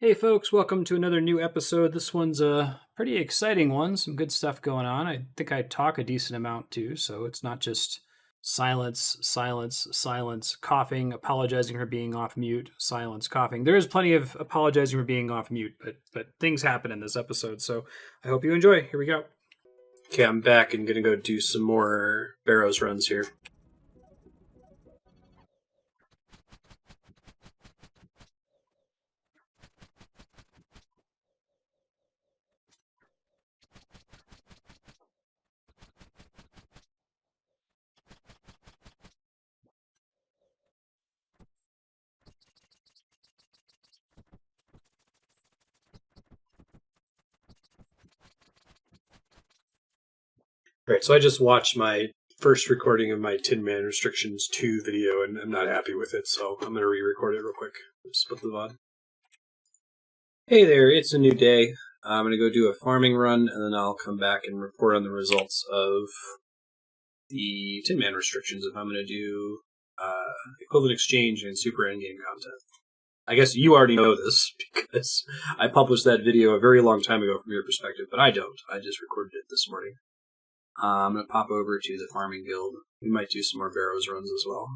Hey folks, welcome to another new episode. This one's a pretty exciting one, some good stuff going on. I think I talk a decent amount too, so it's not just silence, silence, silence, coughing, apologizing for being off mute, silence, coughing. There is plenty of apologizing for being off mute, but things happen in this episode, so I hope you enjoy. Here we go. Okay, I'm back and gonna go do some more Barrows runs here. Right, so I just watched my first recording of my Tin Man Restrictions 2 video, and I'm not happy with it, so I'm going to re-record it real quick. Split the VOD. Hey there, it's a new day. I'm going to go do a farming run, and then I'll come back and report on the results of the Tin Man Restrictions if I'm going to do Equivalent Exchange and Super Endgame content. I guess you already know this, because I published that video a very long time ago from your perspective, but I don't. I just recorded it this morning. I'm going to pop over to the farming guild. We might do some more Barrows runs as well.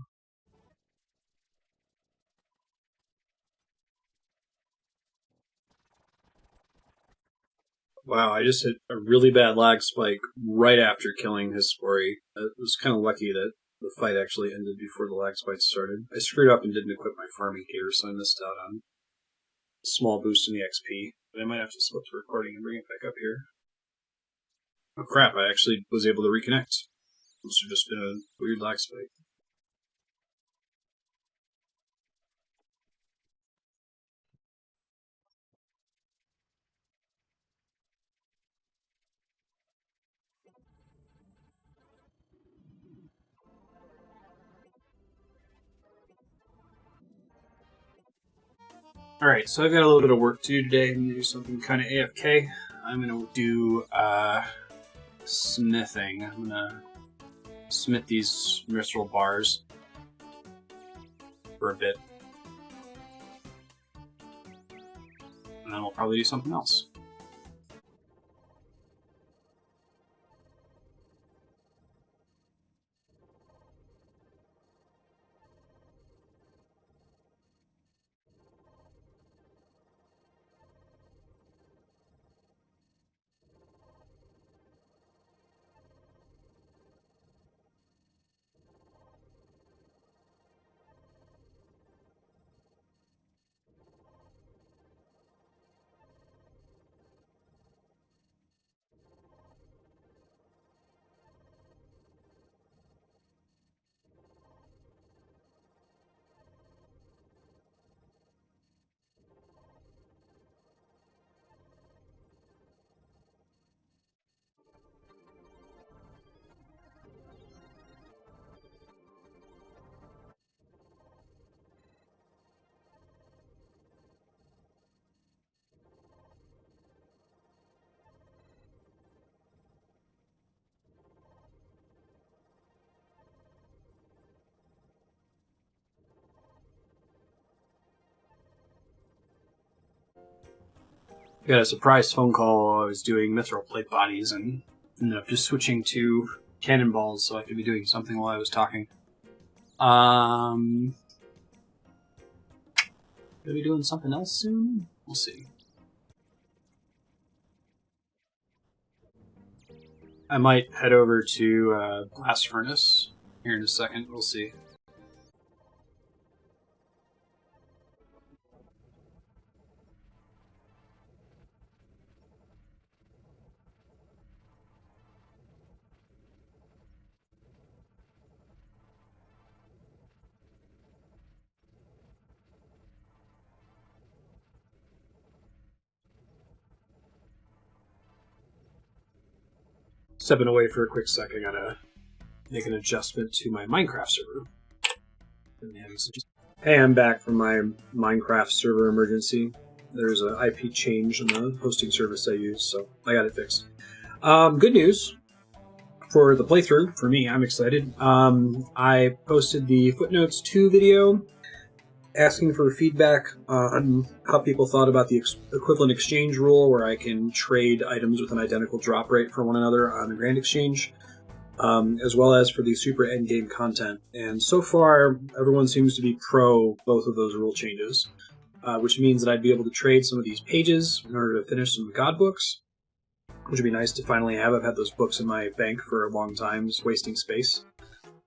Wow, I just hit a really bad lag spike right after killing his Spori. It was kind of lucky that the fight actually ended before the lag spike started. I screwed up and didn't equip my farming gear, so I missed out on a small boost in the XP. But I might have to split the recording and bring it back up here. Oh crap, I actually was able to reconnect. Must have just been a weird lag spike. Alright, so I've got a little bit of work to do today. I'm going to do something kind of AFK. I'm going to do smithing. I'm going to smith these mithril bars for a bit. And then we'll probably do something else. I got a surprise phone call while I was doing mithril plate bodies and ended up just switching to cannonballs so I could be doing something while I was talking. Gonna be doing something else soon? We'll see. I might head over to Blast Furnace here in a second. We'll see. Stepping away for a quick sec, I gotta make an adjustment to my Minecraft server. Hey, I'm back from my Minecraft server emergency. There's an IP change in the hosting service I use, so I got it fixed. Good news for the playthrough. For me, I'm excited. I posted the Footnotes 2 video. asking for feedback on how people thought about the equivalent exchange rule, where I can trade items with an identical drop rate for one another on the Grand Exchange, as well as for the super endgame content. And so far, everyone seems to be pro both of those rule changes, which means that I'd be able to trade some of these pages in order to finish some god books, which would be nice to finally have. I've had those books in my bank for a long time, just wasting space.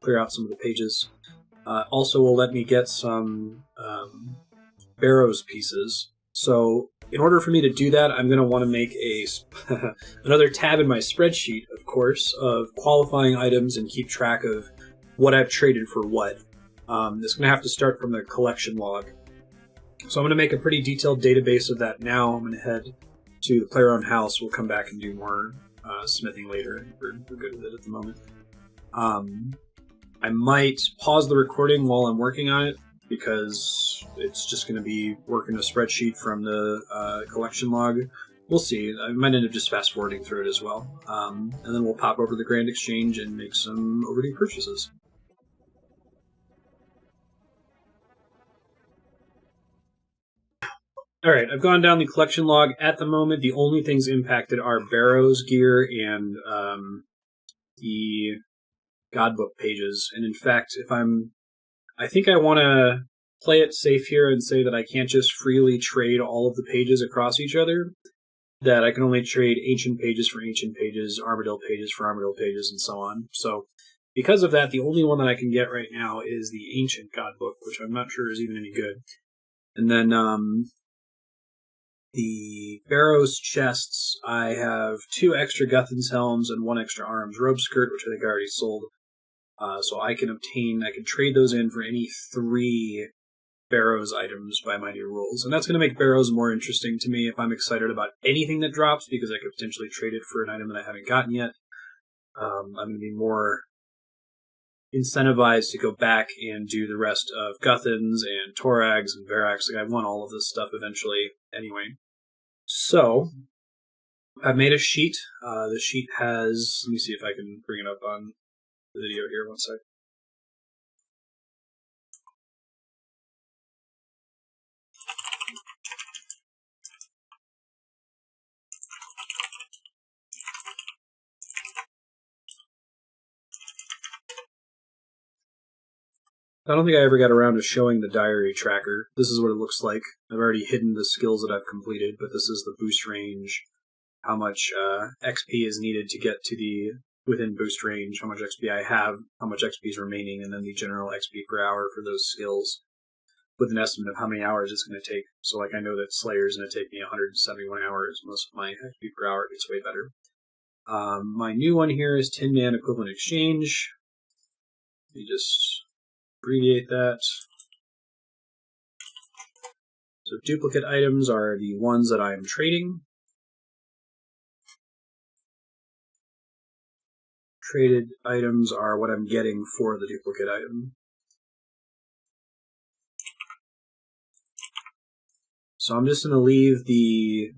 Clear out some of the pages. Also will let me get some Barrows pieces. So in order for me to do that, I'm going to want to make a another tab in my spreadsheet, of course, of qualifying items and keep track of what I've traded for what. It's going to have to start from the collection log. So I'm going to make a pretty detailed database of that now. I'm going to head to the player-owned house. We'll come back and do more smithing later. We're good with it at the moment. I might pause the recording while I'm working on it, because it's just going to be working a spreadsheet from the collection log. We'll see. I might end up just fast-forwarding through it as well. And then we'll pop over to the Grand Exchange and make some overdue purchases. Alright, I've gone down the collection log. At the moment, the only things impacted are Barrows gear and the Godbook pages. And in fact, I think I want to play it safe here and say that I can't just freely trade all of the pages across each other, that I can only trade ancient pages for ancient pages, Armadillo pages for Armadillo pages, and so on. So because of that, the only one that I can get right now is the Ancient Godbook, which I'm not sure is even any good. And then the Barrows chests, I have 2 extra Guthan's Helms and 1 extra Arms Robe Skirt, which I think I already sold. So I can trade those in for any 3 Barrows items by my new rules. And that's going to make Barrows more interesting to me if I'm excited about anything that drops, because I could potentially trade it for an item that I haven't gotten yet. I'm going to be more incentivized to go back and do the rest of Guthan's and Torags and Varax. Like, I want all of this stuff eventually anyway. So I've made a sheet. The sheet has, let me see if I can bring it up on the video here, one sec. I don't think I ever got around to showing the diary tracker. This is what it looks like. I've already hidden the skills that I've completed, but this is the boost range, how much XP is needed to get to the within boost range, how much XP I have, how much XP is remaining, and then the general XP per hour for those skills, with an estimate of how many hours it's going to take. So like, I know that Slayer is going to take me 171 hours. Most of my XP per hour gets way better. My new one here is Tin Man Equivalent Exchange. Let me just abbreviate that. So duplicate items are the ones that I'm trading. Traded items are what I'm getting for the duplicate item. So I'm just going to leave the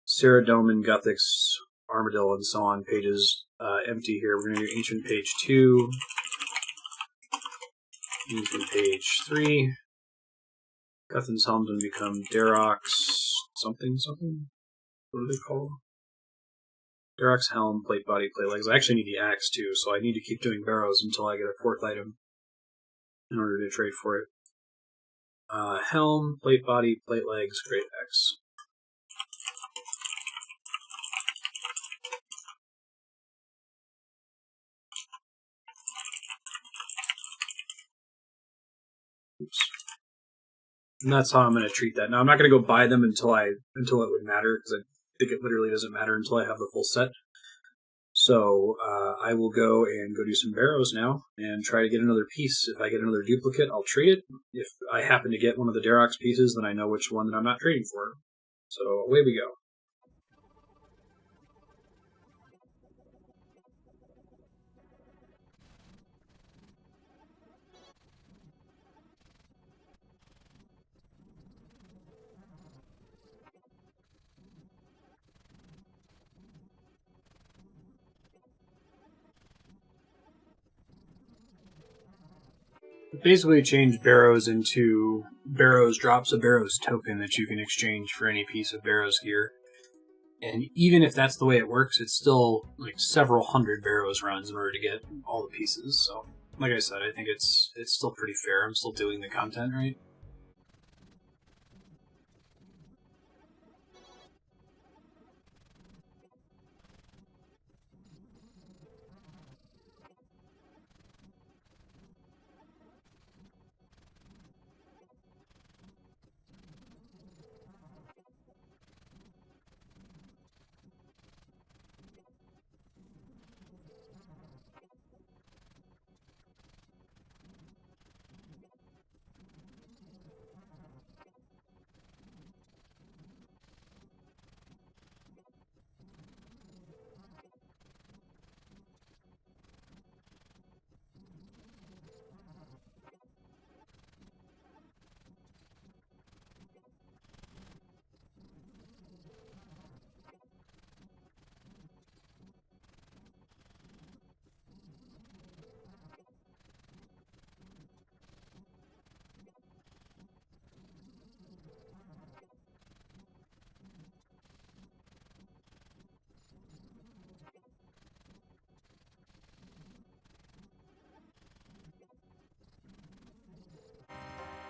Saradomin, Guthix, Armadillo, and so on pages empty here. We're going to do Ancient Page 2, Ancient Page 3. Guthan's Helm's going to become Darok's something. What are they called? Darok's Helm, Plate Body, Plate Legs. I actually need the axe too, so I need to keep doing Barrows until I get a 4th item in order to trade for it. Helm, Plate Body, Plate Legs, Great Axe. Oops. And that's how I'm going to treat that. Now, I'm not going to go buy them until it would matter, because I think it literally doesn't matter until I have the full set. So I will go do some Barrows now and try to get another piece. If I get another duplicate, I'll trade it. If I happen to get one of the Darok's pieces, then I know which one that I'm not trading for. So away we go. Basically changed Barrows into Barrows drops a Barrows token that you can exchange for any piece of Barrows gear. And even if that's the way it works, it's still like several hundred Barrows runs in order to get all the pieces. So, like I said, I think it's still pretty fair. I'm still doing the content right.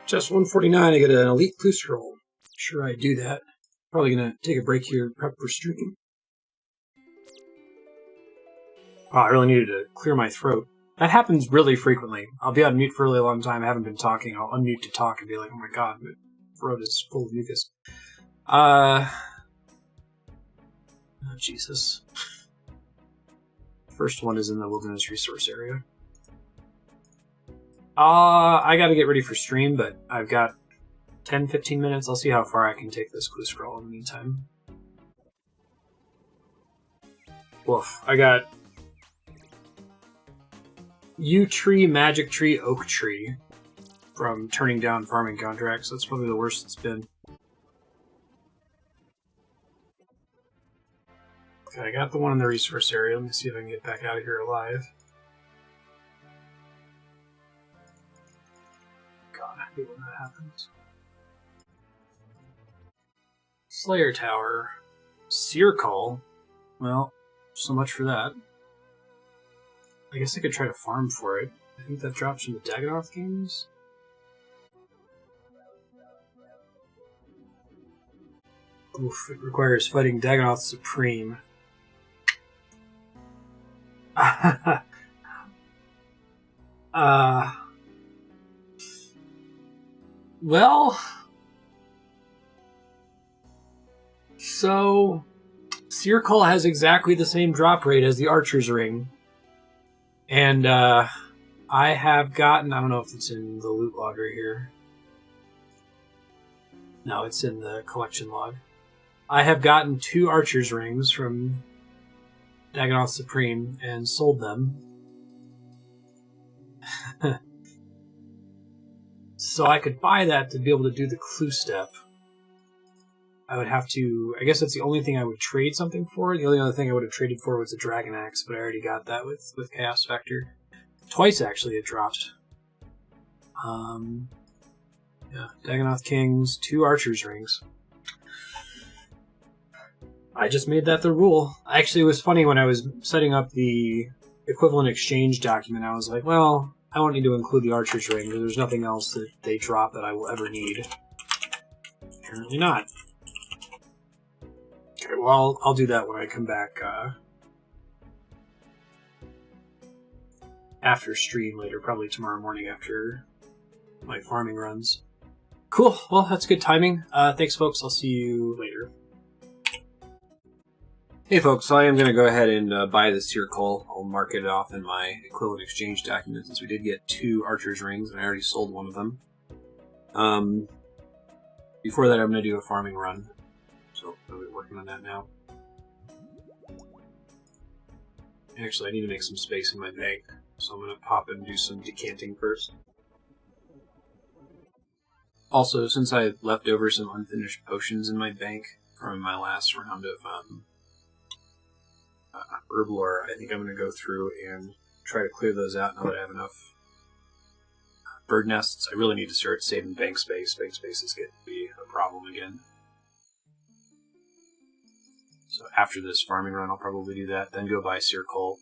Just 149, I get an elite clue scroll. Sure, I do that. Probably gonna take a break here, prep for stream. Oh, I really needed to clear my throat. That happens really frequently. I'll be on mute for a really long time. I haven't been talking. I'll unmute to talk and be like, "Oh my god, my throat is full of mucus." Oh Jesus. First one is in the wilderness resource area. I gotta get ready for stream, but I've got 10-15 minutes. I'll see how far I can take this clue scroll in the meantime. Woof. I got Yew Tree, Magic Tree, Oak Tree from turning down farming contracts. That's probably the worst it's been. Okay, I got the one in the resource area. Let me see if I can get back out of here alive. God, I hate when that happens. Slayer Tower. Seer Call. Well, so much for that. I guess I could try to farm for it. I think that drops from the Dagganoth games. Oof, it requires fighting Dagganoth Supreme. Well, so Seer Call has exactly the same drop rate as the Archer's Ring. And I have gotten, I don't know if it's in the loot log right here. No, it's in the collection log. I have gotten 2 Archer's Rings from Dagganoth Supreme and sold them. So I could buy that to be able to do the clue step. I would have to, I guess that's the only thing I would trade something for. The only other thing I would have traded for was the Dragon Axe, but I already got that with Chaos Factor. Twice, actually, it dropped. Yeah, Dagganoth Kings, 2 Archer's Rings. I just made that the rule. Actually, it was funny when I was setting up the equivalent exchange document. I was like, well, I won't need to include the Archer's Ring because there's nothing else that they drop that I will ever need. Apparently not. Okay, well, I'll do that when I come back after stream later, probably tomorrow morning after my farming runs. Cool, well, that's good timing. Thanks, folks. I'll see you later. Hey, folks, so I am going to go ahead and buy the Seer Call. I'll mark it off in my equivalent exchange document since we did get 2 Archer's Rings, and I already sold one of them. Before that, I'm going to do a farming run. So I'll be working on that now. Actually, I need to make some space in my bank, so I'm going to pop and do some decanting first. Also, since I left over some unfinished potions in my bank from my last round of Herblore, I think I'm going to go through and try to clear those out now that I have enough bird nests. I really need to start saving bank space. Bank space is getting to be a problem again. So after this farming run, I'll probably do that. Then go buy Sear Coal.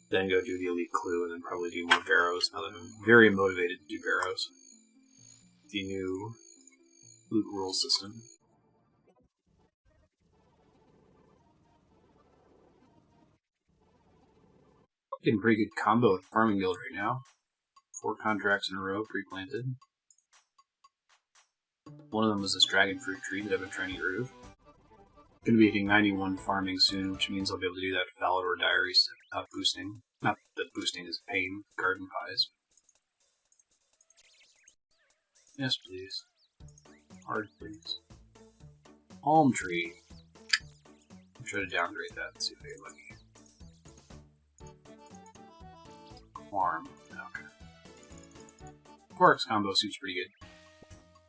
Then go do the Elite Clue, and then probably do more barrows. Now that I'm very motivated to do barrows. The new loot rule system. Getting pretty good combo with Farming Guild right now. 4 contracts in a row, pre-planted. One of them was this dragon fruit tree that I've been trying to get rid of. Going to be hitting 91 farming soon, which means I'll be able to do that Falador Diaries without boosting. Not that boosting is a pain, garden pies. Yes, please. Hard, please. Palm tree. I'll try to downgrade that and see if I get lucky. Farm. Okay. Quarks combo suits pretty good.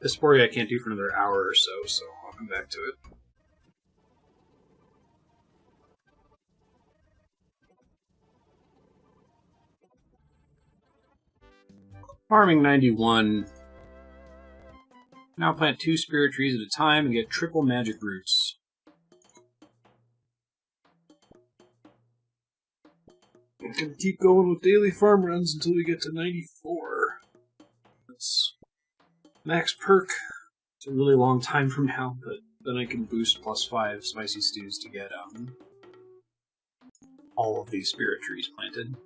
This Sporia I can't do for another hour or so, so I'll come back to it. Farming 91. Now plant 2 spirit trees at a time and get triple magic roots. I'm gonna keep going with daily farm runs until we get to 94. That's max perk. It's a really long time from now, but then I can boost +5 spicy stews to get all of these spirit trees planted.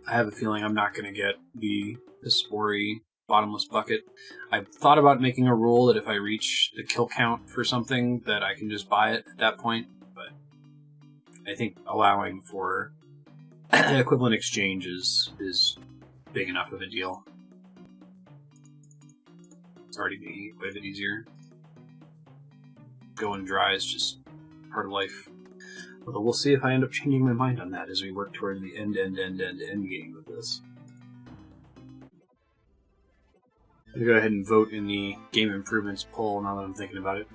I have a feeling I'm not going to get the Spori bottomless bucket. I've thought about making a rule that if I reach the kill count for something, that I can just buy it at that point, but I think allowing for equivalent exchange is big enough of a deal. It's already making it quite a bit easier. Going dry is just part of life. Although we'll see if I end up changing my mind on that as we work toward the end game of this. I'm going to go ahead and vote in the game improvements poll now that I'm thinking about it.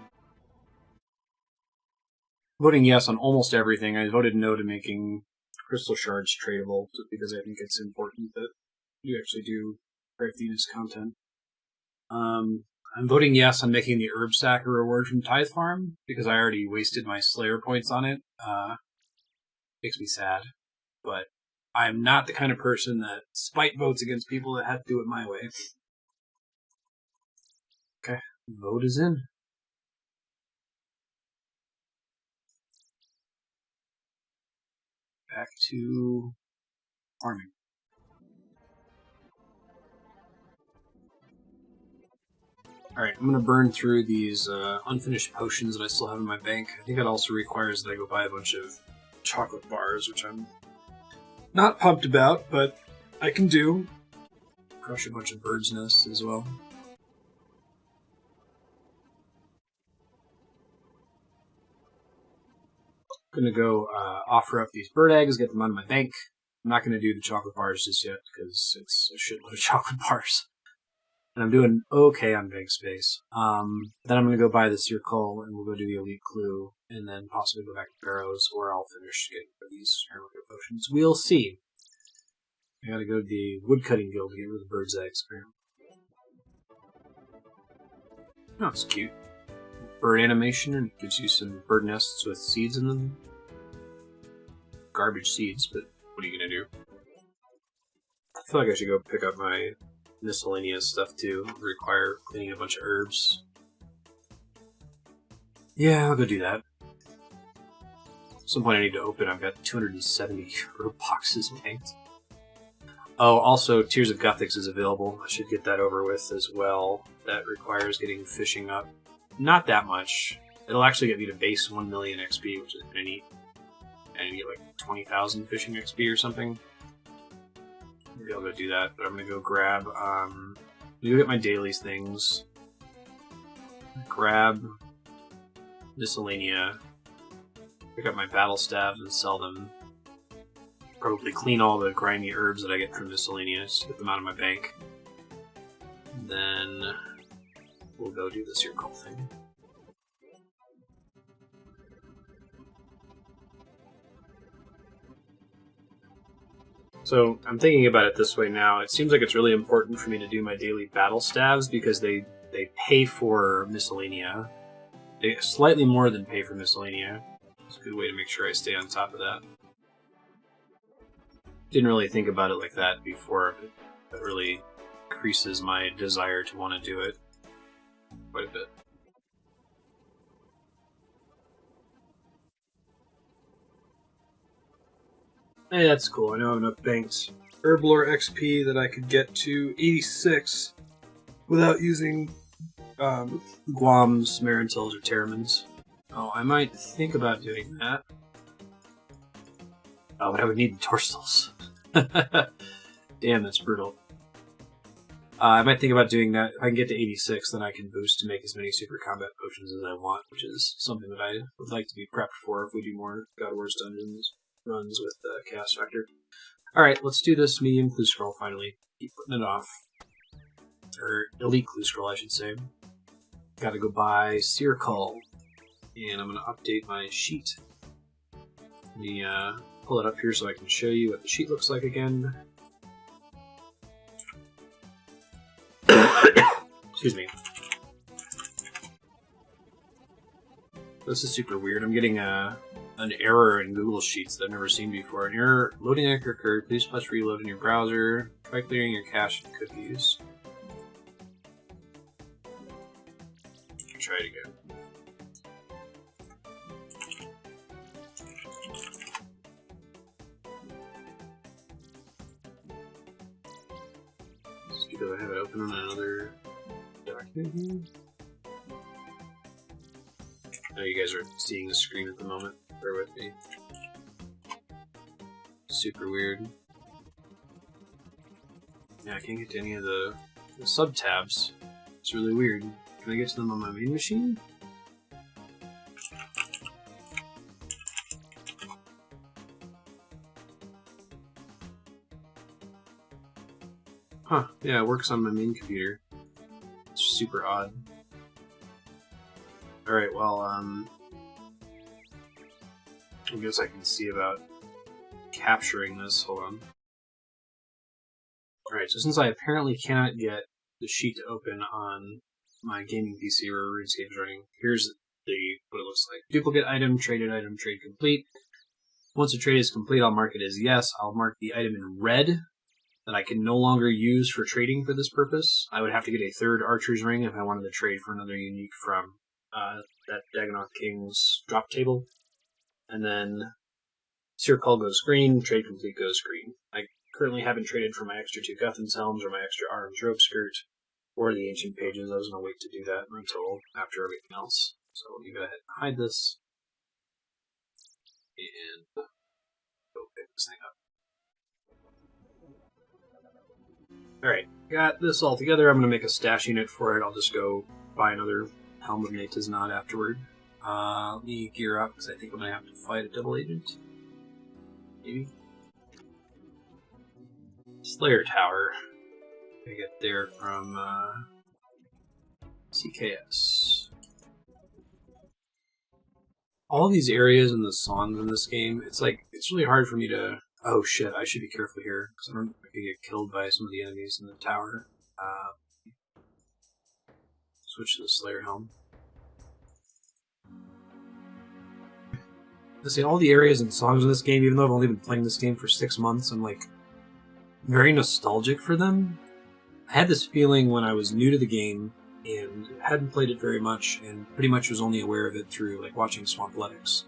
Voting yes on almost everything. I voted no to making crystal shards tradable, just because I think it's important that you actually do craftiness content. I'm voting yes on making the herb sack a reward from Tithe Farm, because I already wasted my Slayer points on it. Makes me sad. But I'm not the kind of person that spite votes against people that had to do it my way. Okay, vote is in. Back to farming. Alright, I'm going to burn through these unfinished potions that I still have in my bank. I think that also requires that I go buy a bunch of chocolate bars, which I'm not pumped about, but I can do. Crush a bunch of birds' nests as well. I'm going to go offer up these bird eggs, get them out of my bank. I'm not going to do the chocolate bars just yet, because it's a shitload of chocolate bars. And I'm doing okay on bank space. Then I'm going to go buy the Sear Coal, and we'll go do the Elite Clue, and then possibly go back to Barrows, or I'll finish getting rid of these Aromatic Potions. We'll see. I gotta go to the Woodcutting Guild to get rid of the bird's eggs, apparently. Oh, it's cute. Bird animation, and it gives you some bird nests with seeds in them. Garbage seeds, but what are you gonna do? I feel like I should go pick up my miscellaneous stuff too. Require cleaning a bunch of herbs. Yeah, I'll go do that. At some point I need to open. I've got 270 herb boxes banked. Oh, also Tears of Guthix is available. I should get that over with as well. That requires getting fishing up. Not that much. It'll actually get me to base 1 million XP, which is kind of neat. And you get like 20,000 fishing XP or something. Maybe I'll go do that, but I'm gonna go grab, go get my dailies things. Grab miscellanea. Pick up my battle staves and sell them. Probably clean all the grimy herbs that I get from miscellaneous, get them out of my bank. And then we'll go do this circle thing. So I'm thinking about it this way now. It seems like it's really important for me to do my daily battle staves because they pay for miscellanea. They slightly more than pay for miscellanea. It's a good way to make sure I stay on top of that. Didn't really think about it like that before, but that really increases my desire to want to do it quite a bit. Hey, that's cool. I now have enough banked Herblore XP that I could get to 86 without using Guams, Marintils, or Terramins. Oh, I might think about doing that. Oh, but I would need the Torstals. Damn, that's brutal. I might think about doing that. If I can get to 86, then I can boost to make as many super combat potions as I want, which is something that I would like to be prepped for if we do more God of War's Dungeons runs with Chaos Factor. Alright, let's do this medium clue scroll finally. Keep putting it off. Or elite clue scroll, I should say. Gotta go buy Circle. And I'm going to update my sheet. Let me pull it up here so I can show you what the sheet looks like again. Excuse me. This is super weird. I'm getting an error in Google Sheets that I've never seen before. An error loading occurred. Please press reload in your browser. Try clearing your cache and cookies. Try it again. Just because I have it open on another document here. I know you guys are seeing the screen at the moment. Bear with me. Super weird. Yeah, I can't get to any of the sub-tabs. It's really weird. Can I get to them on my main machine? Huh, yeah, it works on my main computer. It's super odd. Alright, well, I guess I can see about capturing this. Hold on. Alright, so since I apparently cannot get the sheet to open on my gaming PC where RuneScape is running, here's what it looks like. Duplicate item, trade complete. Once a trade is complete, I'll mark it as yes. I'll mark the item in red that I can no longer use for trading for this purpose. I would have to get a third Archer's Ring if I wanted to trade for another unique from that Dagonoth King's drop table. And then Circle goes green, trade complete goes green. I currently haven't traded for my extra 2 Guthan's Helms or my extra Arms Rope Skirt or the Ancient Pages. I was going to wait to do that until after everything else. So let me go ahead and hide this. And go pick this thing up. Alright, got this all together. I'm going to make a stash unit for it. I'll just go buy another Helm of Natasnod afterward. Let me gear up because I think I'm going to have to fight a double agent. Maybe. Slayer Tower. I get there from CKS. All these areas and the songs in this game, it's really hard for me to... Oh shit, I should be careful here, because I could get killed by some of the enemies in the tower. Switch to the Slayer Helm. I see all the areas and songs in this game, even though I've only been playing this game for 6 months, I'm very nostalgic for them. I had this feeling when I was new to the game and hadn't played it very much and pretty much was only aware of it through watching Swampletics.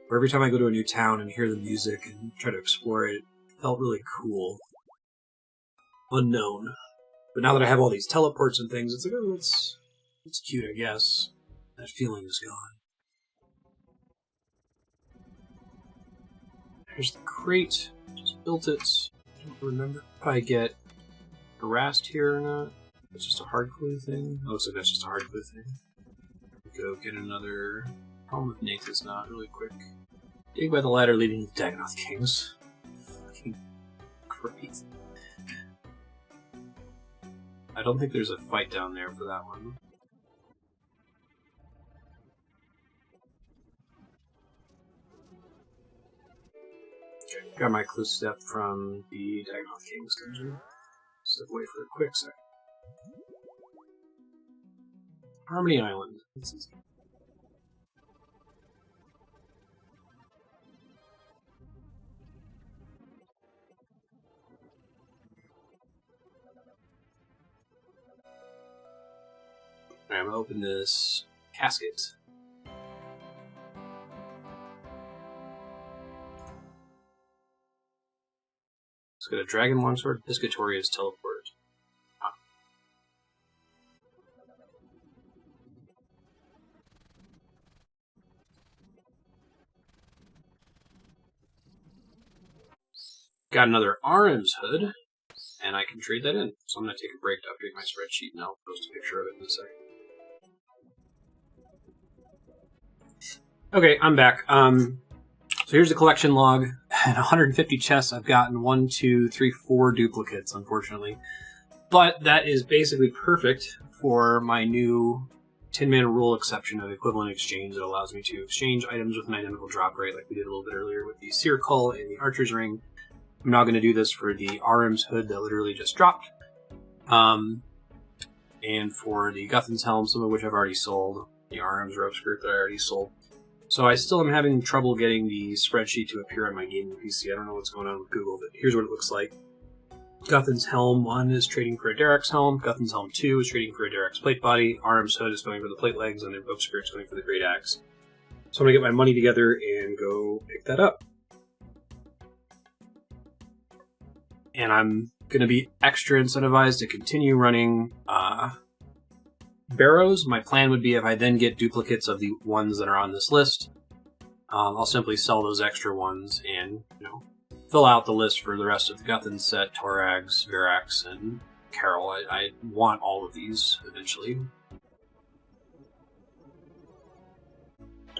Where every time I go to a new town and hear the music and try to explore it, it felt really cool. Unknown. But now that I have all these teleports and things, it's oh, it's cute, I guess. That feeling is gone. There's the crate. Just built it. I don't remember if I get harassed here or not. It's just a hard clue thing. Oh, looks like that's just a hard clue thing. Go get another Helm of Natasnod really quick. Dig by the ladder leading to Dagonoth Kings. Fucking great. I don't think there's a fight down there for that one. Okay. Got my clue step from the Dagonoth King's dungeon. Step away for a quick second. Harmony Island. This is easy. Alright, I'm gonna open this casket. Let's get a dragon longsword. Piscatoria's teleport. Got another Aram's hood, and I can trade that in. So I'm going to take a break to update my spreadsheet, and I'll post a picture of it in a second. Okay, I'm back. So here's the collection log. At 150 chests, I've gotten 1, 2, 3, 4 duplicates, unfortunately. But that is basically perfect for my new Tin Man rule exception of equivalent exchange that allows me to exchange items with an identical drop rate like we did a little bit earlier with the Seer Cull and the Archer's Ring. I'm now going to do this for the Aram's hood that literally just dropped. And for the Guthan's helm, some of which I've already sold. The Aram's rope skirt that I already sold. So I still am having trouble getting the spreadsheet to appear on my gaming PC. I don't know what's going on with Google, but here's what it looks like. Guthan's helm 1 is trading for a Derek's helm. Guthan's helm 2 is trading for a Derek's plate body. Aram's hood is going for the plate legs, and the rope skirt is going for the great axe. So I'm going to get my money together and go pick that up. And I'm going to be extra incentivized to continue running barrows. My plan would be if I then get duplicates of the ones that are on this list, I'll simply sell those extra ones and, fill out the list for the rest of the Guthan set, Torags, Virax, and Carol. I want all of these eventually.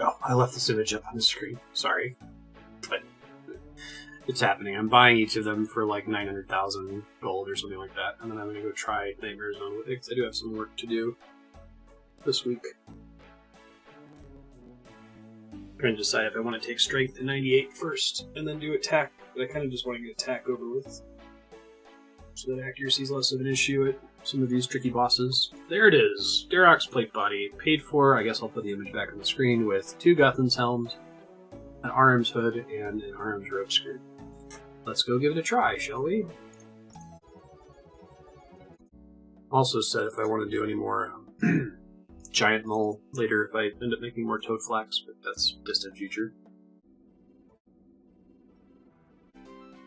Oh, I left this image up on the screen. Sorry. But it's happening. I'm buying each of them for like 900,000 gold or something like that, and then I'm going to go try Nightmare Zone with it because I do have some work to do this week. I'm trying to decide if I want to take Strength to 98 first and then do Attack, but I kind of just want to get Attack over with so that accuracy is less of an issue at some of these tricky bosses. There it is. Darok's plate body. Paid for. I guess I'll put the image back on the screen with 2 Guthan's helms, an Aram's hood, and an Aram's rope skirt. Let's go give it a try, shall we? Also said if I want to do any more giant mole later if I end up making more toad flax, but that's distant future.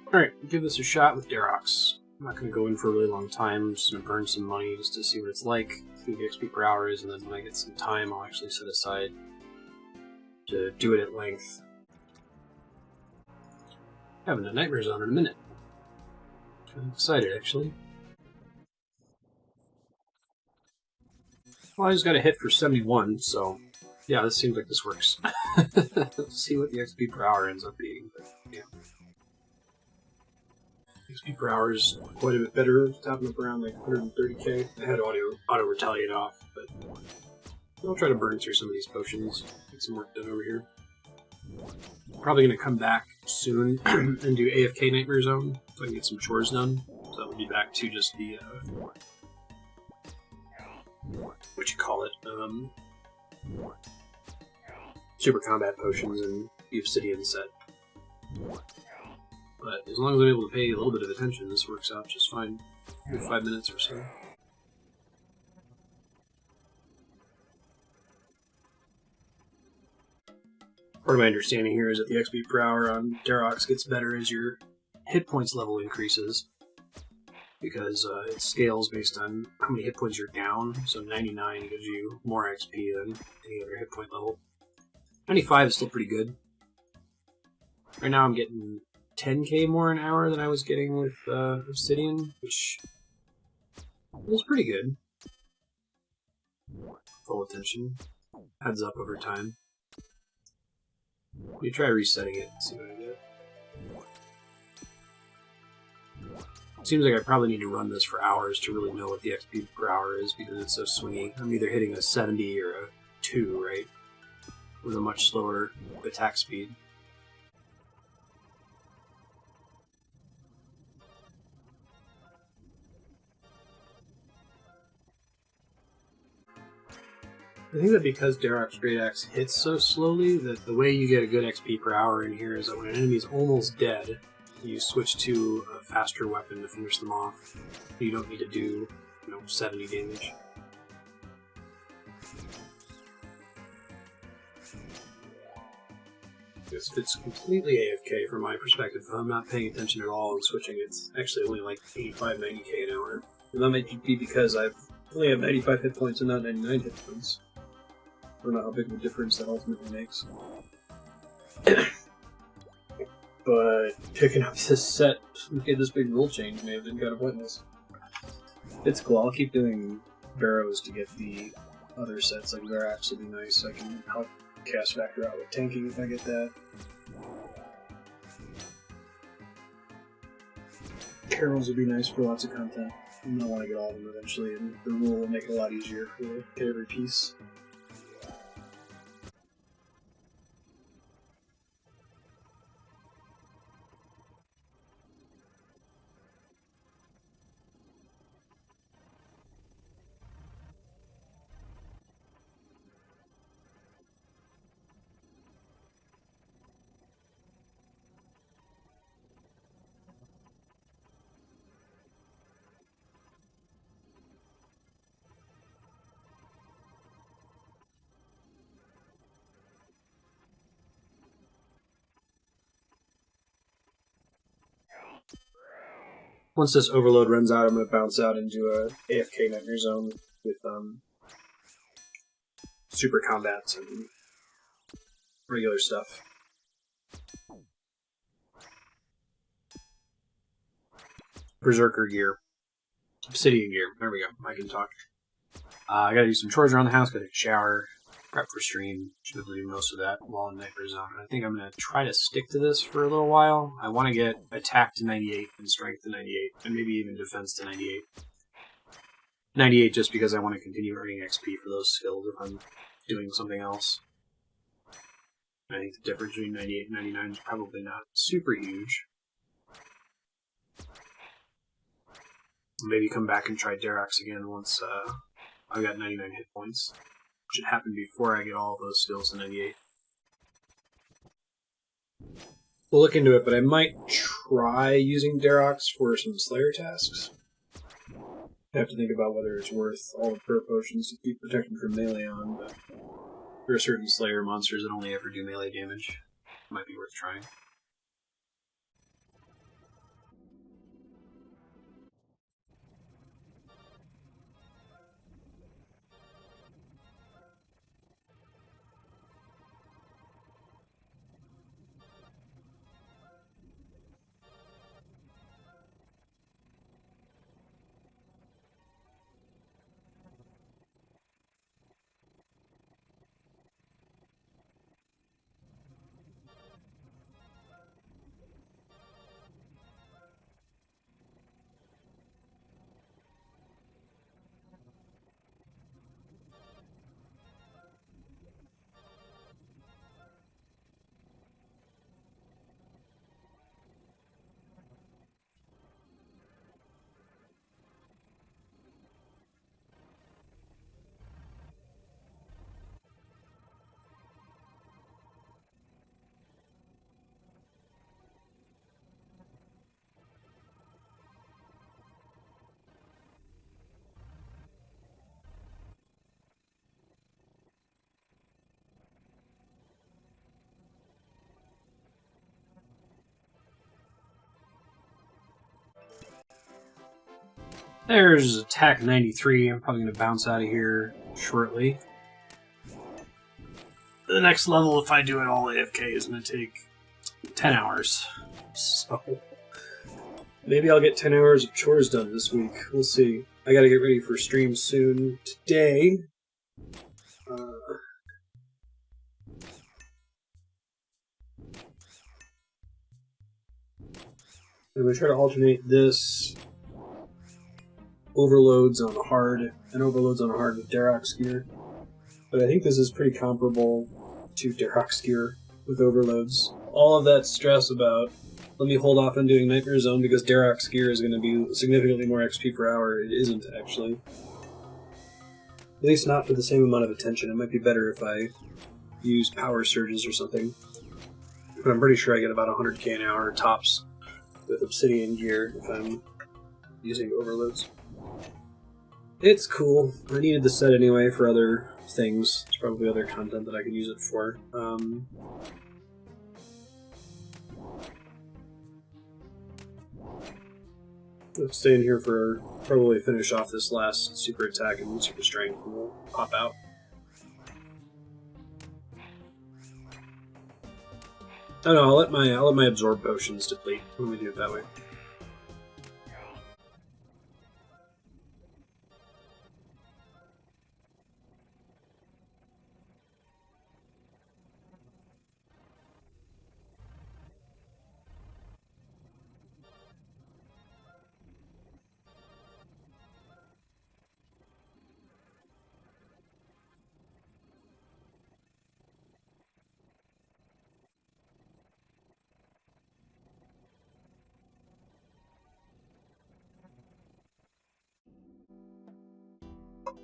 Alright, give this a shot with Darok's. I'm not going to go in for a really long time. I'm just going to burn some money just to see what it's like, see what the XP per hour is, and then when I get some time, I'll actually set aside to do it at length. Having a Nightmare Zone in a minute. I'm excited, actually. Well, I just got a hit for 71, so yeah, this seems like this works. Let's see what the XP per hour ends up being, but yeah. XP per hour is quite a bit better, topping up around like 130k. I had auto retaliate off, but I'll try to burn through some of these potions, get some work done over here. Probably going to come back soon and do AFK Nightmare Zone so I can get some chores done. So I'll be back to just the super combat potions and the obsidian set. But as long as I'm able to pay a little bit of attention, this works out just fine. 5 minutes or so. Part of my understanding here is that the XP per hour on Darok's gets better as your hit points level increases, because it scales based on how many hit points you're down. So 99 gives you more XP than any other hit point level. 95 is still pretty good. Right now I'm getting 10k more an hour than I was getting with Obsidian, which is pretty good. Full attention. Adds up over time. Let me try resetting it and see what I get. Seems like I probably need to run this for hours to really know what the XP per hour is because it's so swingy. I'm either hitting a 70 or a 2, right? With a much slower attack speed. I think that because Darok's Great Axe hits so slowly, that the way you get a good XP per hour in here is that when an enemy's almost dead, you switch to a faster weapon to finish them off. You don't need to do, 70 damage. It's completely AFK from my perspective. If I'm not paying attention at all and switching, it's actually only like 85, 90k an hour. And that might be because I only have 95 hit points and not 99 hit points. I don't know how big of a difference that ultimately makes. But picking up this set, this big rule change may have been kind of pointless. It's cool, I'll keep doing barrows to get the other sets, like Zarax will be nice. I can help cast factor out with tanking if I get that. Carols would be nice for lots of content. I want to get all of them eventually, and the rule will make it a lot easier to get every piece. Once this overload runs out, I'm going to bounce out into a AFK nightmare zone with super combats and regular stuff. Berserker gear. Obsidian gear. There we go. I can talk. I gotta do some chores around the house, gotta take a shower, prep for stream. Should be able to do most of that while in Nightmare Zone. I think I'm gonna try to stick to this for a little while. I want to get attack to 98 and strength to 98, and maybe even defense to 98. 98 just because I want to continue earning XP for those skills if I'm doing something else. I think the difference between 98 and 99 is probably not super huge. Maybe come back and try Darok's again once I've got 99 hit points. Which should happen before I get all of those skills to 98. We'll look into it, but I might try using Darok's for some Slayer tasks. I have to think about whether it's worth all the prayer potions to keep protection from melee on, but there are certain Slayer monsters that only ever do melee damage. Might be worth trying. There's attack 93. I'm probably going to bounce out of here shortly. The next level, if I do it all AFK, is going to take 10 hours. So maybe I'll get 10 hours of chores done this week. We'll see. I got to get ready for stream soon. Today, I'm going to try to alternate this overloads on hard and overloads on hard with Darok's gear. But I think this is pretty comparable to Darok's gear with overloads. All of that stress about let me hold off on doing Nightmare Zone because Darok's gear is going to be significantly more XP per hour. It isn't, actually. At least not for the same amount of attention. It might be better if I use power surges or something. But I'm pretty sure I get about 100k an hour tops with obsidian gear if I'm using overloads. It's cool. I needed the set anyway for other things. There's probably other content that I could use it for. Let's stay in here for probably finish off this last super attack and super strength, and we'll pop out. Oh no, I'll let my absorb potions deplete when we do it that way.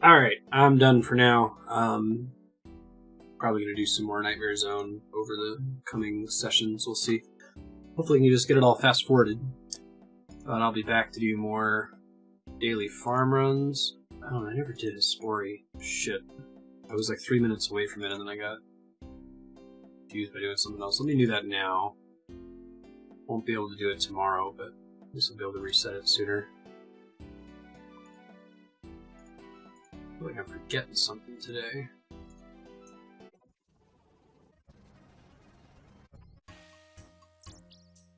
Alright, I'm done for now. Probably going to do some more Nightmare Zone over the coming sessions, we'll see. Hopefully we can just get it all fast-forwarded. But I'll be back to do more daily farm runs. Oh, I never did a Spory. Shit. I was like 3 minutes away from it and then I got confused by doing something else. Let me do that now. Won't be able to do it tomorrow, but at least I'll be able to reset it sooner. I feel like I'm forgetting something today.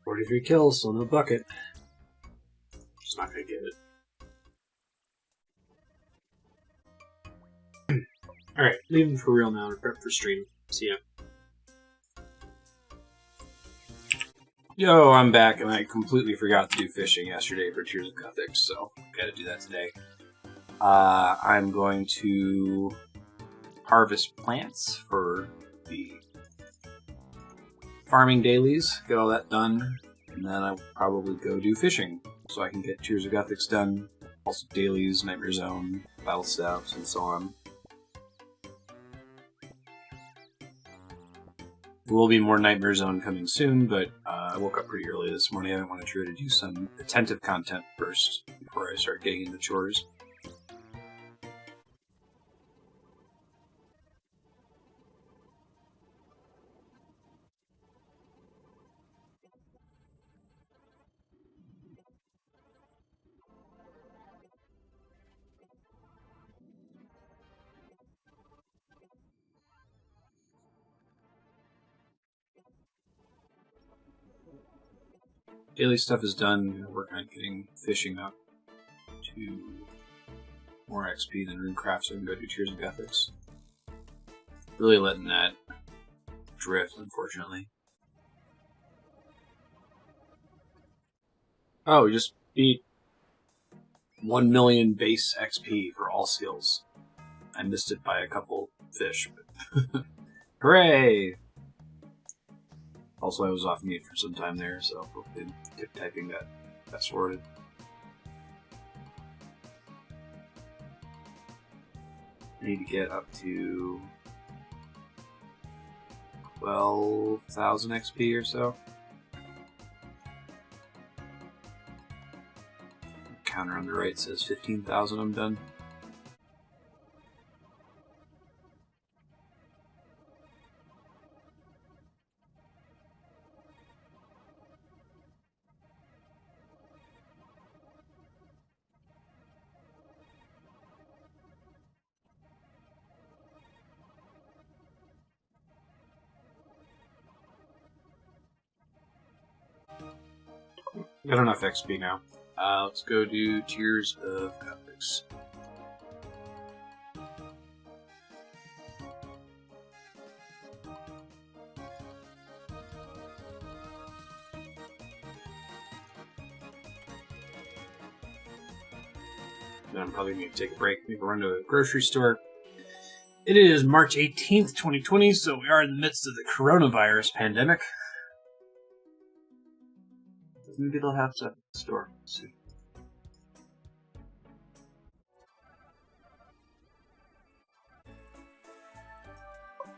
"43 kills, so no bucket." Just not gonna get it. Alright, leaving for real now to prep for stream. See ya. Yo, I'm back, and I completely forgot to do fishing yesterday for Tears of Guthix, so gotta do that today. I'm going to harvest plants for the farming dailies, get all that done, and then I'll probably go do fishing, so I can get Tears of Guthix done, also dailies, Nightmare Zone, battle staffs, and so on. There will be more Nightmare Zone coming soon, but I woke up pretty early this morning. I wanted to try to do some attentive content first before I start getting into chores. Daily stuff is done. I'm going to work on getting fishing up to more XP than RuneCraft, so I can go do Tears of Guthix. Really letting that drift, unfortunately. Oh, we just beat 1 million base XP for all skills. I missed it by a couple fish, but hooray! Also, I was off mute for some time there, so hopefully tip typing got sorted. I need to get up to 12,000 XP or so. Counter on the right says 15,000. I'm done. Got enough XP now. Let's go do Tears of Guthix. Then I'm probably going to take a break, maybe run to a grocery store. It is March 18th, 2020, so we are in the midst of the coronavirus pandemic. Maybe they'll have stuff at the store soon.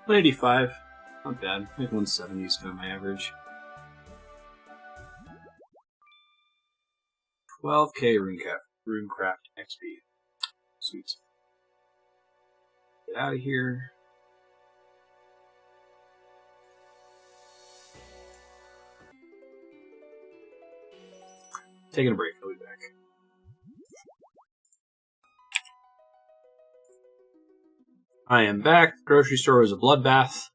185. Not bad. I think 170 is kind of my average. 12k RuneCraft XP. Sweet. Get out of here. Taking a break. I'll be back. I am back. The grocery store was a bloodbath.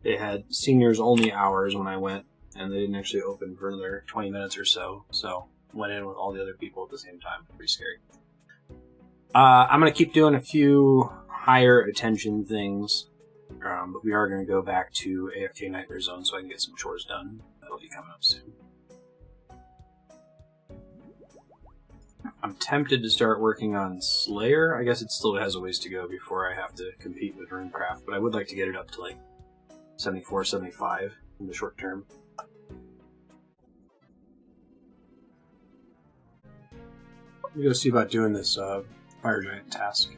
They had seniors only hours when I went, and they didn't actually open for another 20 minutes or so. So went in with all the other people at the same time. Pretty scary. I'm going to keep doing a few higher attention things, but we are going to go back to AFK Nightmare Zone so I can get some chores done. That'll be coming up soon. I'm tempted to start working on Slayer. I guess it still has a ways to go before I have to compete with RuneCraft, but I would like to get it up to like 74, 75 in the short term. Let me go see about doing this Fire Giant task.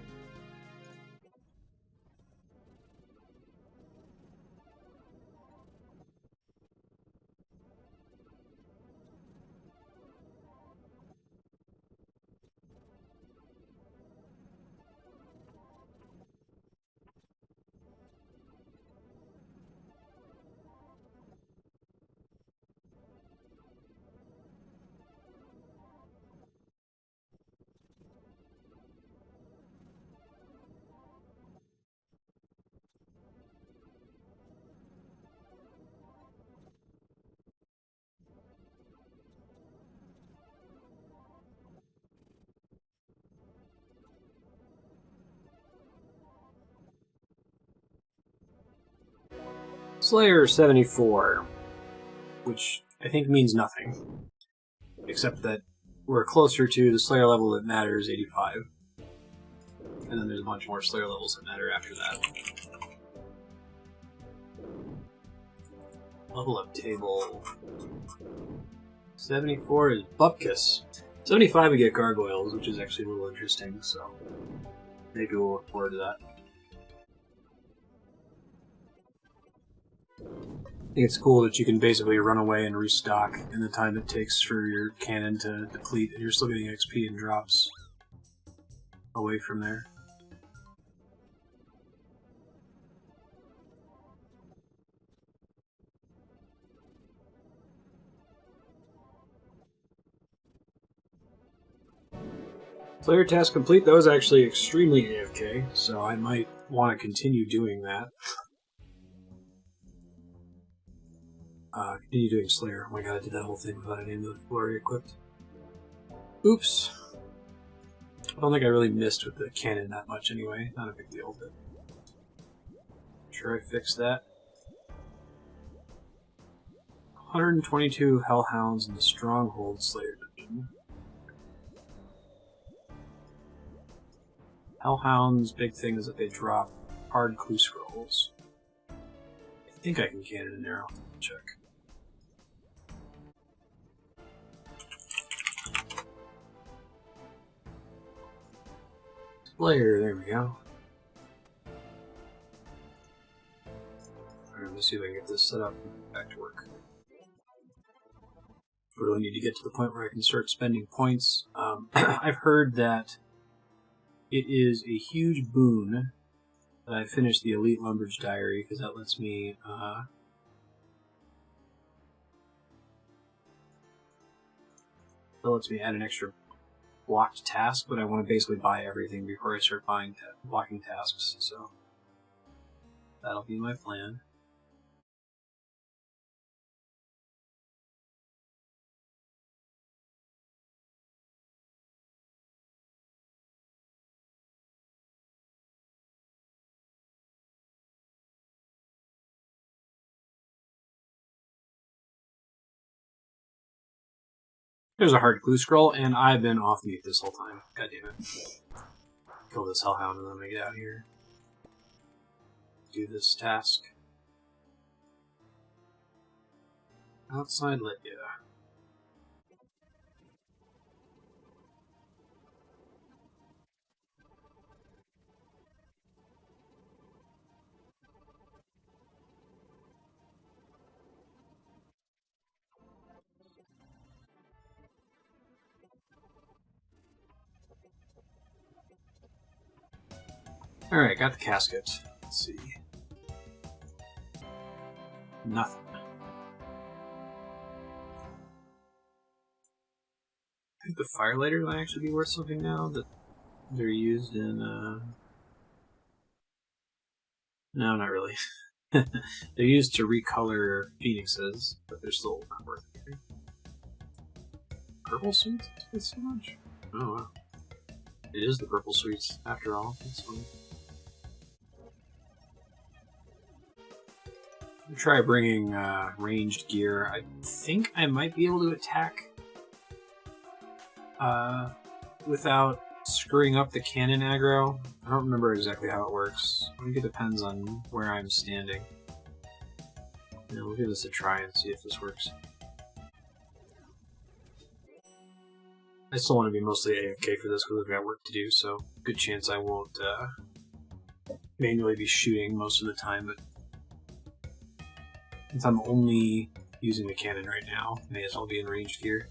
Slayer 74, which I think means nothing, except that we're closer to the Slayer level that matters, 85. And then there's a bunch more Slayer levels that matter after that. Level up table. 74 is Bupkis. 75 we get Gargoyles, which is actually a little interesting, so maybe we'll look forward to that. I think it's cool that you can basically run away and restock in the time it takes for your cannon to deplete, and you're still getting XP and drops away from there. Slayer task complete. That was actually extremely AFK, so I might want to continue doing that. Continue doing Slayer. Oh my god, I did that whole thing without any of the glory equipped. Oops. I don't think I really missed with the cannon that much anyway. Not a big deal, but sure I fixed that. 122 Hellhounds in the Stronghold Slayer dungeon. Hellhounds' big thing is that they drop hard clue scrolls. I think I can cannon an arrow. Check. Slayer, there we go. Alright, let's see if I can get this set up and back to work. I really need to get to the point where I can start spending points. I've heard that it is a huge boon that I finished the Elite Lumbridge Diary, because that lets me add an extra blocked task, but I want to basically buy everything before I start buying blocking tasks, so that'll be my plan. There's a hard clue scroll, and I've been off mute this whole time. God damn it. Kill this hellhound and then I'm gonna get out of here. Do this task. Outside Lydia. Alright, got the casket. Let's see. Nothing. I think the firelighter might actually be worth something now that they're used in, No, not really. They're used to recolor phoenixes, but they're still not worth anything. Purple suits? That's so much? Oh, wow. It is the purple suits, after all. That's funny. I'll try bringing ranged gear. I think I might be able to attack without screwing up the cannon aggro. I don't remember exactly how it works. I think it depends on where I'm standing. Yeah, we'll give this a try and see if this works. I still want to be mostly AFK for this because I've got work to do, so good chance I won't manually be shooting most of the time, but since I'm only using the cannon right now, may as well be in ranged gear.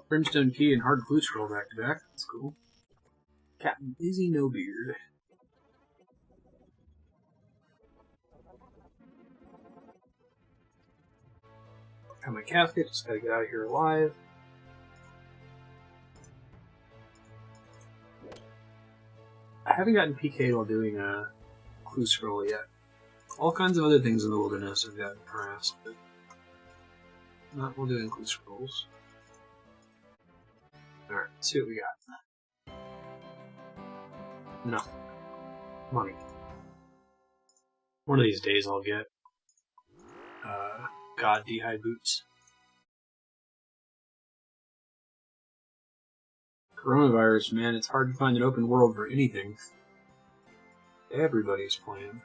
Brimstone Key and Hard Clue Scroll back to back. That's cool. Captain Izzy No Beard. Got my casket, just gotta get out of here alive. I haven't gotten PK'd while doing a clue scroll yet. All kinds of other things in the wilderness have gotten harassed, but not while doing clue scrolls. Alright, let's see what we got. Nothing. Money. One of these days I'll get God D-hide boots. Coronavirus, man, it's hard to find an open world for anything. Everybody's playing.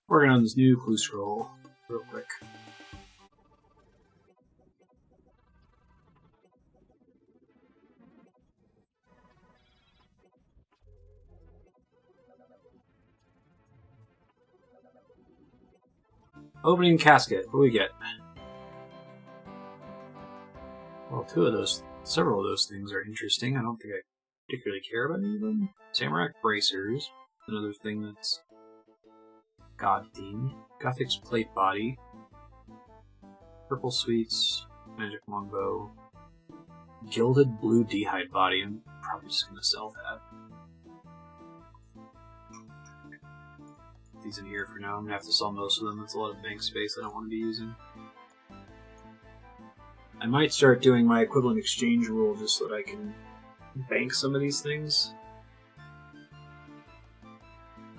Working on this new clue scroll real quick. Opening casket. What do we get? Well, several of those things are interesting. I don't think I particularly care about any of them. Samurai bracers. Another thing that's God-themed. Gothic's plate body. Purple sweets. Magic longbow. Gilded blue D-hide body. I'm probably just gonna sell that. These in here for now. I'm gonna have to sell most of them. That's a lot of bank space I don't want to be using. I might start doing my equivalent exchange rule just so that I can bank some of these things.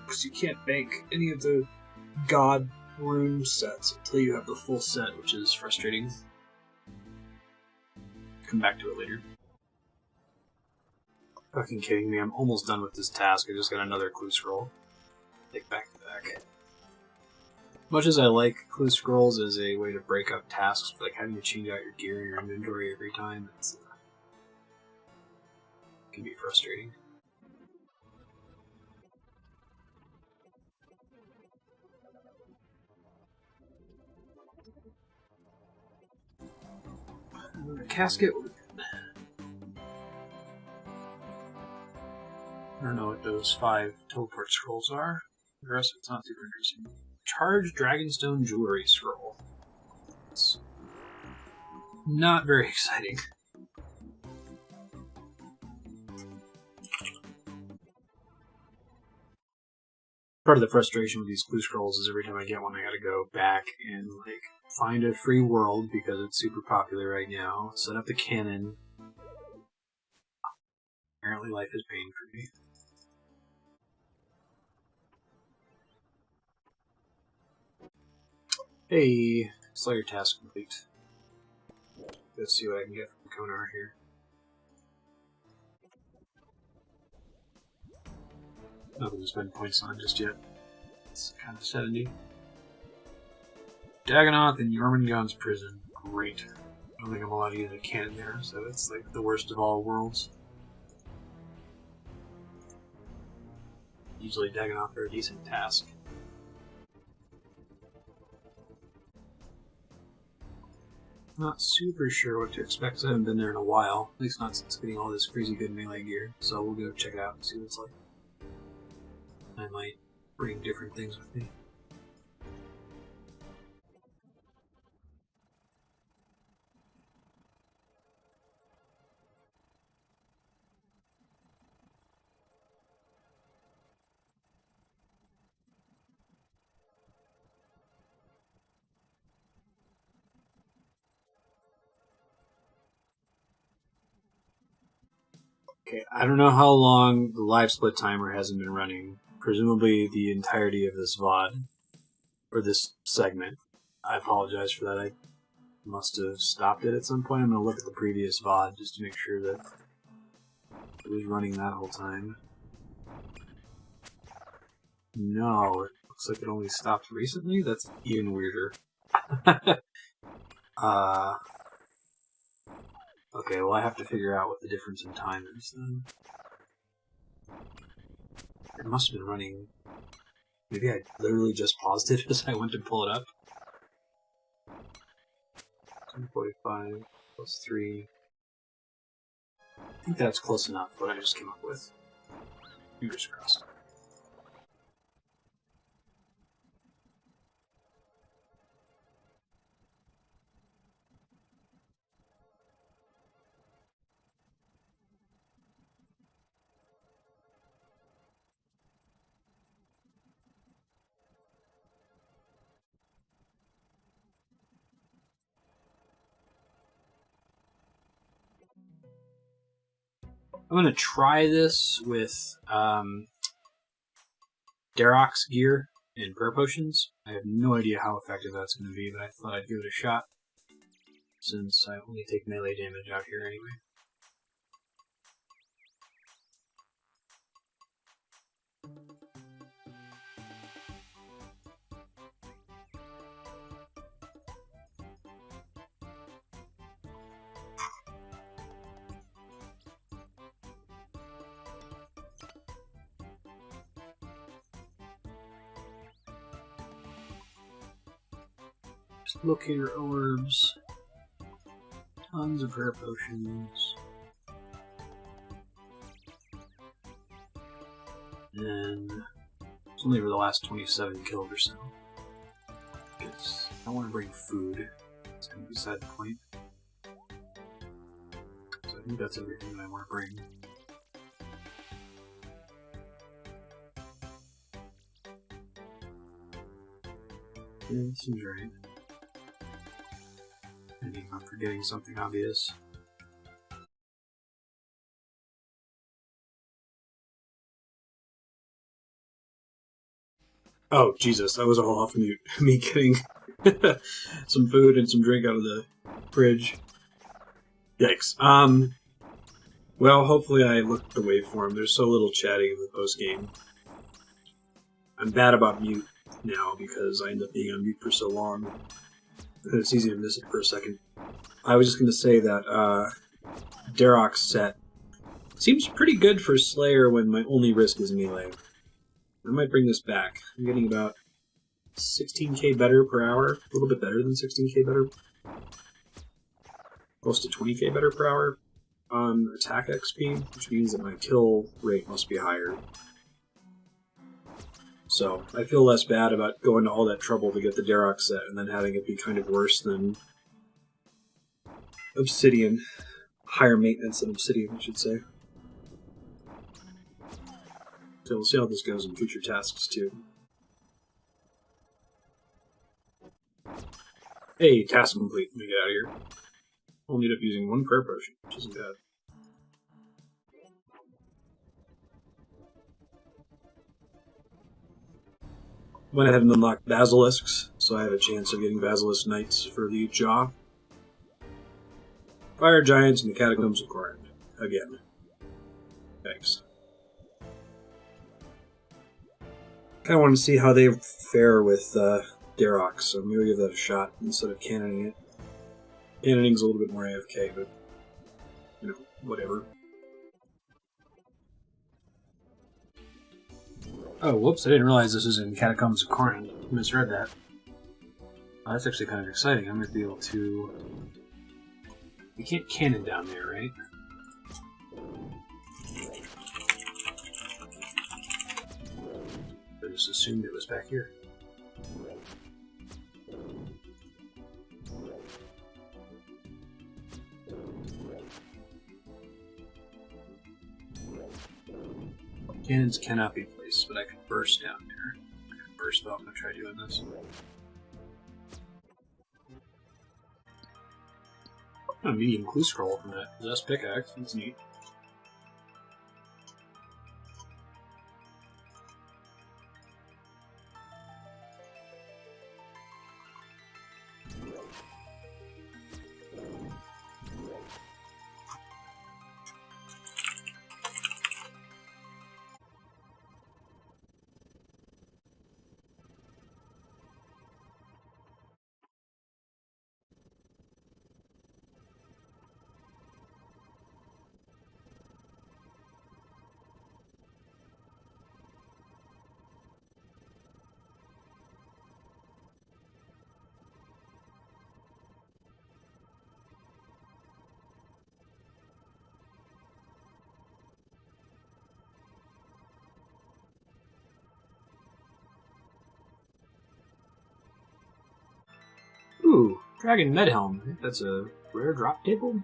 Because you can't bank any of the God rune sets until you have the full set, which is frustrating. Come back to it later. Fucking kidding me, I'm almost done with this task. I just got another clue scroll. Like back to back. Much as I like clue scrolls as a way to break up tasks, like having to change out your gear in your inventory every time, it can be frustrating. Casket. I don't know what those 5 teleport scrolls are. The rest of it's not super interesting. Charged Dragonstone Jewelry Scroll. It's not very exciting. Part of the frustration with these clue scrolls is every time I get one I gotta go back and like find a free world because it's super popular right now, set up the cannon. Apparently life is pain for me. Hey, Slayer task complete. Let's see what I can get from Konar here. Nothing to spend points on just yet. It's kind of 70. Dagonoth in Jormungand's prison. Great. I don't think I'm allowed to use a cannon there, so it's like the worst of all worlds. Usually Dagannoth are a decent task. Not super sure what to expect, 'cause I haven't been there in a while. At least not since getting all this crazy good melee gear. So we'll go check it out and see what it's like. I might bring different things with me. Okay, I don't know how long the live split timer hasn't been running. Presumably the entirety of this VOD, or this segment. I apologize for that. I must have stopped it at some point. I'm going to look at the previous VOD just to make sure that it was running that whole time. No, it looks like it only stopped recently? That's even weirder. Okay, well I have to figure out what the difference in time is then. It must have been running... Maybe I literally just paused it as I went to pull it up. 245 plus 3... I think that's close enough, what I just came up with. Fingers crossed. I'm going to try this with Darok's gear and prayer potions. I have no idea how effective that's going to be, but I thought I'd give it a shot, since I only take melee damage out here anyway. Locator orbs, tons of prayer potions, and it's only for the last 27 kills or so. Because I want to bring food. It's kind of beside the point. So I think that's everything that I want to bring. Yeah, seems right. Maybe I'm forgetting something obvious. Oh, Jesus, that was all off mute. Me getting some food and some drink out of the fridge. Yikes. Well, hopefully I looked at the waveform. There's so little chatting in the post-game. I'm bad about mute now because I end up being on mute for so long. And it's easy to miss it for a second. I was just going to say that Darok's set seems pretty good for Slayer when my only risk is melee. I might bring this back. I'm getting about 16k better per hour. A little bit better than 16k better. Close to 20k better per hour on attack XP, which means that my kill rate must be higher. So I feel less bad about going to all that trouble to get the Darok set and then having it be kind of worse than Obsidian. Higher maintenance than Obsidian, I should say. So we'll see how this goes in future tasks too. Hey, task complete. Let me get out of here. Only ended up using one prayer potion, which isn't bad. Went ahead and unlocked Basilisks, so I have a chance of getting Basilisk Knights for the jaw. Fire Giants and the Catacombs of Corinth. Again. Thanks. Kind of want to see how they fare with Darok, so maybe give that a shot instead of cannoning it. Cannoning's a little bit more AFK, but, you know, whatever. Oh, whoops, I didn't realize this was in Catacombs of Corin. I misread that. Oh, that's actually kind of exciting. I'm going to be able to... You can't cannon down there, right? I just assumed it was back here. Cannons cannot be placed, but I can burst down there. I can burst though. I'm going to try doing this. Oh, medium clue scroll from that possessed pickaxe. That's neat. Ooh, Dragon Medhelm. I think that's a rare drop table,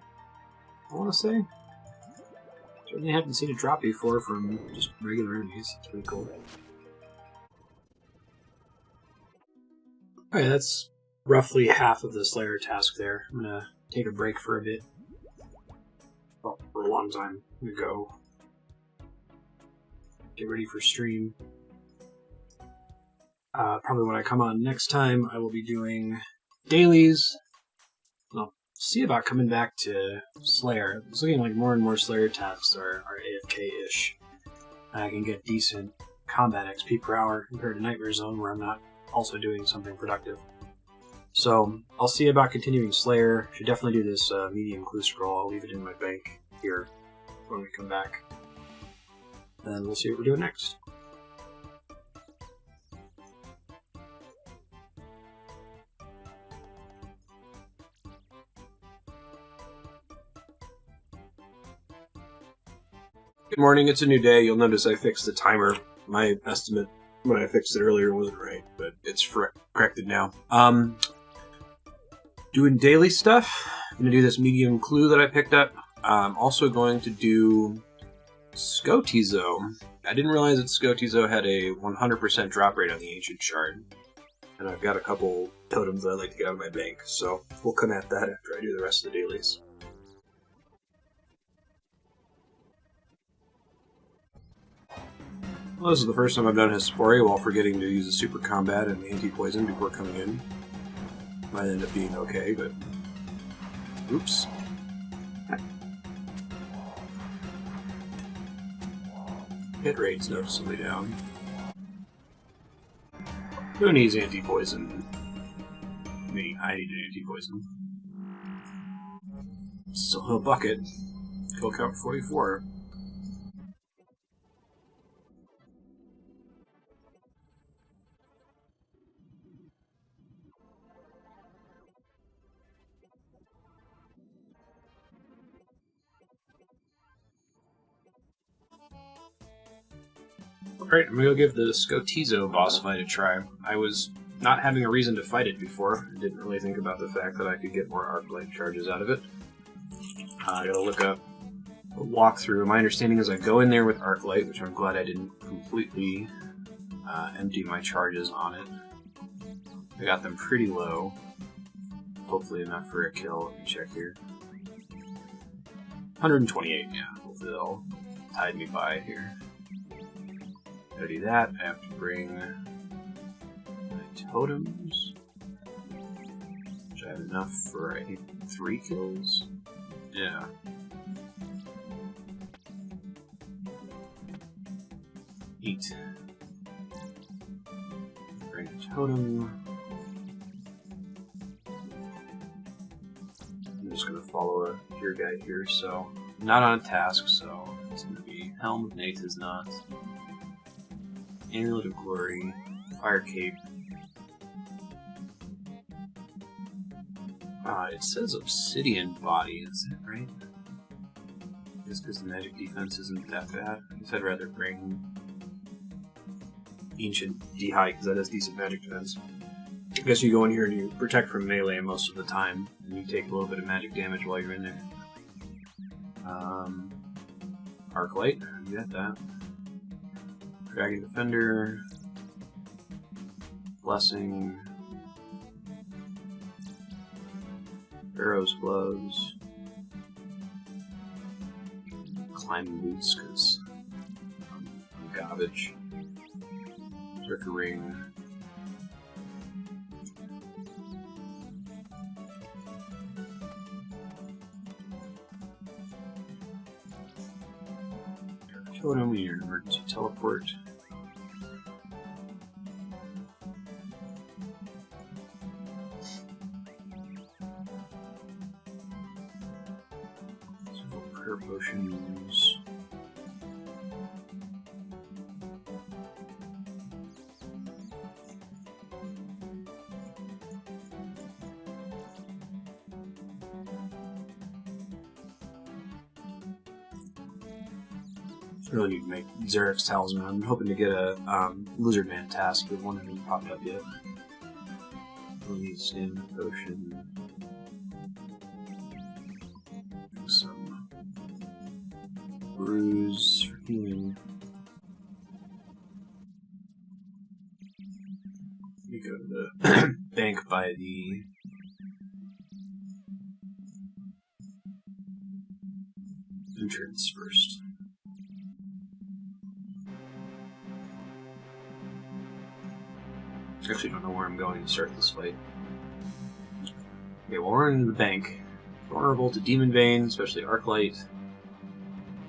I want to say. Certainly haven't seen a drop before from just regular enemies. It's pretty cool. Alright, that's roughly half of the Slayer task there. I'm gonna take a break for a bit. Well, for a long time. I'm gonna go get ready for stream. Probably when I come on next time, I will be doing dailies. I'll see about coming back to Slayer. It's looking like more and more Slayer tasks are AFK-ish. I can get decent combat XP per hour compared to Nightmare Zone, where I'm not also doing something productive. So I'll see about continuing Slayer. Should definitely do this medium clue scroll. I'll leave it in my bank here when we come back. Then we'll see what we're doing next. Good morning, it's a new day. You'll notice I fixed the timer. My estimate when I fixed it earlier wasn't right, but it's corrected now. Doing daily stuff. I'm going to do this medium clue that I picked up. I'm also going to do Tsutsaroth. I didn't realize that Tsutsaroth had a 100% drop rate on the Ancient Shard. And I've got a couple totems that I'd like to get out of my bank, so we'll come at that after I do the rest of the dailies. Well, this is the first time I've done Hespori while forgetting to use a super combat and anti-poison before coming in. Might end up being okay, but... Oops. Hit rate's noticeably down. Who needs anti-poison? Me. I need an anti-poison. Still no bucket. Kill count 44. Alright, I'm gonna go give the Skotizo boss fight a try. I was not having a reason to fight it before. I didn't really think about the fact that I could get more arc light charges out of it. I gotta look up a walkthrough. My understanding is I go in there with arc light, which I'm glad I didn't completely empty my charges on it. I got them pretty low. Hopefully enough for a kill. Let me check here. 128, yeah. Hopefully they'll tide me by here. To do that, I have to bring my totems, which I have enough for, I think, 3 kills? Yeah. Eight. Bring a totem. gear guide here, so not on a task, so it's going to be Helm of Nath is not. Amulet of Glory, Fire Cape. It says Obsidian Body, is it right? I guess because the magic defense isn't that bad. I guess I'd rather bring Ancient D'hide, because that has decent magic defense. I guess you go in here and you protect from melee most of the time, and you take a little bit of magic damage while you're in there. Arclight, you got that. Dragon Defender, Blessing, Pharaoh's Gloves, Climbing Boots, because I'm garbage. Berserker Ring. Totem, we need an emergency teleport. Prayer potions. I really need to make Zarek's Talisman. I'm hoping to get a Lizard Man task, but one hasn't popped up yet. We'll need Stamina Potion. Some Bruise for healing. We go to the bank by the entrance first. I actually don't know where I'm going to start this fight. Okay, well, we're in the bank. Vulnerable to Demon Bane, especially Arclight.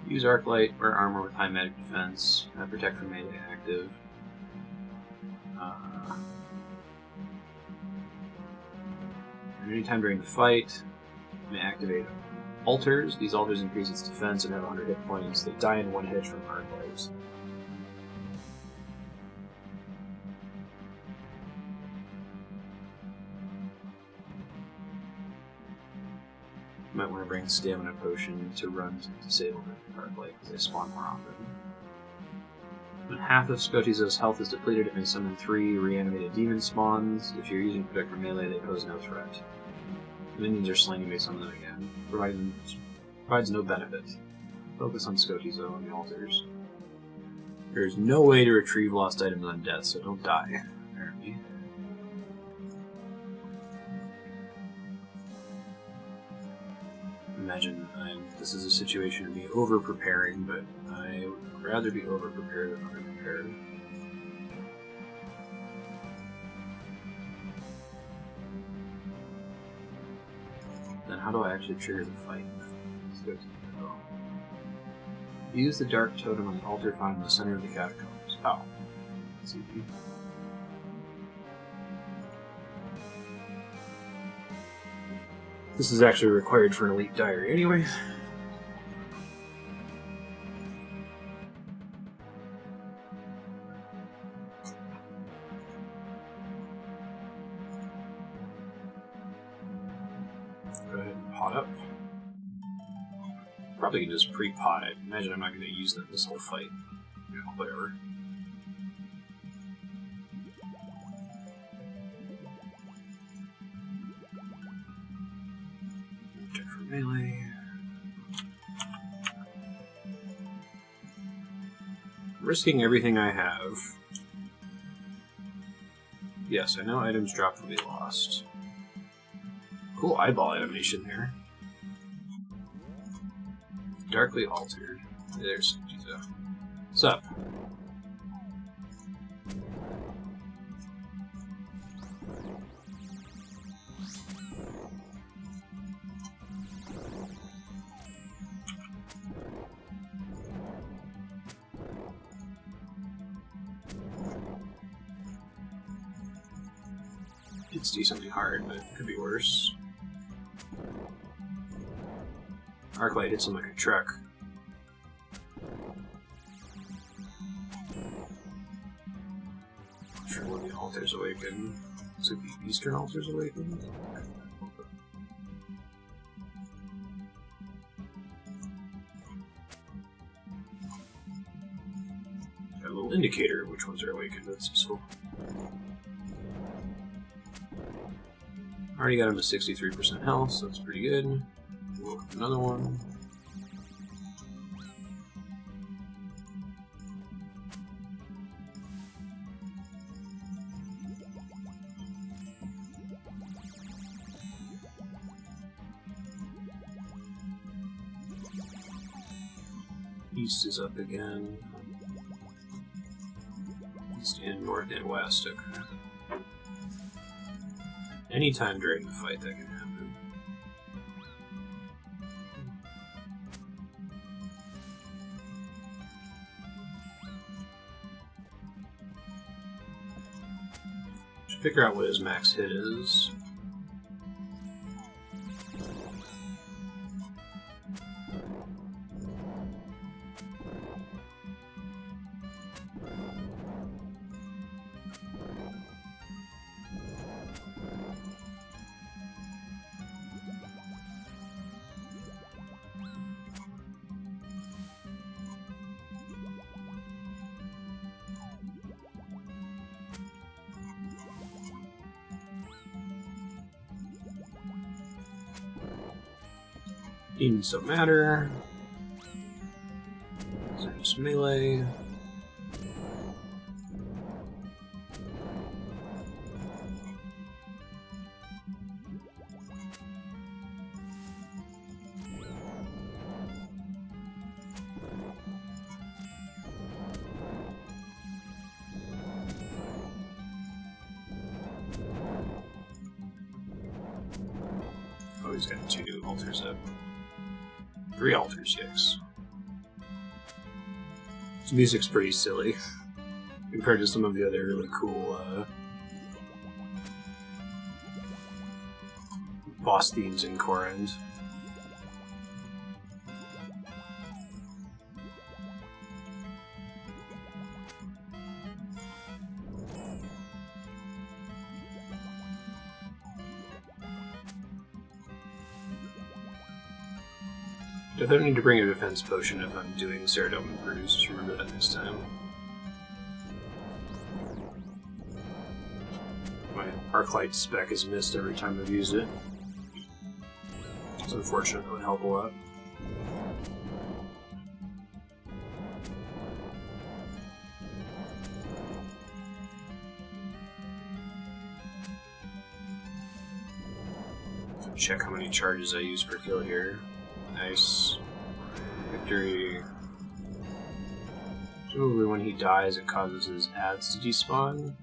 Use Arclight, wear armor with high magic defense, protect from melee active. And anytime during the fight, you may activate altars. These altars increase its defense and have 100 hit points. They die in one hit from Arclight. Might want to bring Stamina Potion to run to disable the Arclight because they spawn more often. When half of Skotizo's health is depleted, it may summon 3 reanimated demon spawns. If you're using Protect from melee, they pose no threat. If minions are slain, you may summon them again. Provides no benefit. Focus on Skotizo and the altars. There's no way to retrieve lost items on death, so don't die, apparently. Imagine this is a situation of me over-preparing, but I would rather be over-prepared than under-prepared. Then how do I actually trigger the fight? Let's go to the Use the Dark Totem on the altar found in the center of the catacombs. Oh. That's easy. This is actually required for an Elite Diary anyway. Go ahead and pot up. Probably can just pre-pot it. Imagine I'm not going to use them this whole fight. You know, whatever. Melee. Risking everything I have. Yes, I know items dropped will be lost. Cool eyeball animation there. Darkly altered. There's Tsutsaroth. What's up? It's do something hard, but it could be worse. Arclight hits him like a truck. Not sure when the altars awaken. Looks like the Eastern altars awaken. Got a little indicator of which ones are awakened. That's useful. Already got him to 63% health, so that's pretty good. We'll look at another one. East is up again. East and north and west, okay. Anytime during the fight that can happen. Should figure out what his max hit is. Demons don't matter. So just melee. Oh, he's got 2 new altars up. 3 altars, yes. This music's pretty silly compared to some of the other really cool boss themes in Korend. I don't need to bring a defense potion if I'm doing Tsutsaroth and Bruise. Just remember that next time. My Arclight spec is missed every time I've used it. It's unfortunate, it would help a lot. Check how many charges I use per kill here. Nice. Victory. Presumably when he dies it causes his ads to despawn.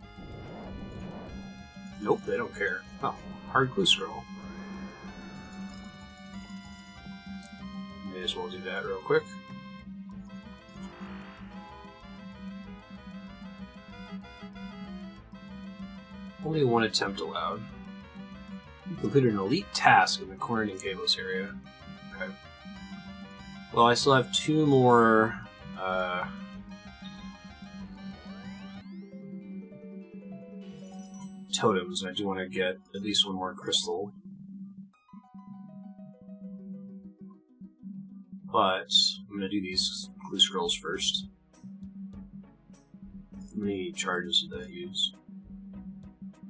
Nope, they don't care. Oh, hard clue scroll. May as well do that real quick. Only one attempt allowed. You completed an elite task in the Korend Cables area. Okay. Well, I still have 2 more totems. I do want to get at least 1 more crystal. But I'm going to do these clue scrolls first. How many charges did that use?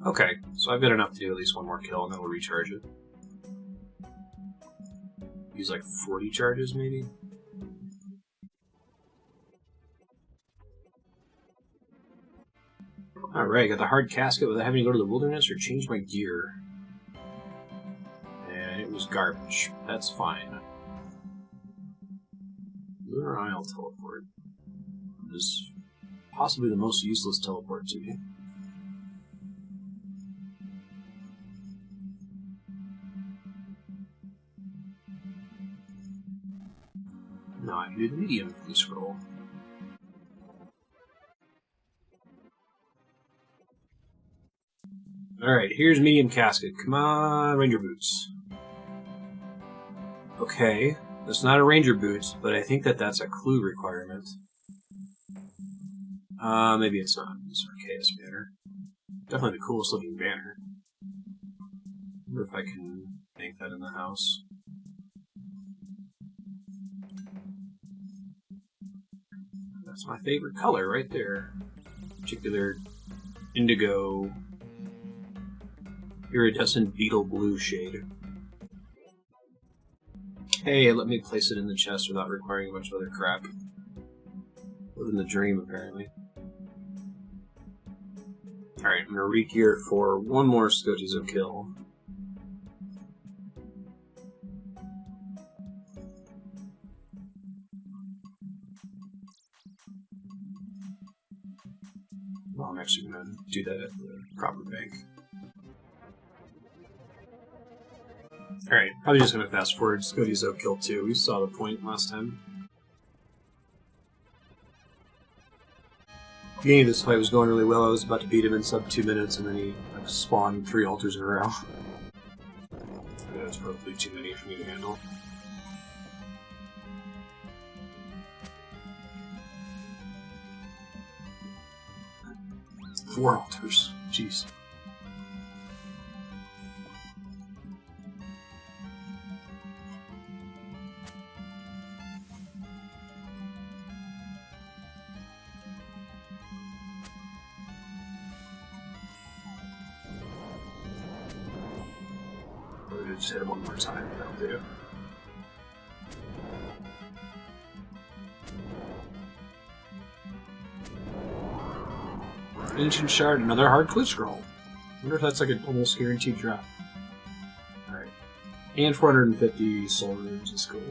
Okay, so I've got enough to do at least 1 more kill, and then we'll recharge it. Use like 40 charges, maybe? Alright, got the hard casket without having to go to the wilderness or change my gear. And it was garbage. That's fine. Lunar Isle teleport. This is possibly the most useless teleport to me. No, I can do the medium clue scroll. Alright, here's medium casket. Come on, Ranger Boots. Okay. That's not a ranger boot, but I think that's a clue requirement. Maybe it's not. It's Archaeus banner. Definitely the coolest looking banner. I wonder if I can make that in the house. That's my favorite color right there. Particular indigo iridescent beetle blue shade. Hey, let me place it in the chest without requiring a bunch of other crap. Living the dream, apparently. Alright, I'm gonna re-gear it for one more Skotizo kill. Well, I'm actually gonna do that at the proper bank. Alright, probably just gonna fast forward Skotizo kill 2. We saw the point last time. The beginning of this fight was going really well. I was about to beat him in sub 2 minutes, and then he spawned 3 altars in a row. That's probably too many for me to handle. Four altars. Jeez. Just hit it one more time, that'll do. Ancient Shard, another hard clue scroll. I wonder if that's like an almost guaranteed drop. Alright. And 450 soul runes is cool.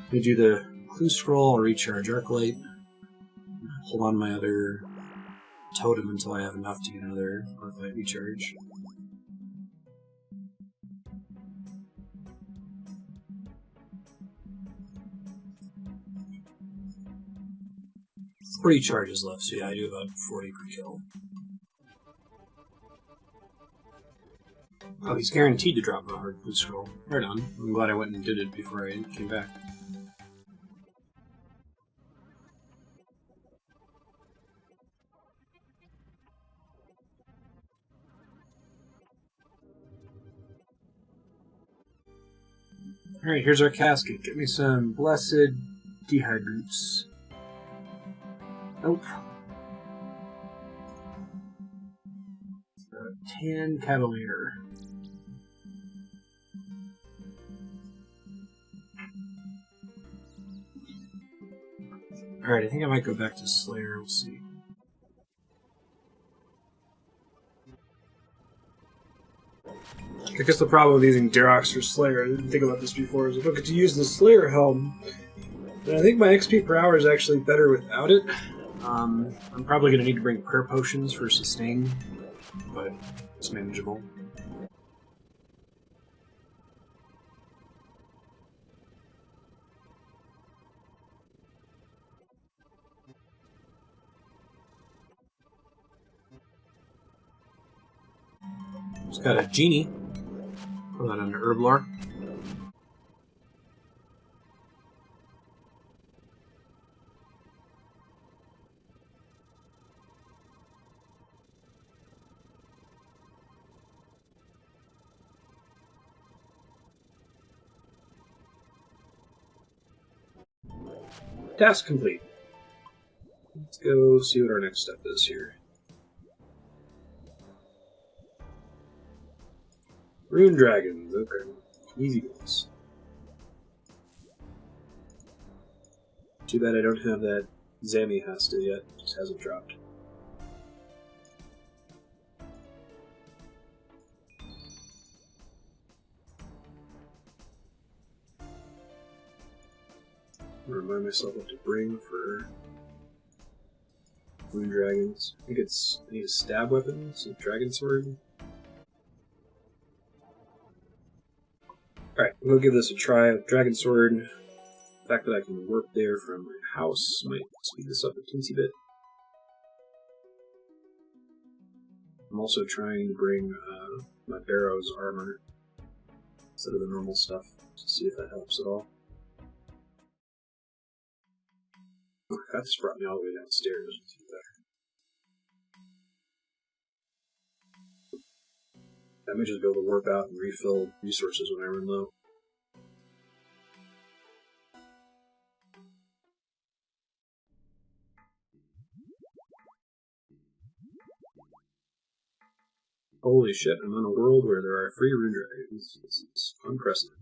Let me do the clue scroll, I'll recharge Arclight. Hold on my other totem until I have enough to get another Arclight recharge. Forty charges left, so yeah, I do about 40 per kill. Oh, he's guaranteed to drop a hard blue scroll. Right on. I'm glad I went and did it before I came back. Alright, here's our casket. Get me some blessed dehyde roots. Nope. Tan Cavalier. Alright, I think I might go back to Slayer. We'll see. I guess the problem with using Darox or Slayer, I didn't think about this before, is if I could use the Slayer helm, then I think my XP per hour is actually better without it. I'm probably going to need to bring prayer potions for sustain, but it's manageable. It's got a genie. Put that under Herblore. Task complete. Let's go see what our next step is here. Rune Dragons, okay. Easy ones. Too bad I don't have that Zami Hasta yet. Just hasn't dropped. I'll remind myself what to bring for Rune Dragons. I think I need a stab weapon, so dragon sword. Alright, we'll give this a try. Dragon sword. The fact that I can warp there from my house might speed this up a teensy bit. I'm also trying to bring my Barrow's armor. instead of the normal stuff, to see if that helps at all. Oh, that just brought me all the way downstairs. I may just be able to warp out and refill resources when I run low. Holy shit, I'm in a world where there are free rune dragons. This is unprecedented.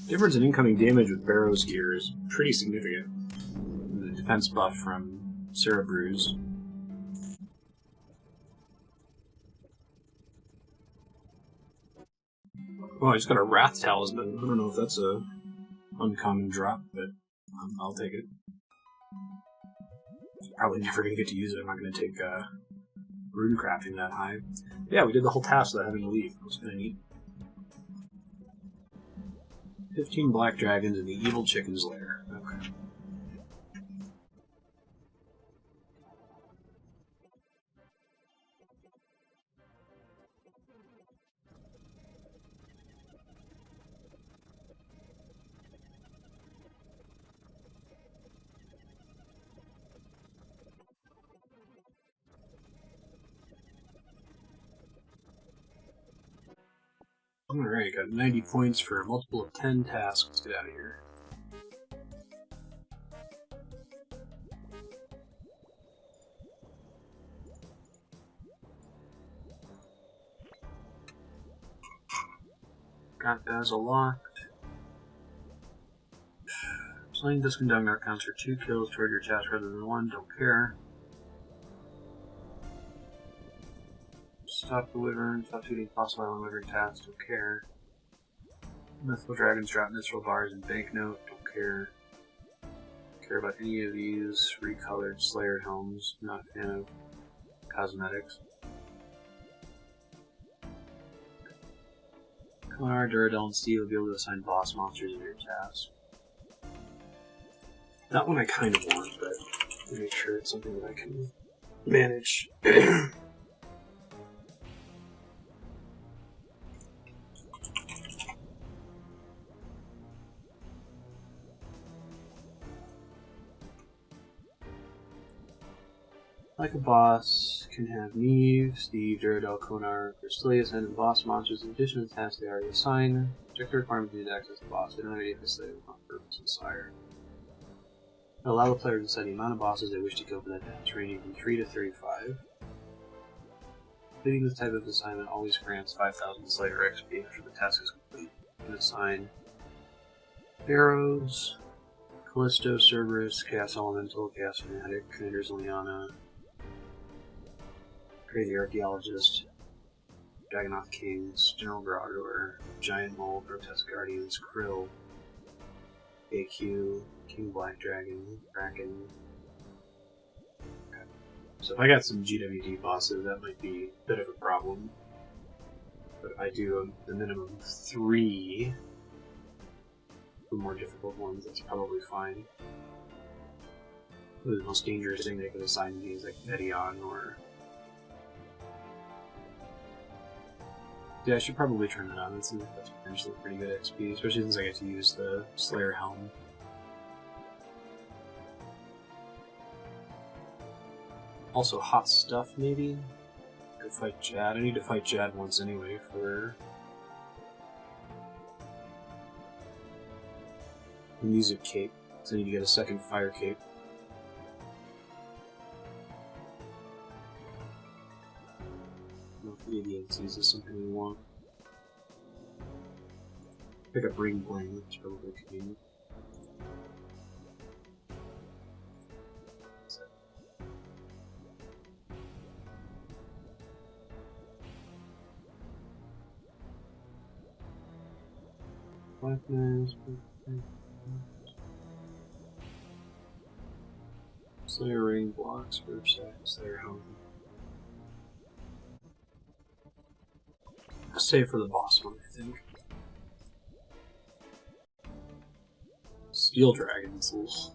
Difference in incoming damage with Barrow's gear is pretty significant. The defense buff from Cerebrus. Oh, I just got a Wrath Talisman. I don't know if that's a uncommon drop, but I'll take it. Probably never going to get to use it. I'm not going to take rune crafting that high. Yeah, we did the whole task without having to leave. It was kind of neat. 15 black dragons in the evil chicken's lair. Okay. Alright, got 90 points for a multiple of 10 tasks. Let's get out of here. Got Basil locked. Slaying Disc and Dung counts for 2 kills toward your task rather than 1, don't care. Stop the wyvern, stop shooting possible island wyvern tasks, don't care. Mythical dragons drop mithril bars and banknote, don't care. Don't care about any of these recolored Slayer helms, not a fan of cosmetics. Konar, Duradel, and Steve will be able to assign boss monsters in your task. That one I kind of want, but I'll make sure it's something that I can manage. Like a boss, can have Neve, Steve, Duradel, Konar, Crystalius, and boss monsters in addition to the tasks they already assigned. Check the requirement to access the boss. They don't have any facility on purpose and sire. Allow the player to decide the amount of bosses they wish to kill for that task, ranging from 3 to 35. Completing this type of assignment always grants 5,000 Slayer XP after the task is complete. You can assign Barrows, Callisto, Cerberus, Chaos Elemental, Chaos Fanatic, Commander's Liana, Crazy Archaeologist, Dagonoth Kings, General Grador, Giant Mole, Grotesque Guardians, Krill, AQ, King Black Dragon, Kraken. Okay. So if I got some GWD bosses, that might be a bit of a problem. But if I do the minimum 3 the more difficult ones, that's probably fine. The most dangerous thing they could assign me is like Edion or... Yeah, I should probably turn it on. It seems like that's potentially pretty good XP, especially since I get to use the Slayer Helm. Also, hot stuff, maybe? Go fight Jad. I need to fight Jad once anyway for... the music cape. So I need to get a second fire cape. Radiancies is something we want. Pick up Ring Bling, that's probably convenient. Blackness, Slayer Ring blocks, group sex, Slayer Helm. Save for the boss one, I think. Steel Dragons.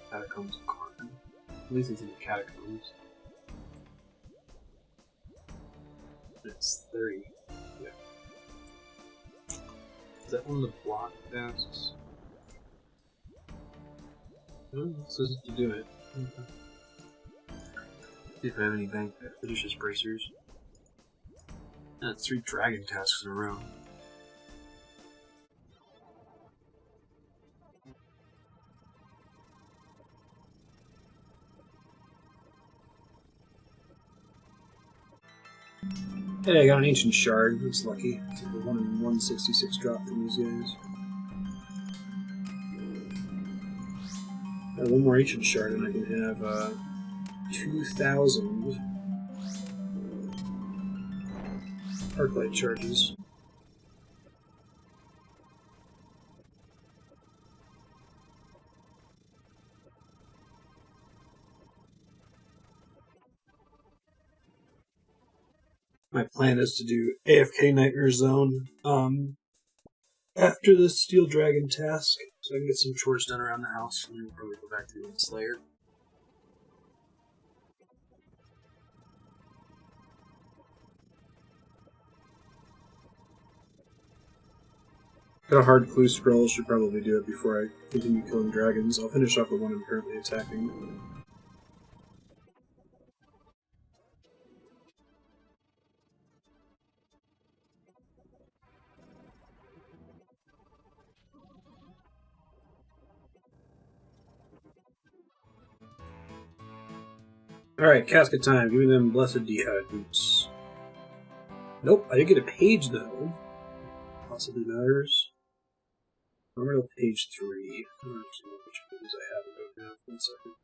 Catacombs of Carmen. At least it's in the Catacombs. It's 30. Yeah. Is that one of the block tasks? No, it says to do it. See if I have any bank finishes bracers. That's 3 dragon tasks in a row. Hey, I got an ancient shard. That's lucky. It's like a 1 in 166 drop from these guys. Got one more ancient shard, and I can have 2,000 arclight charges. My plan is to do AFK Nightmare Zone after the Steel Dragon task, so I can get some chores done around the house, and then we'll probably go back to the Slayer. Got a hard clue scroll, should probably do it before I continue killing dragons. I'll finish off the one I'm currently attacking. Alright, casket time. Give me them blessed D'hide boots. Nope, I did get a page though. Possibly matters. Memorial page 3. I don't know which pages I have about now. 1 second.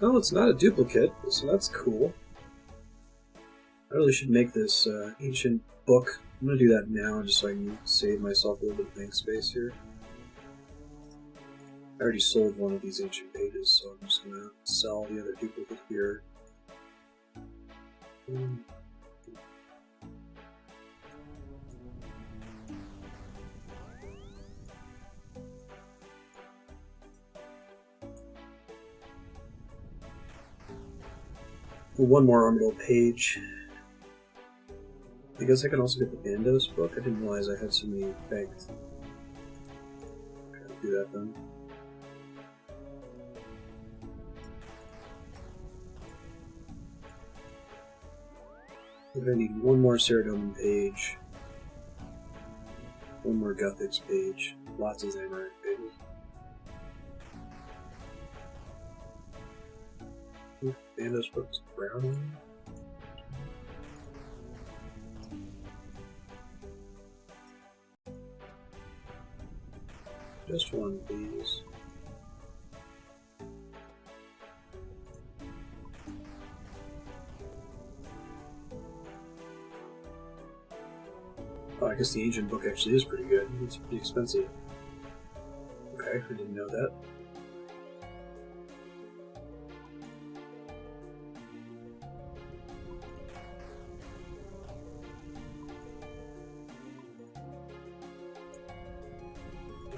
Oh, it's not a duplicate, so that's cool. I really should make this ancient book. I'm going to do that now just so I can save myself a little bit of bank space here. I already sold one of these ancient pages, so I'm just going to sell the other duplicate here. One more orbital page. I guess I can also get the Bandos book. I didn't realize I had so many banked. Okay, I'll do that then. I think I need one more Ceradomin page. One more Guthix page. Lots of Zamorak pages. Bandos book's brown. Just one, please. Oh, I guess the ancient book actually is pretty good. It's pretty expensive. Okay, I didn't know that.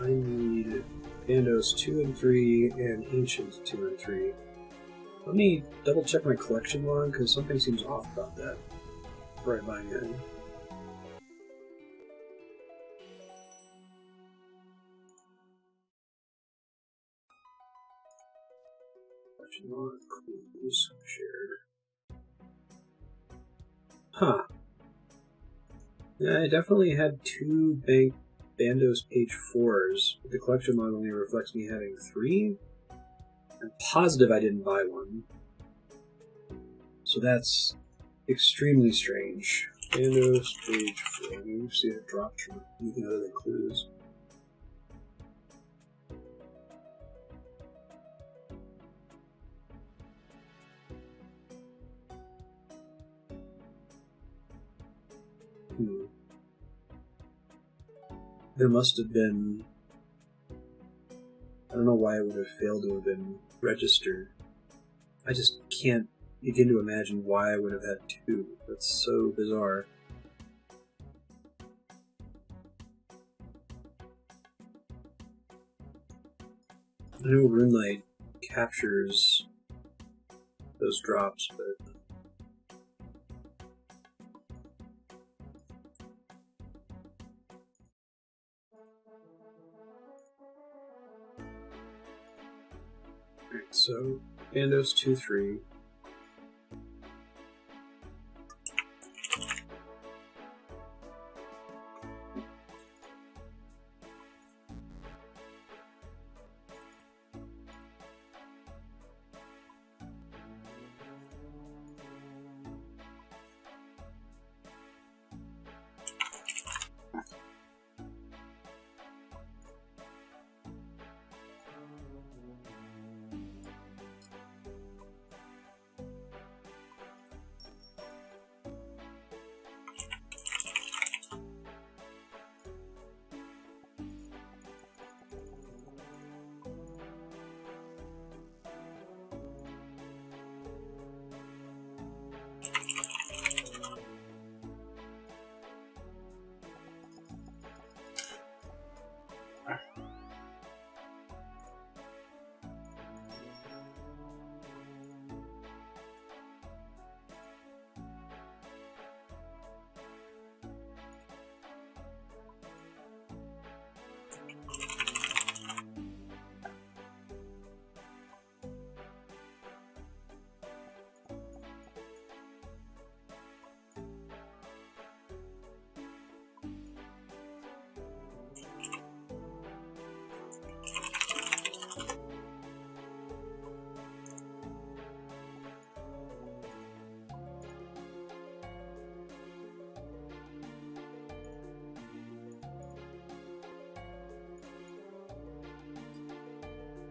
I need Bandos 2 and 3 and Ancient 2 and 3. Let me double check my collection log because something seems off about that before I buy in. Collection log, clues, shared. Huh. Yeah, I definitely had 2 Bandos page 4s, but the collection log only reflects me having 3. I'm positive I didn't buy one. So that's extremely strange. Bandos page 4. Let me see if it dropped from anything other than clues. There must have been... I don't know why it would have failed to have been registered. I just can't begin to imagine why I would have had 2. That's so bizarre. I know RuneLight captures those drops, but Alright, so Bandos 2-3.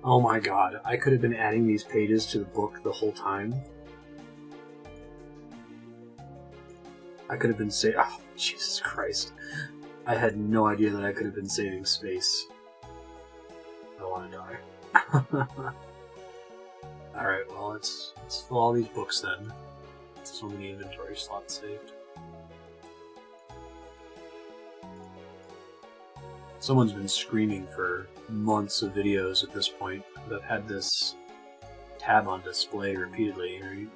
Oh my god, I could have been adding these pages to the book the whole time. I could have been saying, oh, Jesus Christ. I had no idea that I could have been saving space. I want to die. Alright, well, let's fill all these books then. So many inventory slots saved. Someone's been screaming for months of videos at this point that had this tab on display repeatedly, right?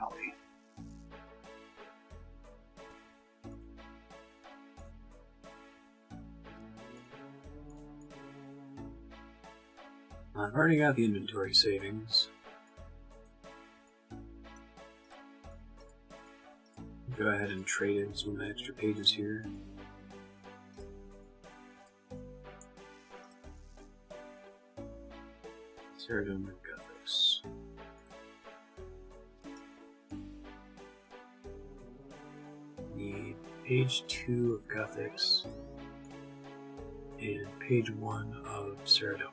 Golly. I've already got the inventory savings. Go ahead and trade in some of the extra pages here. Tsutsaroth, we've got this. Need page 2 of Gothics and page 1 of Tsutsaroth.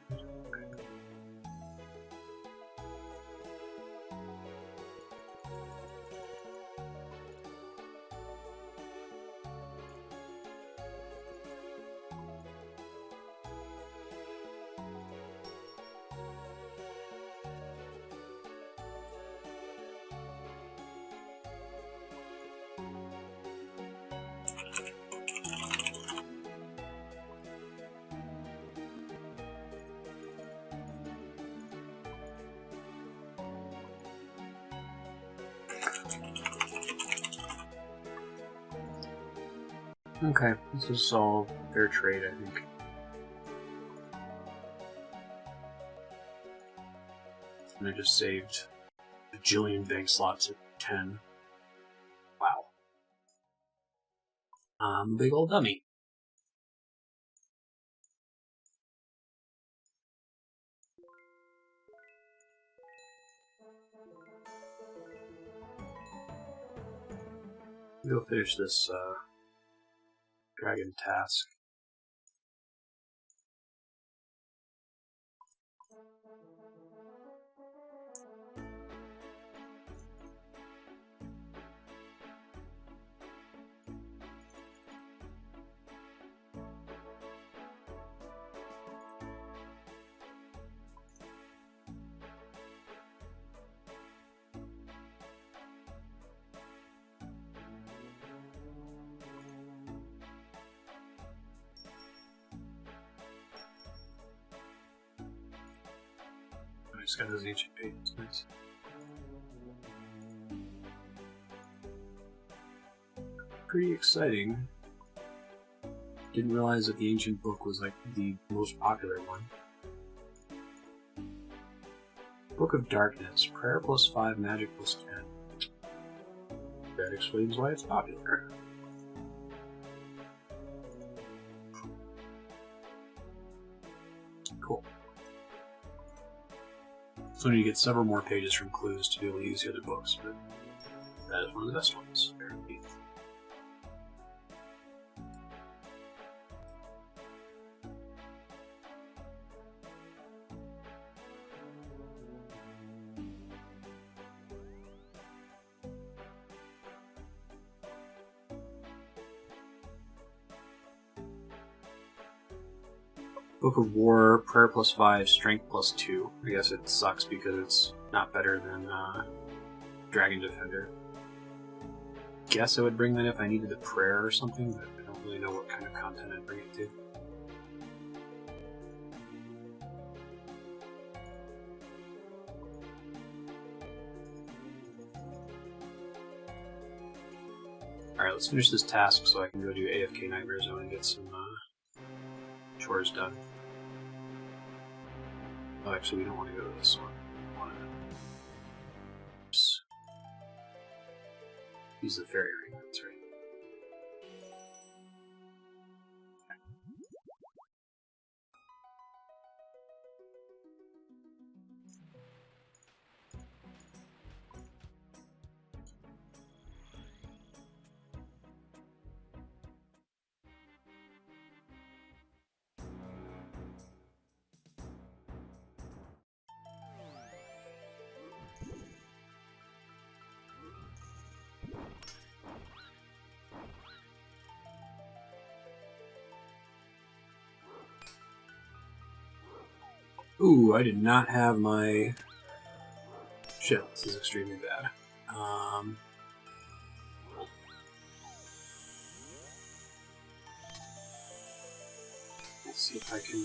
Okay, this is all fair trade, I think. And I just saved a bajillion bank slots at 10. Wow. I'm a big old dummy. Go finish this dragon task. just got those ancient pages. Nice. Pretty exciting. Didn't realize that the ancient book was like the most popular one. Book of Darkness, prayer plus 5, magic plus 10. That explains why it's popular. Cool. So I need to get several more pages from clues to be able to use the other books, but that is one of the best ones, apparently. Book of War, prayer plus 5, strength plus 2. I guess it sucks because it's not better than Dragon Defender. Guess I would bring that if I needed the prayer or something, but I don't really know what kind of content I'd bring it to. Alright, let's finish this task so I can go do AFK Nightmare Zone and get some chores done. Oh, actually, we don't want to go to this one. We want to... Oops. Use the fairy ring, that's right. Ooh, I did not have my... Shit, this is extremely bad. Let's see if I can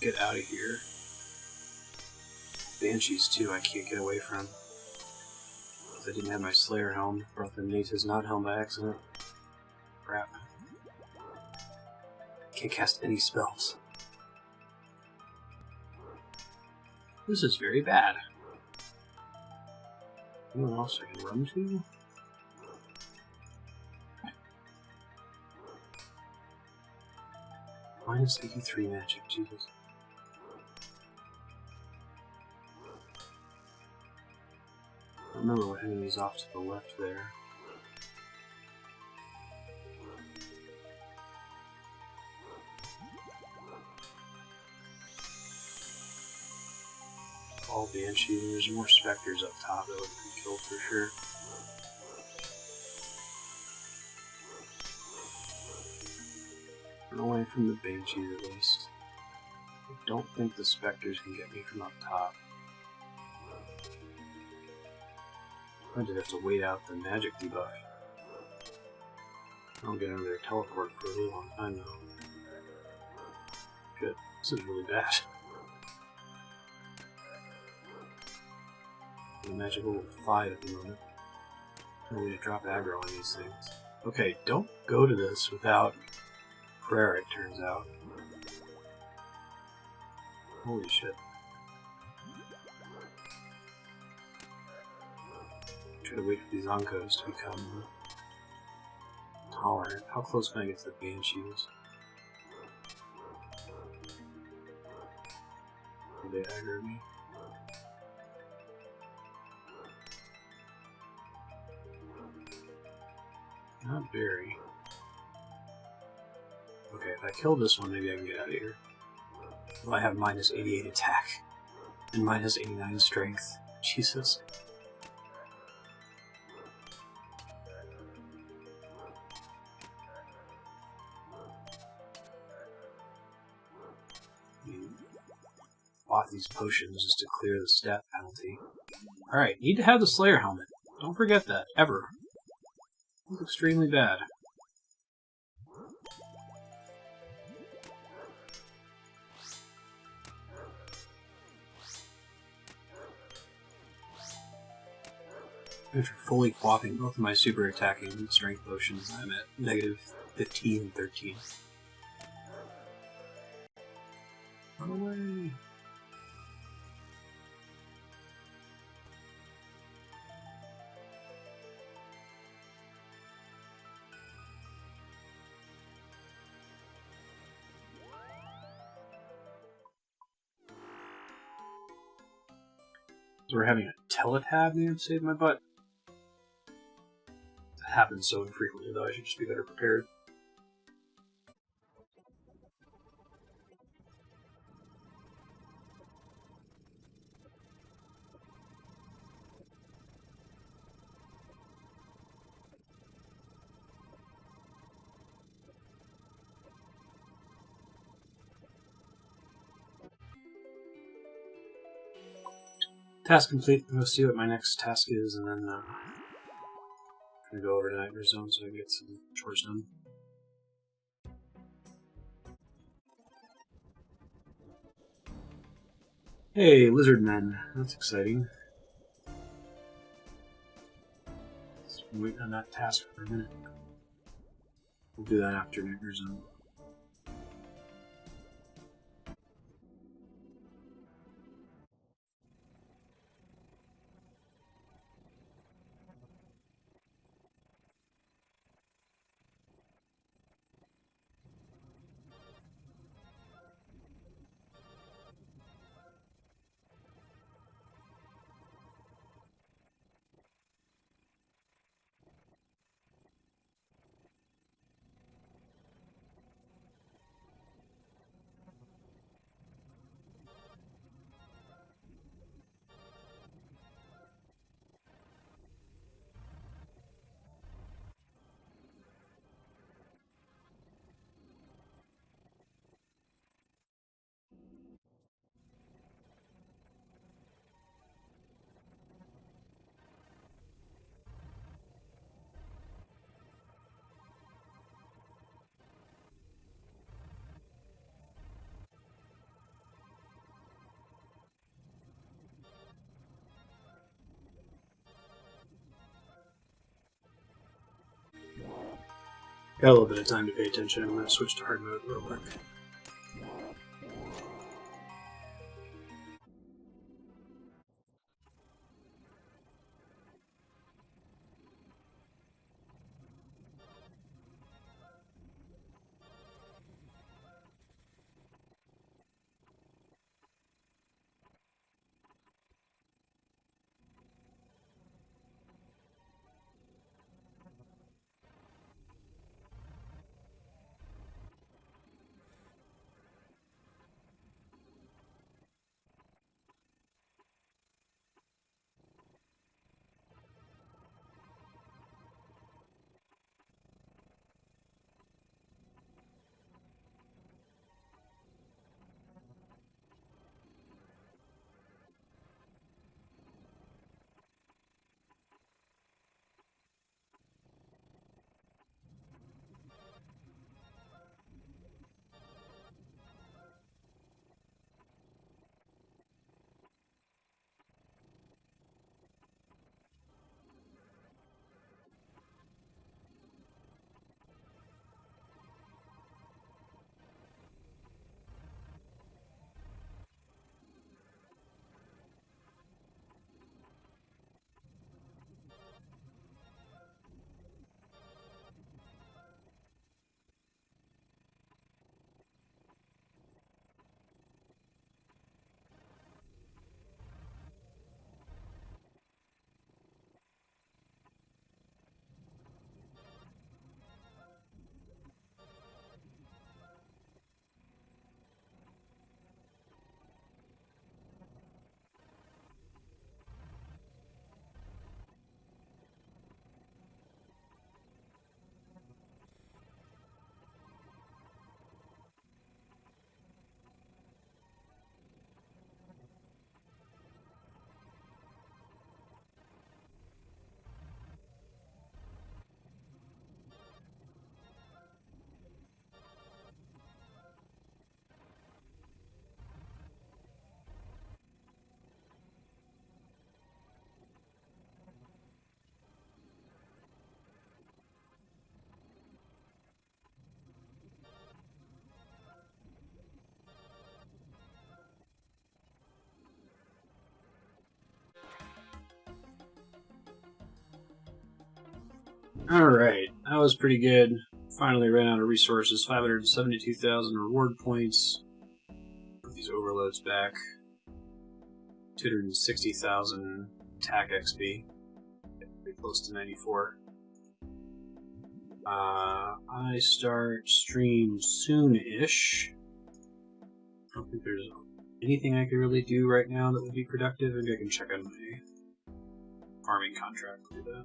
get out of here. Banshees, too, I can't get away from. I didn't have my Slayer helm. Brought the Nata's not helm by accident. Crap. Can't cast any spells. This is very bad. Anyone else I can run to? Minus 83 magic, Jesus. I remember what enemy's off to the left there. All Banshee, there's more specters up top that would be killed for sure. Run away from the Banshees at least. I don't think the specters can get me from up top. I just have to wait out the magic debuff. I don't get under their teleport for a really long time though. Shit, this is really bad. I'm magic level 5 at the moment. No way to drop aggro on these things. Okay, don't go to this without prayer, it turns out. Holy shit. Try to wait for these Onkos to become tolerant. How close can I get to the Banshees? Will they aggro me? Not very. Okay, if I kill this one, maybe I can get out of here. Well, I have minus 88 attack and minus 89 strength. Jesus. Bought these potions just to clear the stat penalty. Alright, need to have the Slayer helmet. Don't forget that, ever. It's extremely bad. After fully quaffing both of my super attacking strength potions, I'm at negative 15 and 13. Run away! So we're having a teletab name save my butt. That happens so infrequently, though. I should just be better prepared. Task complete. I'm going to see what my next task is, and then I'm going to go over to Nightmare Zone so I can get some chores done. Hey, lizard men. That's exciting. Just been waiting on that task for a minute. We'll do that after Nightmare Zone. Got a little bit of time to pay attention. I'm going to switch to hard mode real quick. Alright, that was pretty good. Finally ran out of resources. 572,000 reward points. Put these overloads back. 260,000 attack XP. Pretty close to 94. I start stream soon-ish. I don't think there's anything I could really do right now that would be productive. Maybe I can check on my farming contract to do that.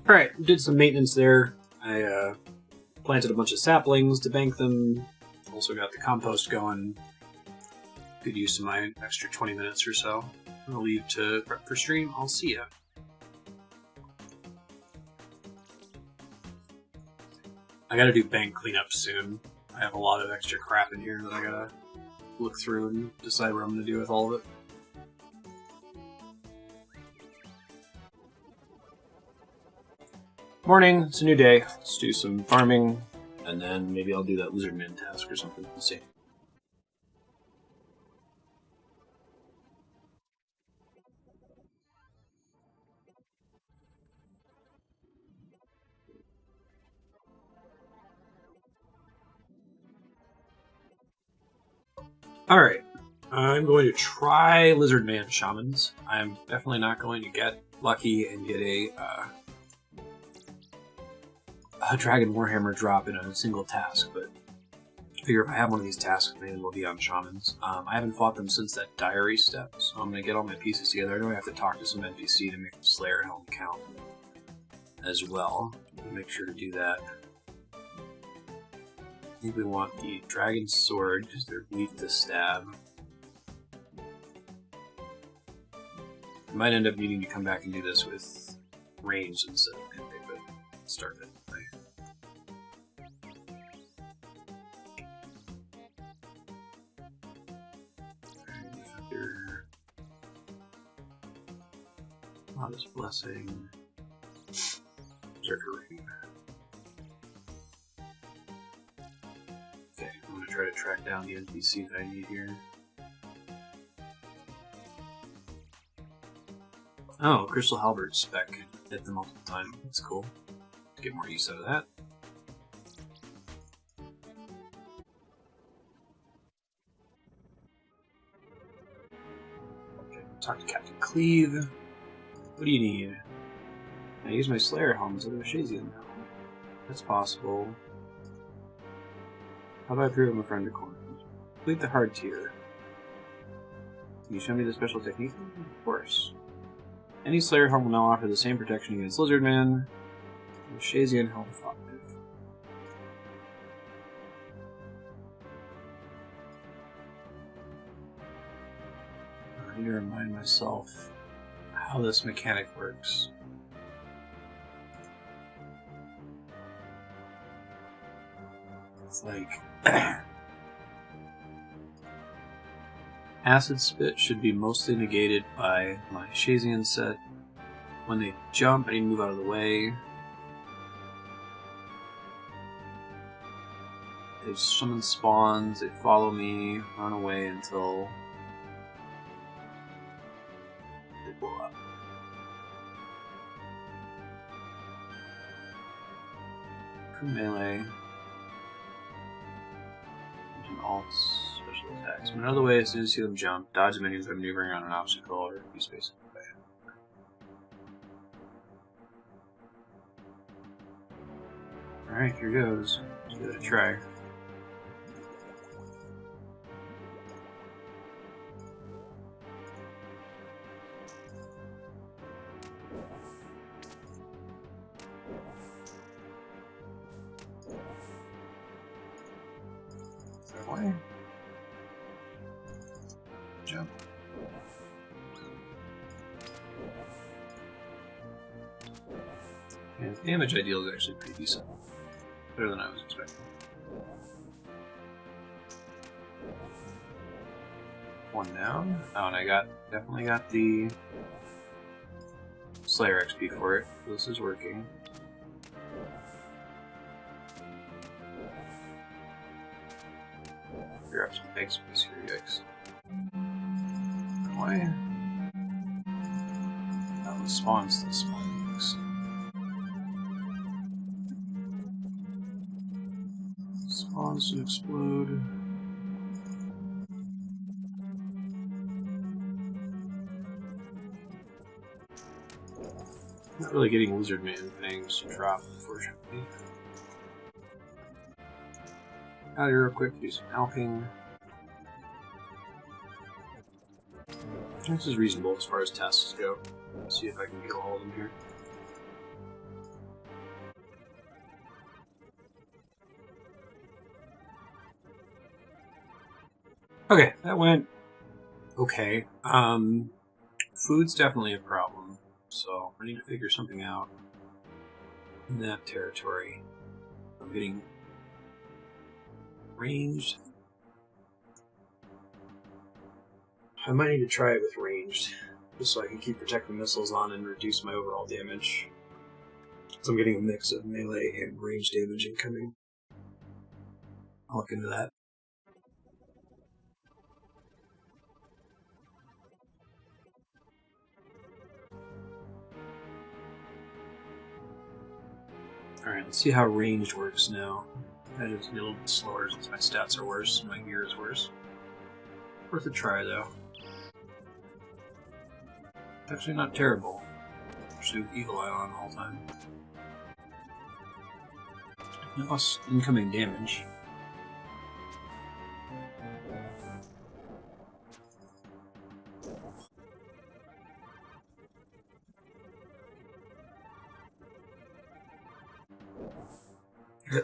Alright, did some maintenance there. I planted a bunch of saplings to bank them. Also got the compost going. Good use of my extra 20 minutes or so. I'm gonna leave to prep for stream. I'll see ya. I gotta do bank cleanup soon. I have a lot of extra crap in here that I gotta look through and decide what I'm gonna do with all of it. Morning, it's a new day. Let's do some farming, and then maybe I'll do that lizardman task or something. We'll see. Alright, I'm going to try lizardman shamans. I'm definitely not going to get lucky and get a dragon warhammer drop in a single task, but I figure if I have one of these tasks, maybe we'll be on shamans. I haven't fought them since that diary step, so I'm going to get all my pieces together. I know I have to talk to some NPC to make the Slayer Helm count as well. I'll make sure to do that. I think we want the dragon sword, because they're weak to stab. I might end up needing to come back and do this with range instead of melee, but let's start it. Modest Blessing. Berserker Ring. Okay, I'm going to try to track down the NPC that I need here. Oh, Crystal Halberd spec. Hit them multiple times. That's cool. Get more use out of that. Okay, talk to Captain Cleave. What do you need? I use my Slayer Helm instead of a Shazian now. That's possible. How about I prove I'm a friend to Corn? Complete the hard tier. Can you show me the special technique? Of course. Any Slayer Helm will now offer the same protection against Lizardman. And Shazian Helm 5. I need to remind myself how this mechanic works. It's like Acid Spit should be mostly negated by my Shazian set. When they jump, I need to move out of the way. If someone spawns, they follow me, run away until they blow up. For melee, alts, special attacks. Another way, as soon as you see them jump, dodge minions by maneuvering on an obstacle or use space in the way. Alright, here goes. Let's give it a try. Way. Jump. And the damage I deal is actually pretty decent. Better than I was expecting. One down. Oh, and I definitely got the Slayer XP for it. This is working. Grab some egg space here, yikes. Why? That responds to the spawns. Spawns should explode. Not really getting Lizard Man things to drop, unfortunately. Out here real quick, do some alching. This is reasonable as far as tasks go. Let's see if I can get a hold of them here. Okay, that went okay. Food's definitely a problem, so I need to figure something out in that territory. I'm getting ranged. I might need to try it with ranged, just so I can keep protecting missiles on and reduce my overall damage. So I'm getting a mix of melee and ranged damage incoming. I'll look into that. Alright, let's see how ranged works now. That is a little bit slower since my stats are worse and my gear is worse. Worth a try though. Actually not terrible. Actually with Eagle Eye on all the time. I lost incoming damage.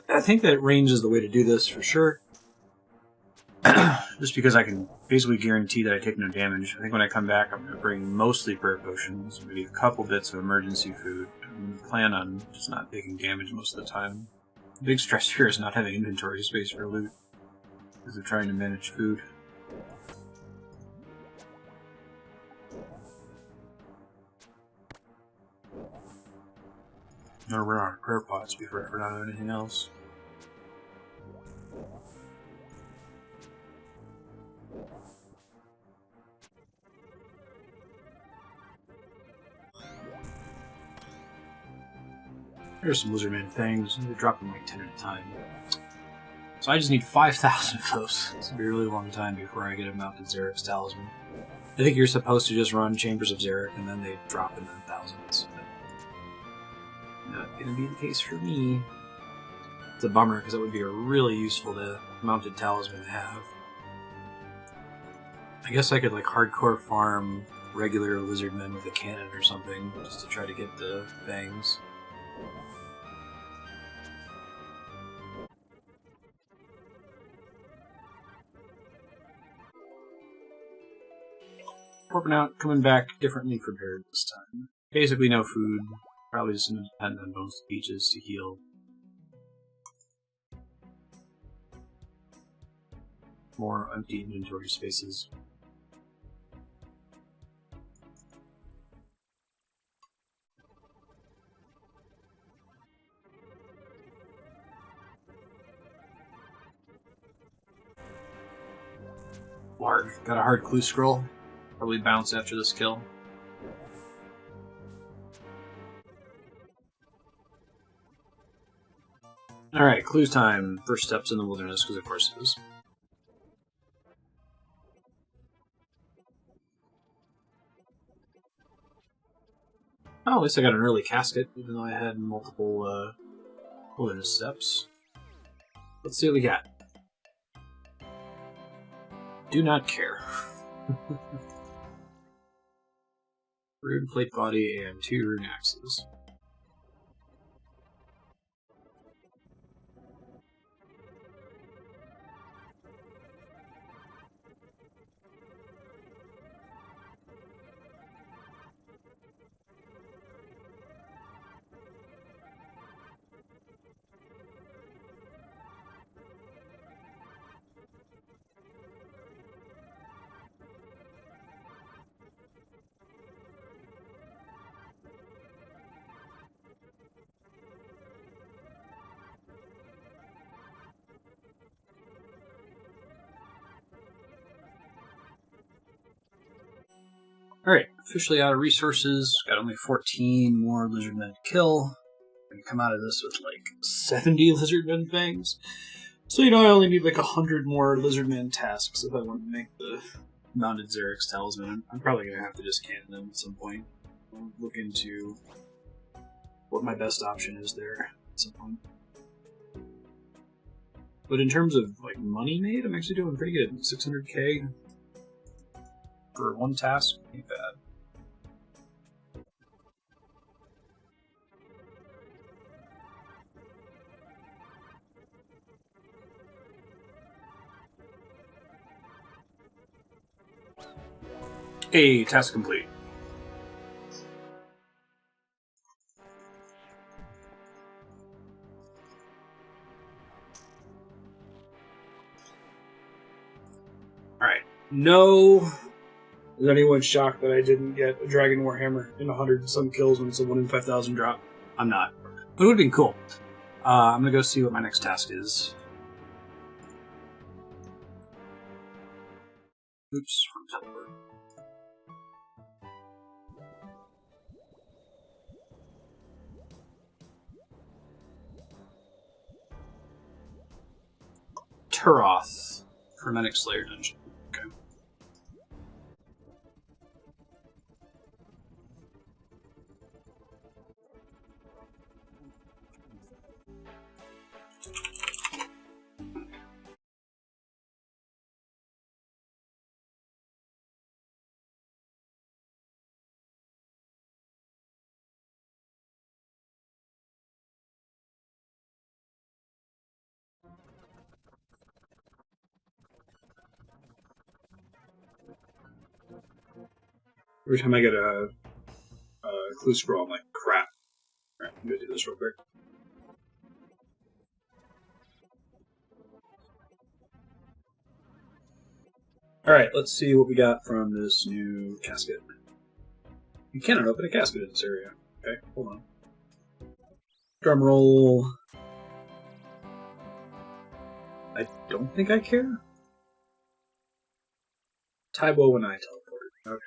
I think that range is the way to do this for sure. Just because I can basically guarantee that I take no damage. I think when I come back, I'm going to bring mostly prayer potions, maybe a couple bits of emergency food. I'm going to plan on just not taking damage most of the time. The big stress here is not having inventory space for loot, because of trying to manage food. I'm going to run out of prayer pots before I run out of anything else. There's some Lizardman things. They're dropping like 10 at a time. So I just need 5,000 of those. It's going to be a really long time before I get a mounted Xeric's talisman. I think you're supposed to just run Chambers of Xeric and then they drop in the thousands. But not going to be the case for me. It's a bummer because it would be a really useful mounted talisman to have. I guess I could like hardcore farm regular Lizardmen with a cannon or something just to try to get the fangs. Warping out, coming back differently prepared this time. Basically no food, probably just going to depend on both beaches to heal. More empty inventory spaces. Larg, got a hard clue scroll. Probably bounce after this kill. Alright, clues time. First steps in the wilderness, because of course it is. Oh, at least I got an early casket, even though I had multiple wilderness steps. Let's see what we got. Do not care. Rune plate body and 2 rune axes. Alright, officially out of resources. Got only 14 more lizardmen to kill. And come out of this with like 70 lizardmen fangs. So, I only need like 100 more lizardman tasks if I want to make the mounted Xerix talisman. I'm probably going to have to just canon them at some point. I'll look into what my best option is there at some point. But in terms of like money made, I'm actually doing pretty good. 600k for one task, ain't bad. Hey, task complete. Alright. No. Is anyone shocked that I didn't get a Dragon Warhammer in 100 and some kills when it's a 1 in 5,000 drop? I'm not. But it would have been cool. I'm gonna go see what my next task is. Oops, wrong teleport. Tsutsaroth, Hermetic Slayer Dungeon. Okay. Every time I get a clue scroll, I'm like, crap. Alright, I'm gonna do this real quick. Alright, let's see what we got from this new casket. You cannot open a casket in this area. Okay, hold on. Drum roll. I don't think I care. Taibo when I teleported. Okay.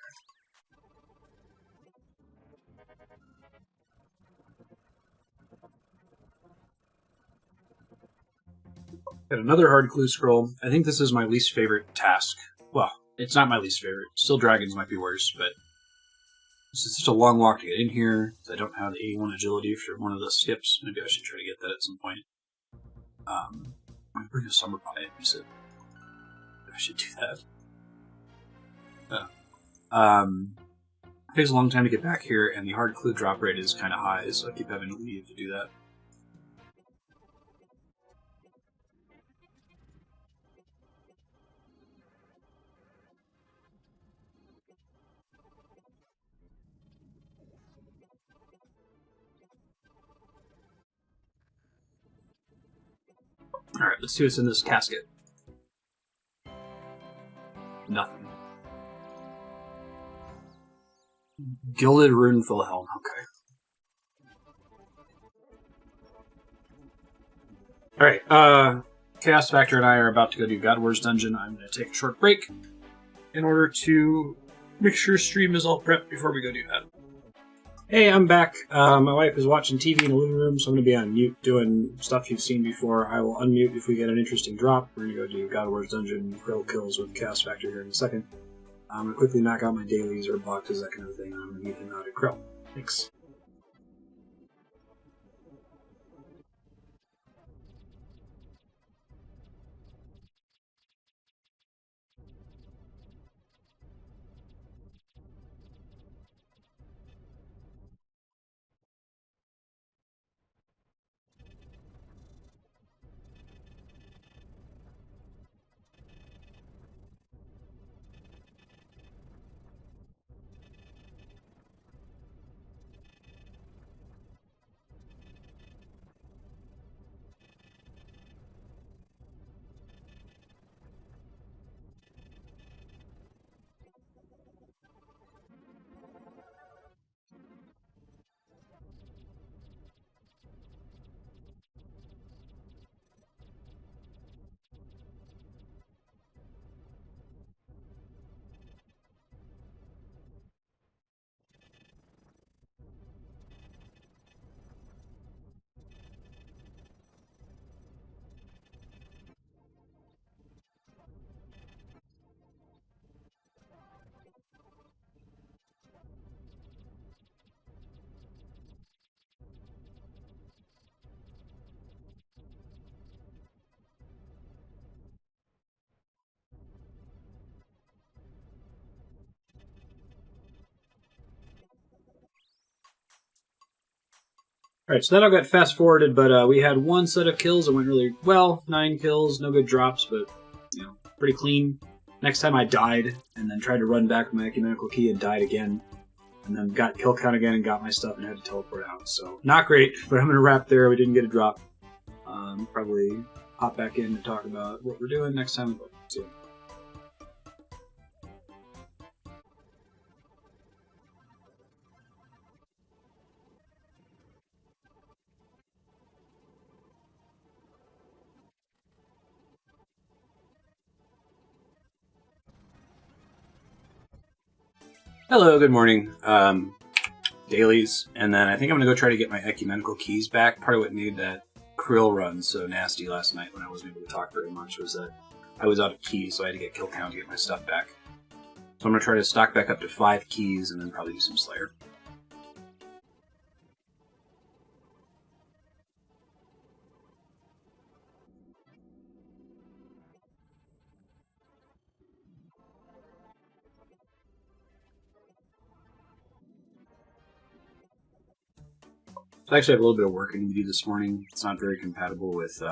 Got another hard clue scroll. I think this is my least favorite task. Well, it's not my least favorite. Still, dragons might be worse, but this is such a long walk to get in here. I don't have the 81 agility for one of the skips. Maybe I should try to get that at some point. I'm gonna bring a summer pie and use it. I should do that. It takes a long time to get back here, and the hard clue drop rate is kind of high, so I keep having to leave to do that. Alright, let's see what's in this casket. Nothing. Gilded rune full helm, okay. Alright, Chaos Factor and I are about to go do God Wars Dungeon. I'm going to take a short break in order to make sure stream is all prepped before we go do that. Hey, I'm back. My wife is watching TV in the living room, so I'm going to be on mute doing stuff you've seen before. I will unmute if we get an interesting drop. We're going to go do God Wars Dungeon, Krill kills with Chaos Factor here in a second. I'm going to quickly knock out my dailies or boxes, that kind of thing. I'm going to meet him out at Krill. Thanks. Alright, so that all got fast forwarded, but we had one set of kills that went really well. 9 kills, no good drops, but pretty clean. Next time I died, and then tried to run back with my ecumenical key and died again. And then got kill count again and got my stuff and had to teleport out. So, not great, but I'm going to wrap there. We didn't get a drop. Probably hop back in to talk about what we're doing next time. See. Hello, good morning. Dailies, and then I think I'm going to go try to get my ecumenical keys back. Part of what made that krill run so nasty last night when I wasn't able to talk very much was that I was out of keys, so I had to get kill count to get my stuff back. So I'm going to try to stock back up to 5 keys and then probably do some Slayer. So I actually have a little bit of work I need to do this morning. It's not very compatible with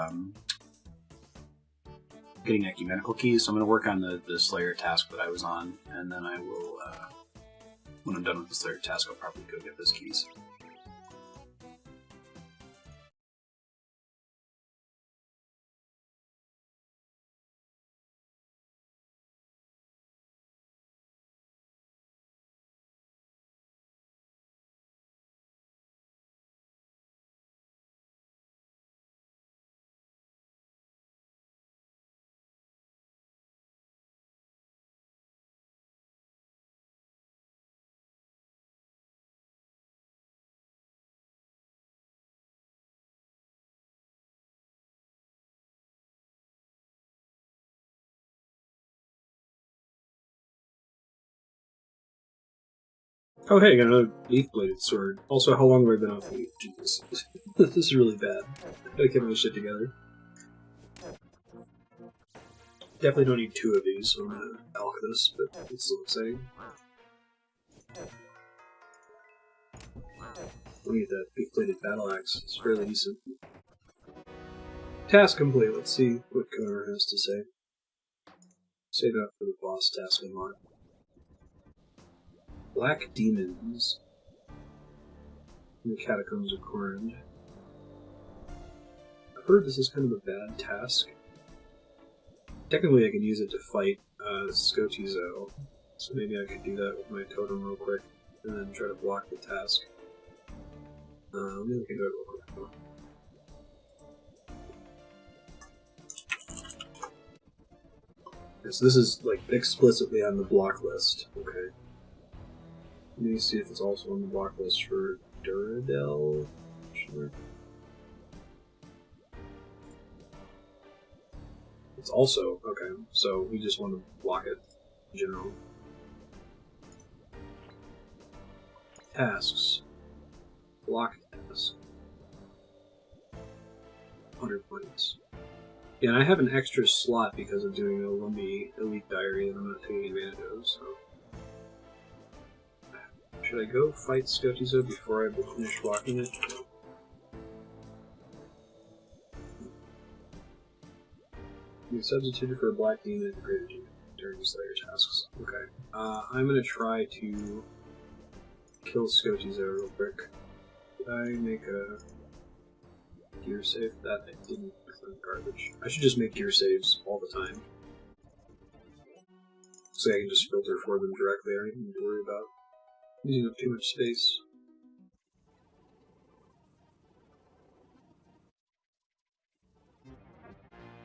getting ecumenical keys, so I'm going to work on the Slayer task that I was on, and then I will, when I'm done with the Slayer task, I'll probably go get those keys. Oh hey, got another leaf-bladed sword. Also, how long have I been off leaf? Jesus. This is really bad. Gotta get my shit together. Definitely don't need 2 of these, so I'm gonna alch this, but it's still exciting. I'll need that leaf-bladed battle axe. It's fairly decent. Task complete. Let's see what Connor has to say. Save it up for the boss task unlock. Black Demons in the Catacombs of Corrund. I've heard this is kind of a bad task. Technically, I could use it to fight Skotizo, so maybe I could do that with my totem real quick, and then try to block the task. Let me look into it real quick. Okay, so this is like explicitly on the block list. Okay. Let me see if it's also on the block list for Duradel. Sure. It's also okay. So we just want to block it in general. Tasks. Block task. 100 points. Yeah, and I have an extra slot because of doing a Lumby Elite Diary that I'm not taking advantage of, so... Should I go fight Skotizo before I finish blocking it? You substituted for a Black Demon and a Greater Demon during Slayer tasks. Okay. I'm gonna try to kill Skotizo real quick. Did I make a gear save? That I didn't. Garbage. I should just make gear saves all the time. So I can just filter for them directly. I don't need to worry about using up too much space.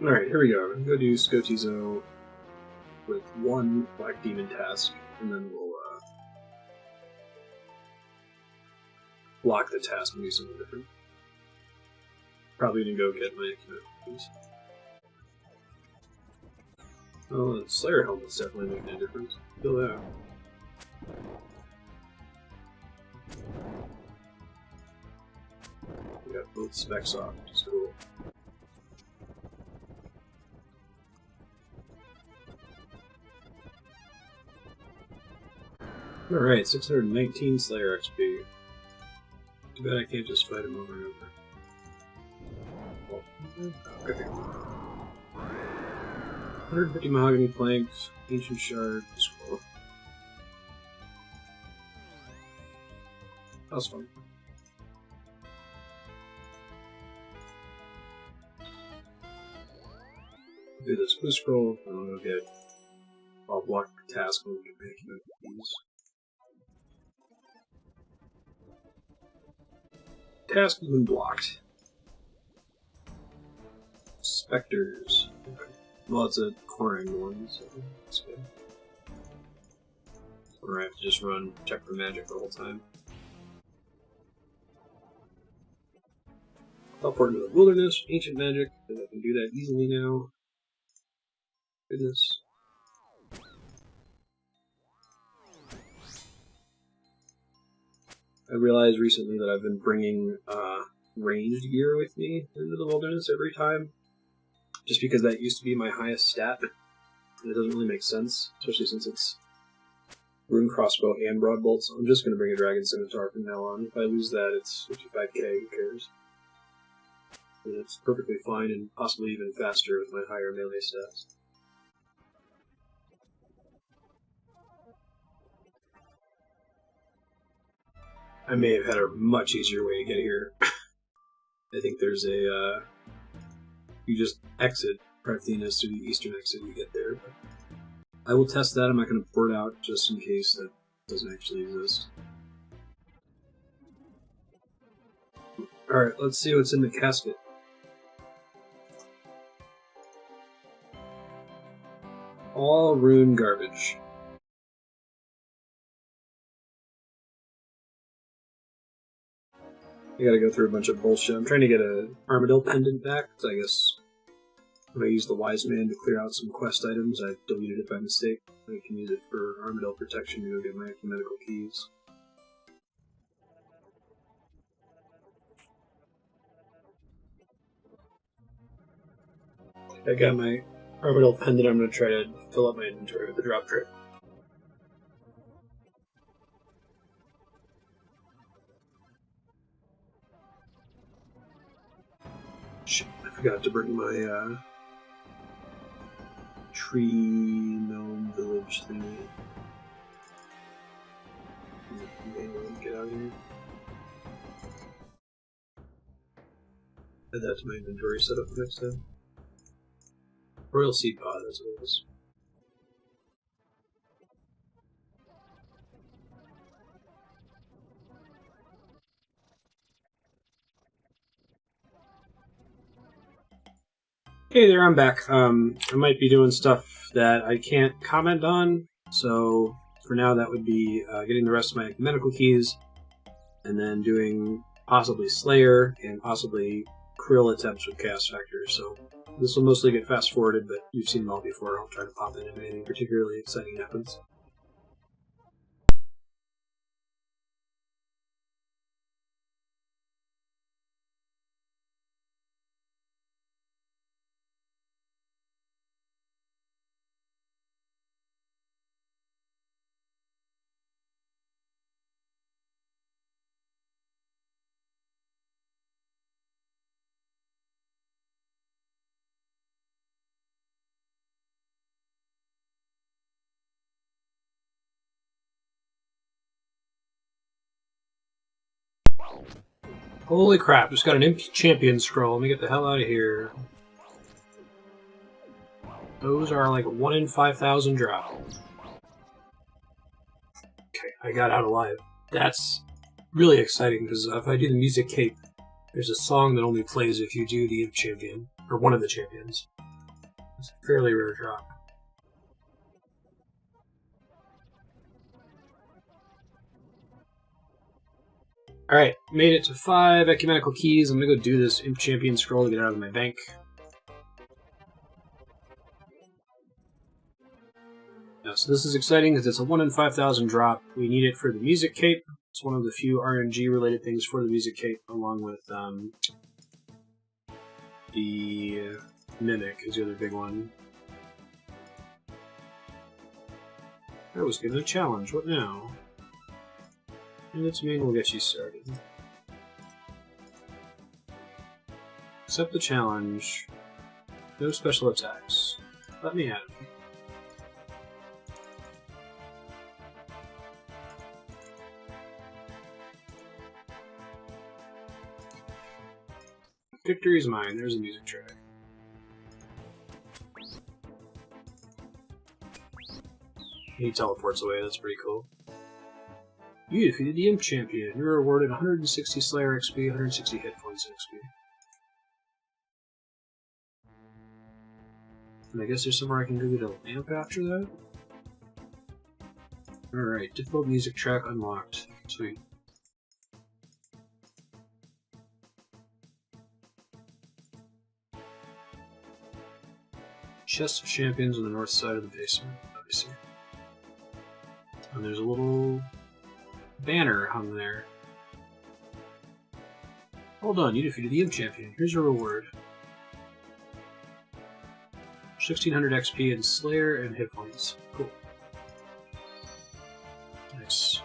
Alright, here we go. I'm going to do Skotizo with 1 Black Demon task, and then we'll block the task and do something different. Probably gonna go get my keys. Oh, the Slayer helmet's definitely making a difference. Feel that. We got both specs off, which is cool. Alright, 619 Slayer XP. Too bad I can't just fight him over and over. Okay. 150 mahogany planks, ancient shard, scroll. That was fun. Do this blue scroll, and I'll go get. I'll block the task and we'll get back into these. Task has been blocked. Spectres. Okay. Well, it's a chlorine one, so that's good. Or I have to just run, check for magic the whole time. Teleport into the wilderness, ancient magic, and I can do that easily now. Goodness. I realized recently that I've been bringing ranged gear with me into the wilderness every time, just because that used to be my highest stat, and it doesn't really make sense, especially since it's rune crossbow and broad bolt, so I'm just going to bring a dragon scimitar from now on. If I lose that, it's 55k, who cares? And it's perfectly fine and possibly even faster with my higher melee stats. I may have had a much easier way to get here. I think there's a, you just exit Parthenos to the eastern exit and you get there. But I will test that. I'm not going to port out just in case that doesn't actually exist. Alright, let's see what's in the casket. All rune garbage. I gotta go through a bunch of bullshit. I'm trying to get an Armadillo pendant back, because I guess when I used the Wise Man to clear out some quest items, I deleted it by mistake. I can use it for Armadillo protection to go get my ecumenical keys. I got my Armadillo pendant. I'm going to try to fill up my inventory with the drop trip. Shit, I forgot to bring my tree gnome village thingy. Get out of here. Add that to my inventory setup next time. Royal Seed Pod, that's what it is. Hey there, I'm back. I might be doing stuff that I can't comment on, so for now that would be getting the rest of my ecumenical keys, and then doing possibly Slayer and possibly Krill attempts with Chaos Factor. So this will mostly get fast forwarded, but you've seen them all before. I'll try to pop in if anything particularly exciting happens. Holy crap, just got an Imp Champion scroll. Let me get the hell out of here. Those are like 1 in 5,000 drop. Okay, I got out alive. That's really exciting, because if I do the music cape, there's a song that only plays if you do the Imp Champion, or one of the champions. It's a fairly rare drop. Alright, made it to 5 ecumenical keys. I'm gonna go do this Imp Champion scroll to get out of my bank. Yeah, so this is exciting because it's a 1 in 5,000 drop. We need it for the music cape. It's one of the few RNG related things for the music cape, along with the Mimic is the other big one. I was given a challenge. What now? And its main will get you started. Accept the challenge. No special attacks. Let me have it. Victory is mine. There's a music track. He teleports away. That's pretty cool. You defeated the Imp Champion. You're awarded 160 Slayer XP, 160 hit points XP. And I guess there's somewhere I can go get a lamp after that? Alright, difficult music track unlocked. Sweet. Chest of Champions on the north side of the basement, obviously. And there's a little banner hung there. Well done, you defeated the Imp Champion. Here's your reward. 1600 XP in Slayer and hit points. Cool. Nice.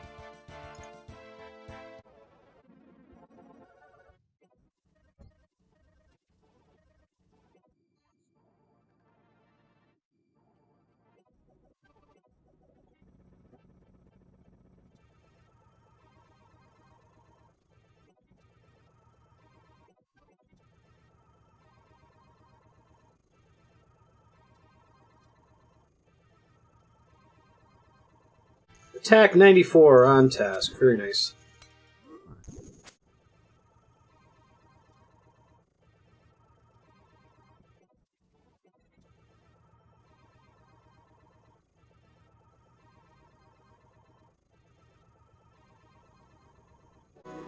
Attack 94 on task. Very nice.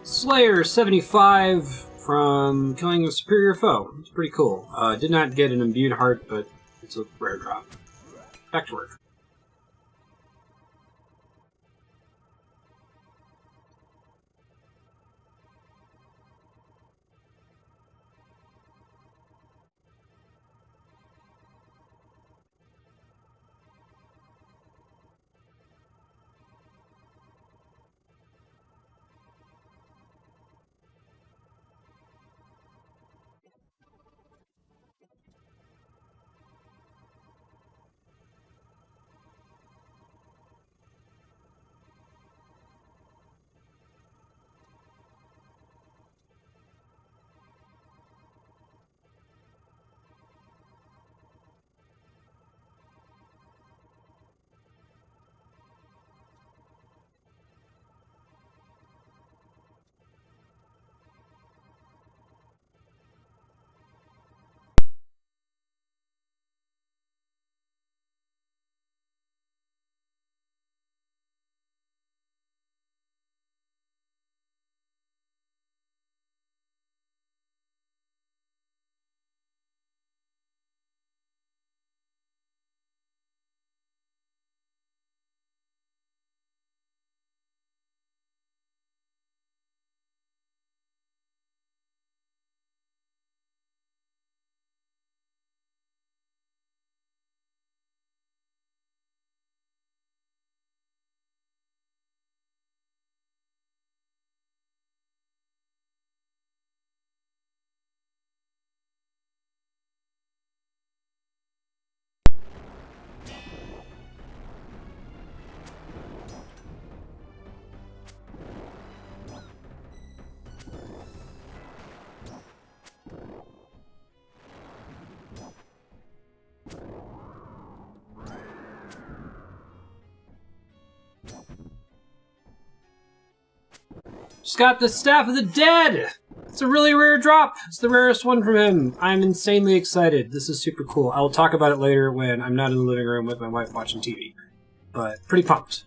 Slayer 75 from killing a superior foe. It's pretty cool. Did not get an imbued heart, but it's a rare drop. Back to work. Just got the Staff of the Dead! It's a really rare drop. It's the rarest one from him. I'm insanely excited. This is super cool. I'll talk about it later when I'm not in the living room with my wife watching TV. But pretty pumped.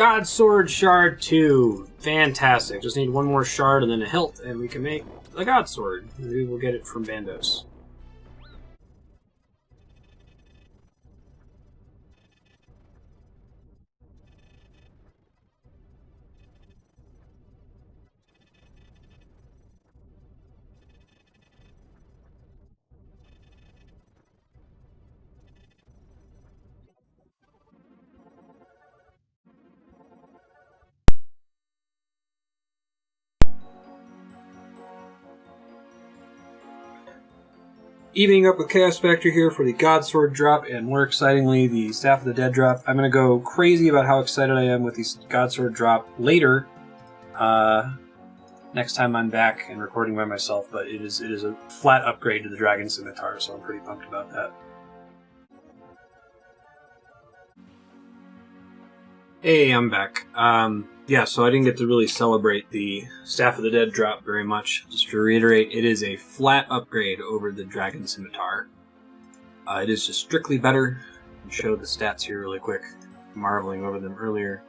God Sword Shard 2. Fantastic. Just need one more shard and then a hilt, and we can make the God Sword. Maybe we'll get it from Bandos. Evening up with Chaos Factor here for the God Sword drop, and more excitingly, the Staff of the Dead drop. I'm going to go crazy about how excited I am with the God Sword drop later, next time I'm back and recording by myself, but it is a flat upgrade to the Dragon Scimitar, so I'm pretty pumped about that. Hey, I'm back. Yeah, so I didn't get to really celebrate the Staff of the Dead drop very much. Just to reiterate, it is a flat upgrade over the Dragon Scimitar. It is just strictly better. I'll show the stats here really quick. Marveling over them earlier.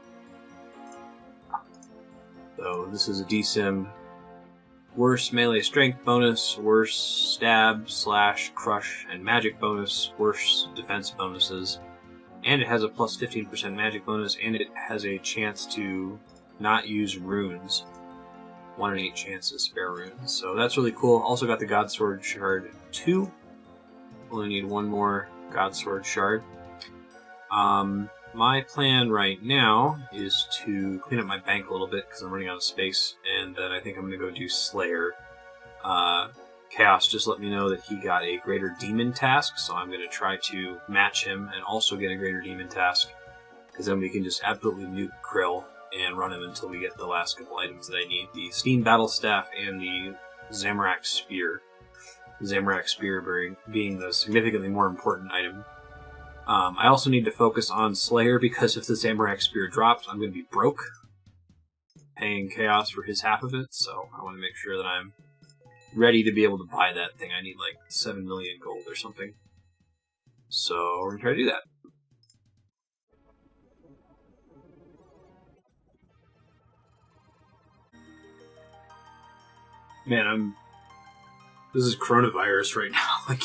So this is a DSim. Worse melee strength bonus, worse stab, slash, crush, and magic bonus, worse defense bonuses. And it has a plus 15% magic bonus, and it has a chance to not use runes. 1 in 8 chance to spare runes. So that's really cool. Also got the God Sword Shard 2. Only need one more God Sword Shard. My plan right now is to clean up my bank a little bit because I'm running out of space, and then I think I'm going to go do Slayer. Chaos just let me know that he got a Greater Demon task, so I'm going to try to match him and also get a Greater Demon task, because then we can just absolutely nuke Krill and run him until we get the last couple items that I need. The Steam Battle Staff and the Zamorak Spear. The Zamorak Spear being the significantly more important item. I also need to focus on Slayer, because if the Zamorak Spear drops, I'm going to be broke, paying Chaos for his half of it, so I want to make sure that I'm ready to be able to buy that thing. I need like 7 million gold or something. So we're going to try to do that. Man, this is coronavirus right now.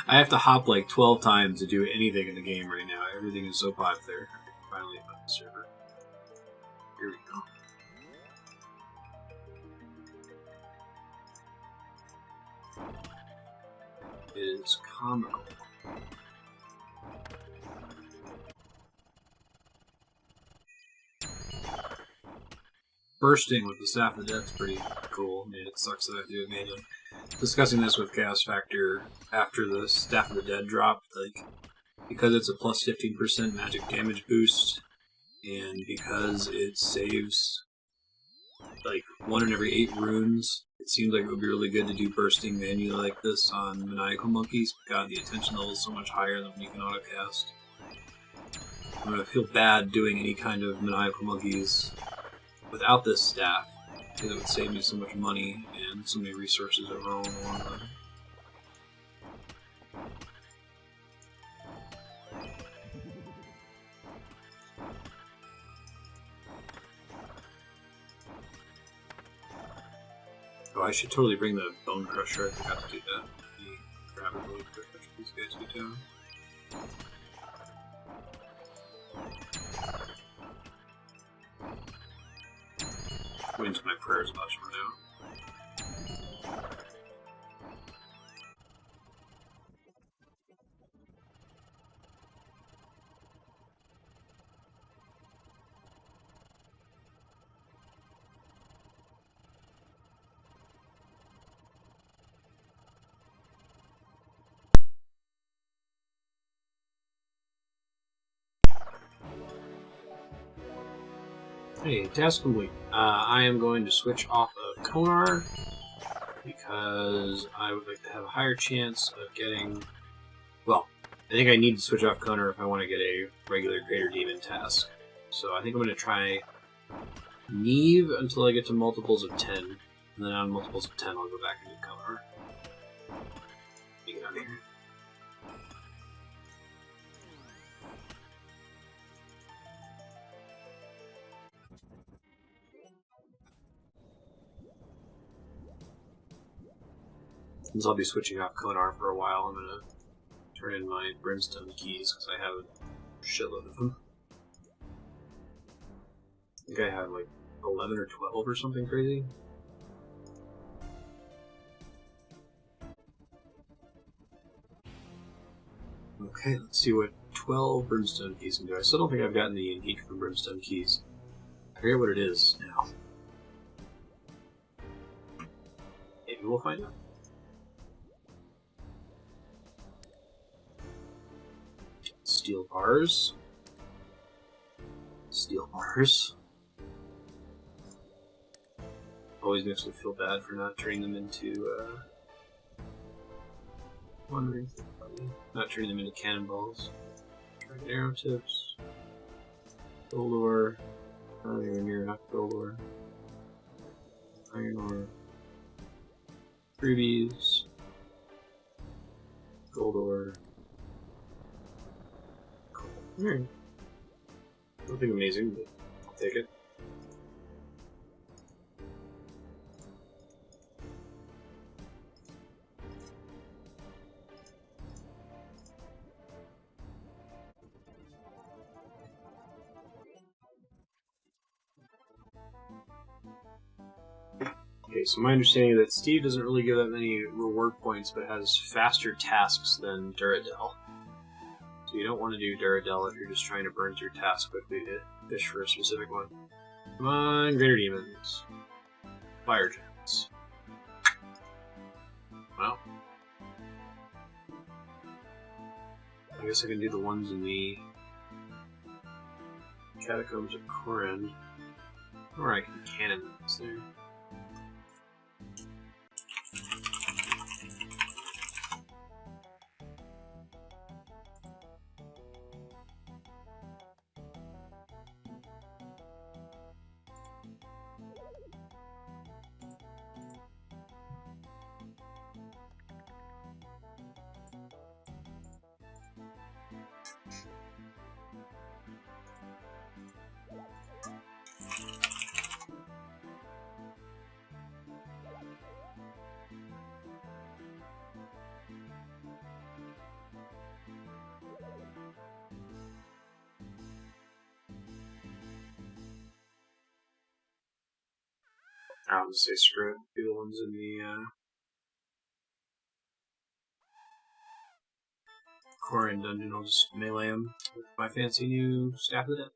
I have to hop like 12 times to do anything in the game right now. Everything is so popular. Finally about the server. Here we go. It is comical. Bursting with the Staff of the Dead's pretty cool. I mean, it sucks that I have to do it manually. Discussing this with Chaos Factor after the Staff of the Dead drop, like, because it's a plus 15% magic damage boost, and because it saves like 1 in every 8 runes, it seems like it would be really good to do bursting manually like this on Maniacal Monkeys. God, the attention level is so much higher than when you can autocast. I'm gonna feel bad doing any kind of Maniacal Monkeys without this staff, because it would save me so much money and so many resources overall in the long run. Oh, I should totally bring the Bone Crusher. I forgot to do that. Let me grab it really quick. What should these guys be doing? Go into my prayers about for now. Hey, task complete. I am going to switch off of Konar because I would like to have a higher chance of getting... Well, I think I need to switch off Konar if I want to get a regular Greater Demon task. So I think I'm going to try Neve until I get to multiples of 10. And then on multiples of 10 I'll go back and do Konar. Let me get out of here. Since I'll be switching off Konar for a while, I'm gonna turn in my Brimstone keys, because I have a shitload of them. I think I have like 11 or 12 or something crazy. Okay, let's see what 12 Brimstone keys can do. I still don't think I've gotten the Geek from Brimstone keys. I forget what it is now. Maybe we'll find out. Steel bars. Steel bars. Always makes me feel bad for not turning them into, not turning them into cannonballs. Dragon arrow tips. Gold ore. Not even near enough gold ore. Iron ore. Rubies. Gold ore. Alright. Nothing amazing, but I'll take it. Okay, so my understanding is that Steve doesn't really give that many reward points, but has faster tasks than Duradel. So you don't want to do Duradel if you're just trying to burn through tasks quickly to fish for a specific one. Come on, Greater Demons. Fire Giants. Well. I guess I can do the ones in the Catacombs of Corin. Or I can cannon those there. I'll just say screw it. Do the ones in the Corin dungeon. I'll just melee them with my fancy new Staff of the Dead.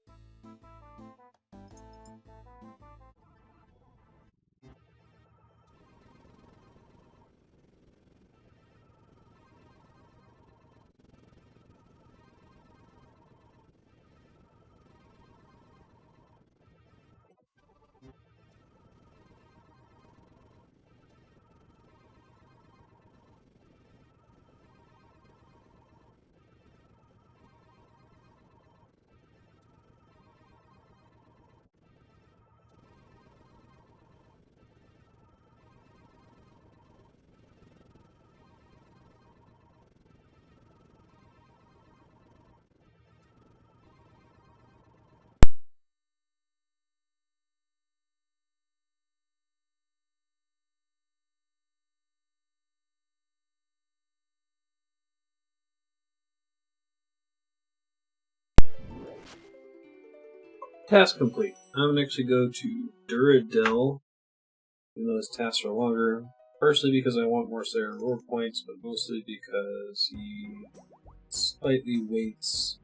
Task complete. I'm going to actually go to Duradel, even though his tasks are longer. Partially because I want more Sarah reward points, but mostly because he slightly weights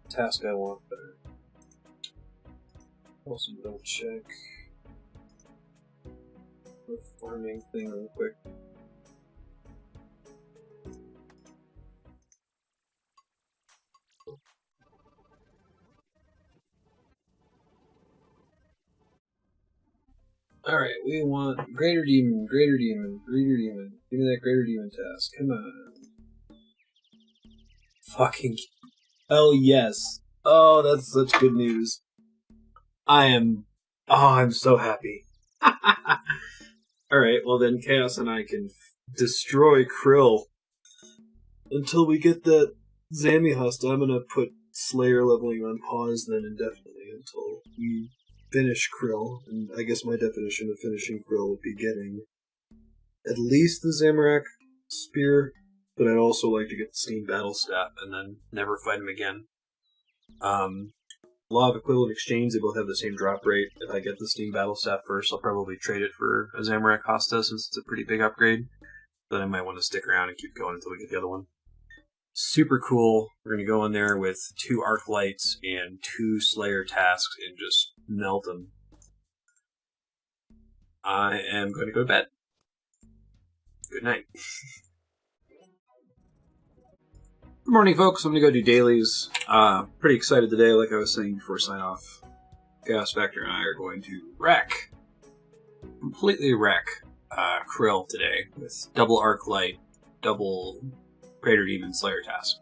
the task I want better. Also, double check the farming thing real quick. Alright, we want Greater Demon, Greater Demon, Greater Demon. Give me that Greater Demon task. Come on. Fucking. Oh, yes. Oh, that's such good news. I'm so happy. Alright, well then Chaos and I can destroy Krill. Until we get that Zamihust, I'm gonna put Slayer leveling on pause then indefinitely until we finish Krill. And I guess my definition of finishing Krill would be getting at least the Zamorak Spear, but I'd also like to get the Steam Battle Staff and then never fight him again. Law of Equivalent Exchange, they both have the same drop rate. If I get the Steam Battle Staff first, I'll probably trade it for a Zamorak Hosta since it's a pretty big upgrade. Then I might want to stick around and keep going until we get the other one. Super cool. We're going to go in there with 2 Arc Lights and 2 Slayer Tasks and just melt them. I am going to go to bed. Good night. Good morning, folks. I'm going to go do dailies. Pretty excited today, like I was saying before sign off. Chaos Factor and I are going to completely wreck Krill today with double Arc Light, double Greater Demon Slayer Task.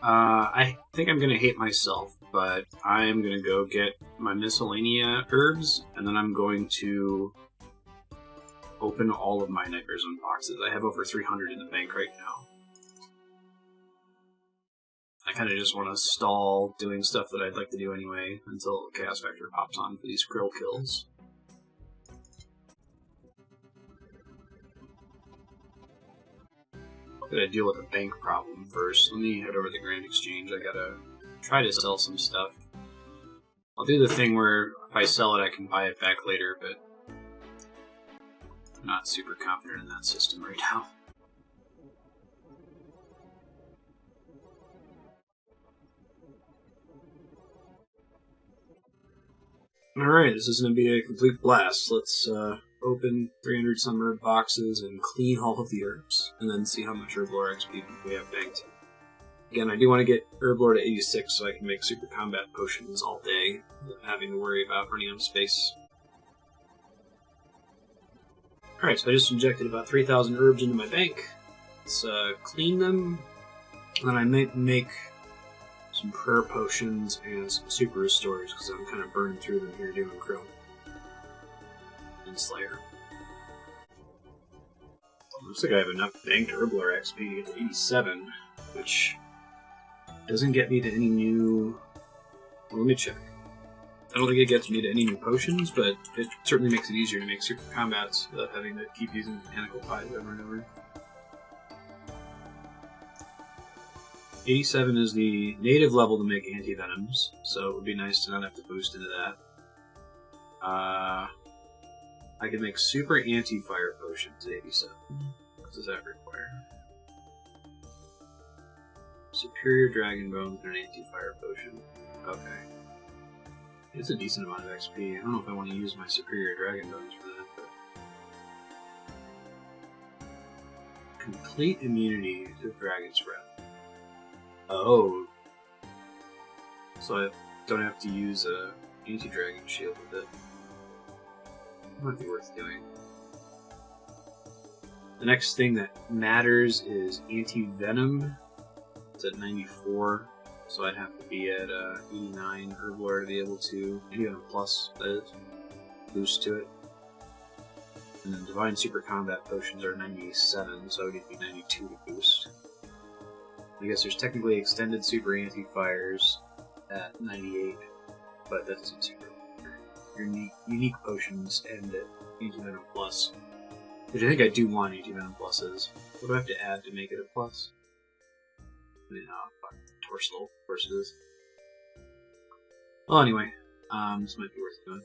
I think I'm going to hate myself, but I'm going to go get my miscellanea herbs, and then I'm going to open all of my Nightmare Zone boxes. I have over 300 in the bank right now. I kind of just want to stall doing stuff that I'd like to do anyway until Chaos Factor pops on for these Krill kills. Gotta deal with the bank problem first. Let me head over to the Grand Exchange. I gotta try to sell some stuff. I'll do the thing where if I sell it, I can buy it back later, but I'm not super confident in that system right now. Alright, this is going to be a complete blast. Let's open 300 some herb boxes and clean all of the herbs, and then see how much herb lore XP we have banked. Again, I do want to get herb lore to 86 so I can make super combat potions all day without having to worry about running out of space. Alright, so I just injected about 3,000 herbs into my bank. Let's clean them, and then I might make some prayer potions and some super restores because I'm kind of burning through them here doing Krill and Slayer. Looks like I have enough banked herb lore XP to get to 87, which doesn't get me to any new... Well, let me check. I don't think it gets me to any new potions, but it certainly makes it easier to make super combats without having to keep using mechanical pies over and over. 87 is the native level to make anti-venoms, so it would be nice to not have to boost into that. I can make super anti-fire potions at 87. What does that require? Superior Dragon Bones and an anti-fire potion. Okay. It's a decent amount of XP. I don't know if I want to use my Superior Dragon Bones for that, but... Complete immunity to Dragon's Breath. Oh. So I don't have to use a anti-dragon shield with it. Might be worth doing. The next thing that matters is anti-venom. It's at 94, so I'd have to be at 89 herb lore to be able to anti-venom plus, that is, boost to it. And then divine super combat potions are 97, so I would need to be 92 to boost. I guess there's technically extended super anti-fires at 98, but that doesn't seem your unique potions end at anti-venom plus. Which I think I do want anti-venom pluses. What do I have to add to make it a plus? I mean, Torso, of course it is. Well, anyway, this might be worth doing.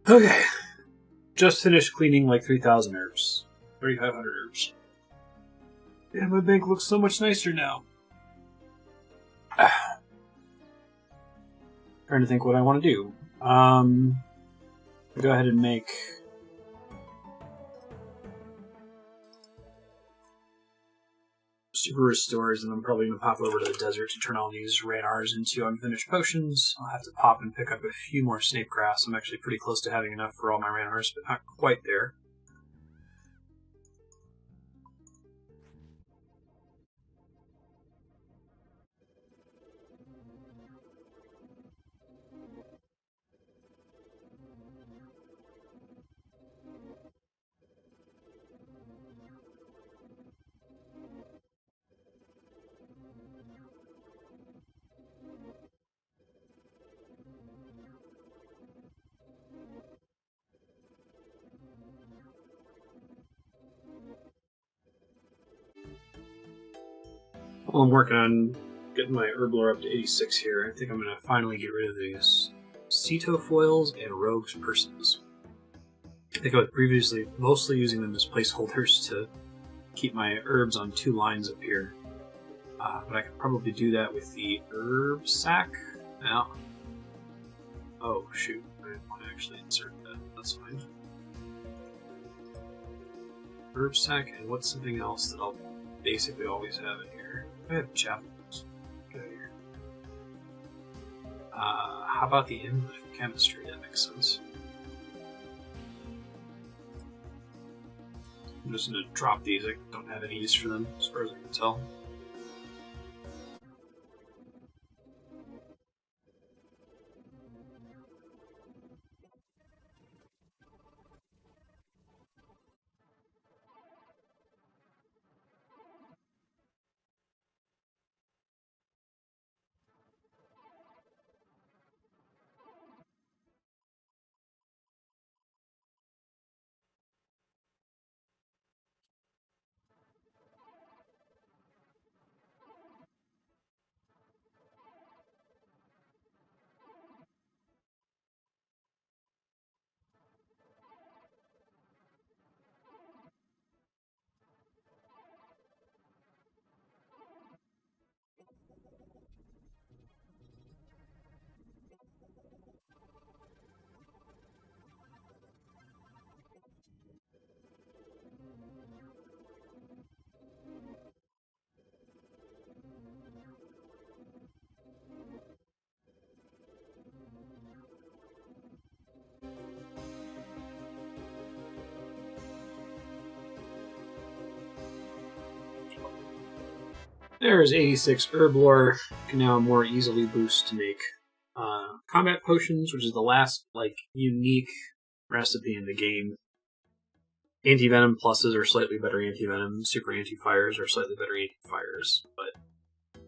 Okay. Just finished cleaning like 3,000 herbs. 3,500 herbs. And my bank looks so much nicer now. Trying to think what I want to do. Go ahead and make super restores, and I'm probably going to pop over to the desert to turn all these radars into unfinished potions. I'll have to pop and pick up a few more snape grass. I'm actually pretty close to having enough for all my radars, but not quite there. Well, I'm working on getting my herb lore up to 86 here. I think I'm going to finally get rid of these Ceto foils and rogue's persons. I think I was previously mostly using them as placeholders to keep my herbs on 2 lines up here. But I could probably do that with the herb sack now. Oh, shoot. I want to actually insert that. That's fine. Herb sack, and what's something else that I'll basically always have in here? I have chapels. Get out of here. How about the inlet of chemistry? That makes sense. I'm just going to drop these. I don't have any use for them, as far as I can tell. There's 86 herb lore. Can now more easily boost to make combat potions, which is the last unique recipe in the game. Anti-venom pluses are slightly better anti-venom, super anti-fires are slightly better anti-fires, but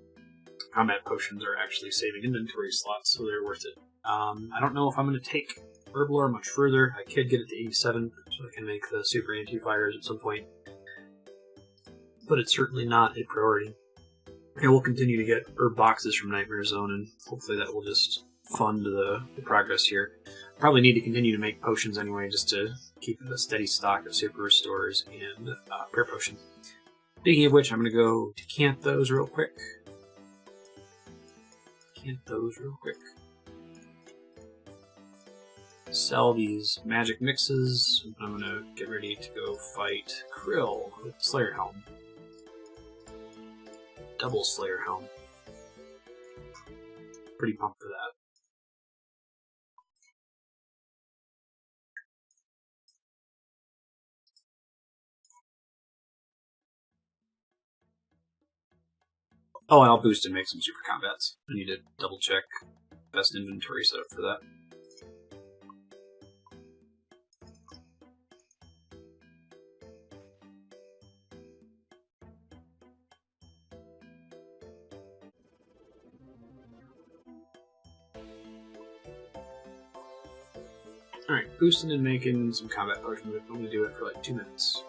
combat potions are actually saving inventory slots, so they're worth it. I don't know if I'm going to take herb lore much further. I could get it to 87, so I can make the super anti-fires at some point, but it's certainly not a priority. And we'll continue to get herb boxes from Nightmare Zone, and hopefully that will just fund the progress here. Probably need to continue to make potions anyway, just to keep a steady stock of super restores and prayer potions. Speaking of which, I'm going to go decant those real quick. Sell these magic mixes. I'm going to get ready to go fight Krill with Slayer Helm. Double Slayer Helm. Pretty pumped for that. Oh, and I'll boost and make some super combats. I need to double check best inventory setup for that. Alright, boosting and making some combat potions. I'm going to do it for like 2 minutes.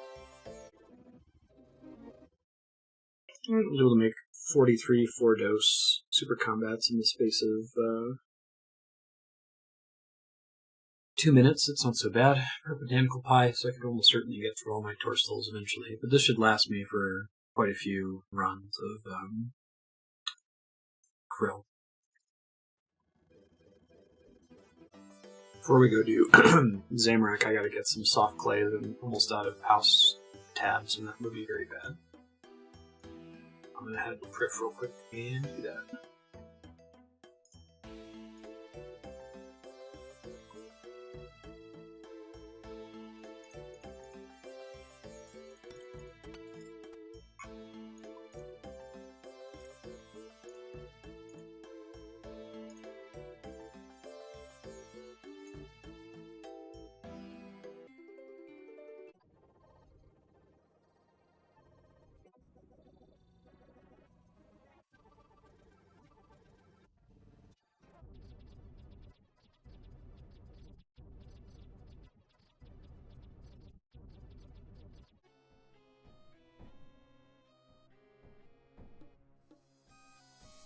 I was able to make 43 4-dose super combats in the space of 2 minutes. It's not so bad. Botanical pie, so I could almost certainly get through all my torstals eventually. But this should last me for quite a few runs of Krill. Before we go do Zamorak, I gotta get some soft clay. I'm almost out of house tabs, and that would be very bad. I'm gonna head to Priff real quick and do that.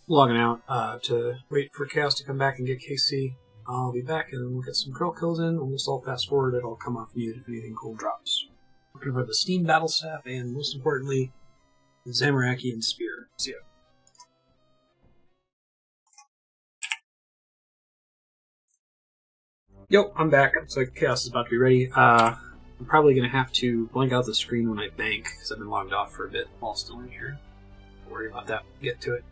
Logging out to wait for Chaos to come back and get KC. I'll be back and we'll get some curl kills in. Almost all fast forward. It'll come off mute if anything cool drops. Looking for the Steam Battle Staff and most importantly, the Zamarakian Spear. See ya. Yo, I'm back. Looks like Chaos is about to be ready. I'm probably going to have to blank out the screen when I bank because I've been logged off for a bit while still in here. Don't worry about that. We'll get to it.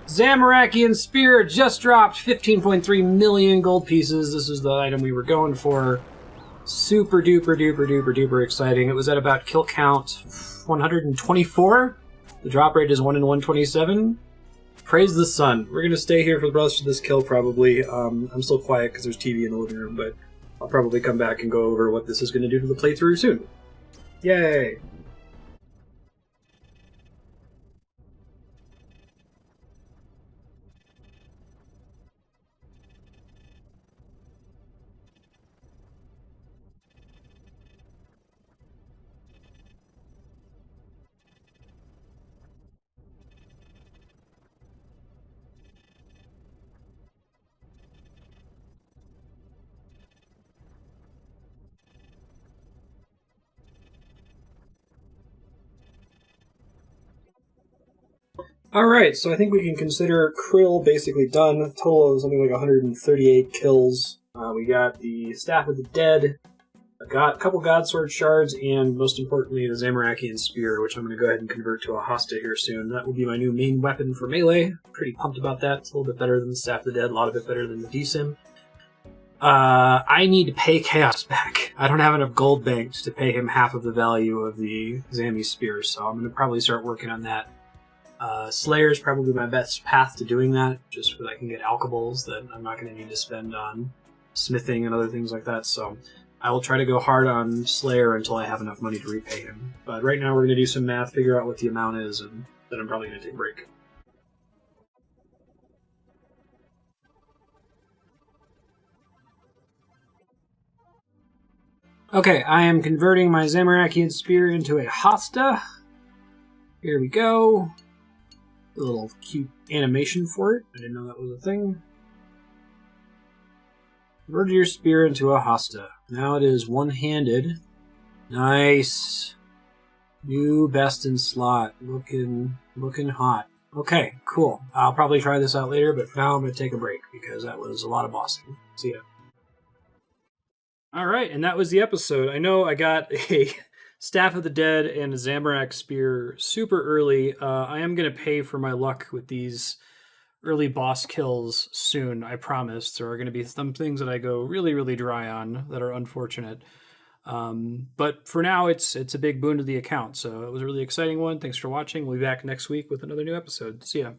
Zamarakian Spear just dropped 15.3 million gold pieces. This is the item we were going for. Super duper duper duper duper exciting. It was at about kill count 124. The drop rate is 1 in 127. Praise the sun. We're going to stay here for the rest of this kill probably. I'm still quiet because there's TV in the living room, but I'll probably come back and go over what this is going to do to the playthrough soon. Yay! Alright, so I think we can consider Krill basically done. Total of something like 138 kills. We got the Staff of the Dead, a couple Godsword shards, and most importantly the Zamarakian Spear, which I'm going to go ahead and convert to a Hasta here soon. That will be my new main weapon for melee. Pretty pumped about that. It's a little bit better than the Staff of the Dead, a lot of it better than the DSIM. I need to pay Chaos back. I don't have enough gold banked to pay him half of the value of the Zammy Spear, so I'm going to probably start working on that. Slayer is probably my best path to doing that, just so that I can get alkables that I'm not going to need to spend on smithing and other things like that, so I will try to go hard on Slayer until I have enough money to repay him. But right now we're going to do some math, figure out what the amount is, and then I'm probably going to take a break. Okay, I am converting my Zamorakian Spear into a Hasta. Here we go. A little cute animation for it. I didn't know that was a thing. Converted your spear into a Hasta. Now it is one-handed. Nice. New best in slot. Looking hot. Okay, cool. I'll probably try this out later, but for now I'm going to take a break because that was a lot of bossing. See ya. All right, and that was the episode. I know I got a Staff of the Dead and a Zamorak Spear super early. I am going to pay for my luck with these early boss kills soon, I promise. There are going to be some things that I go really, really dry on that are unfortunate. But for now, it's a big boon to the account. So it was a really exciting one. Thanks for watching. We'll be back next week with another new episode. See ya.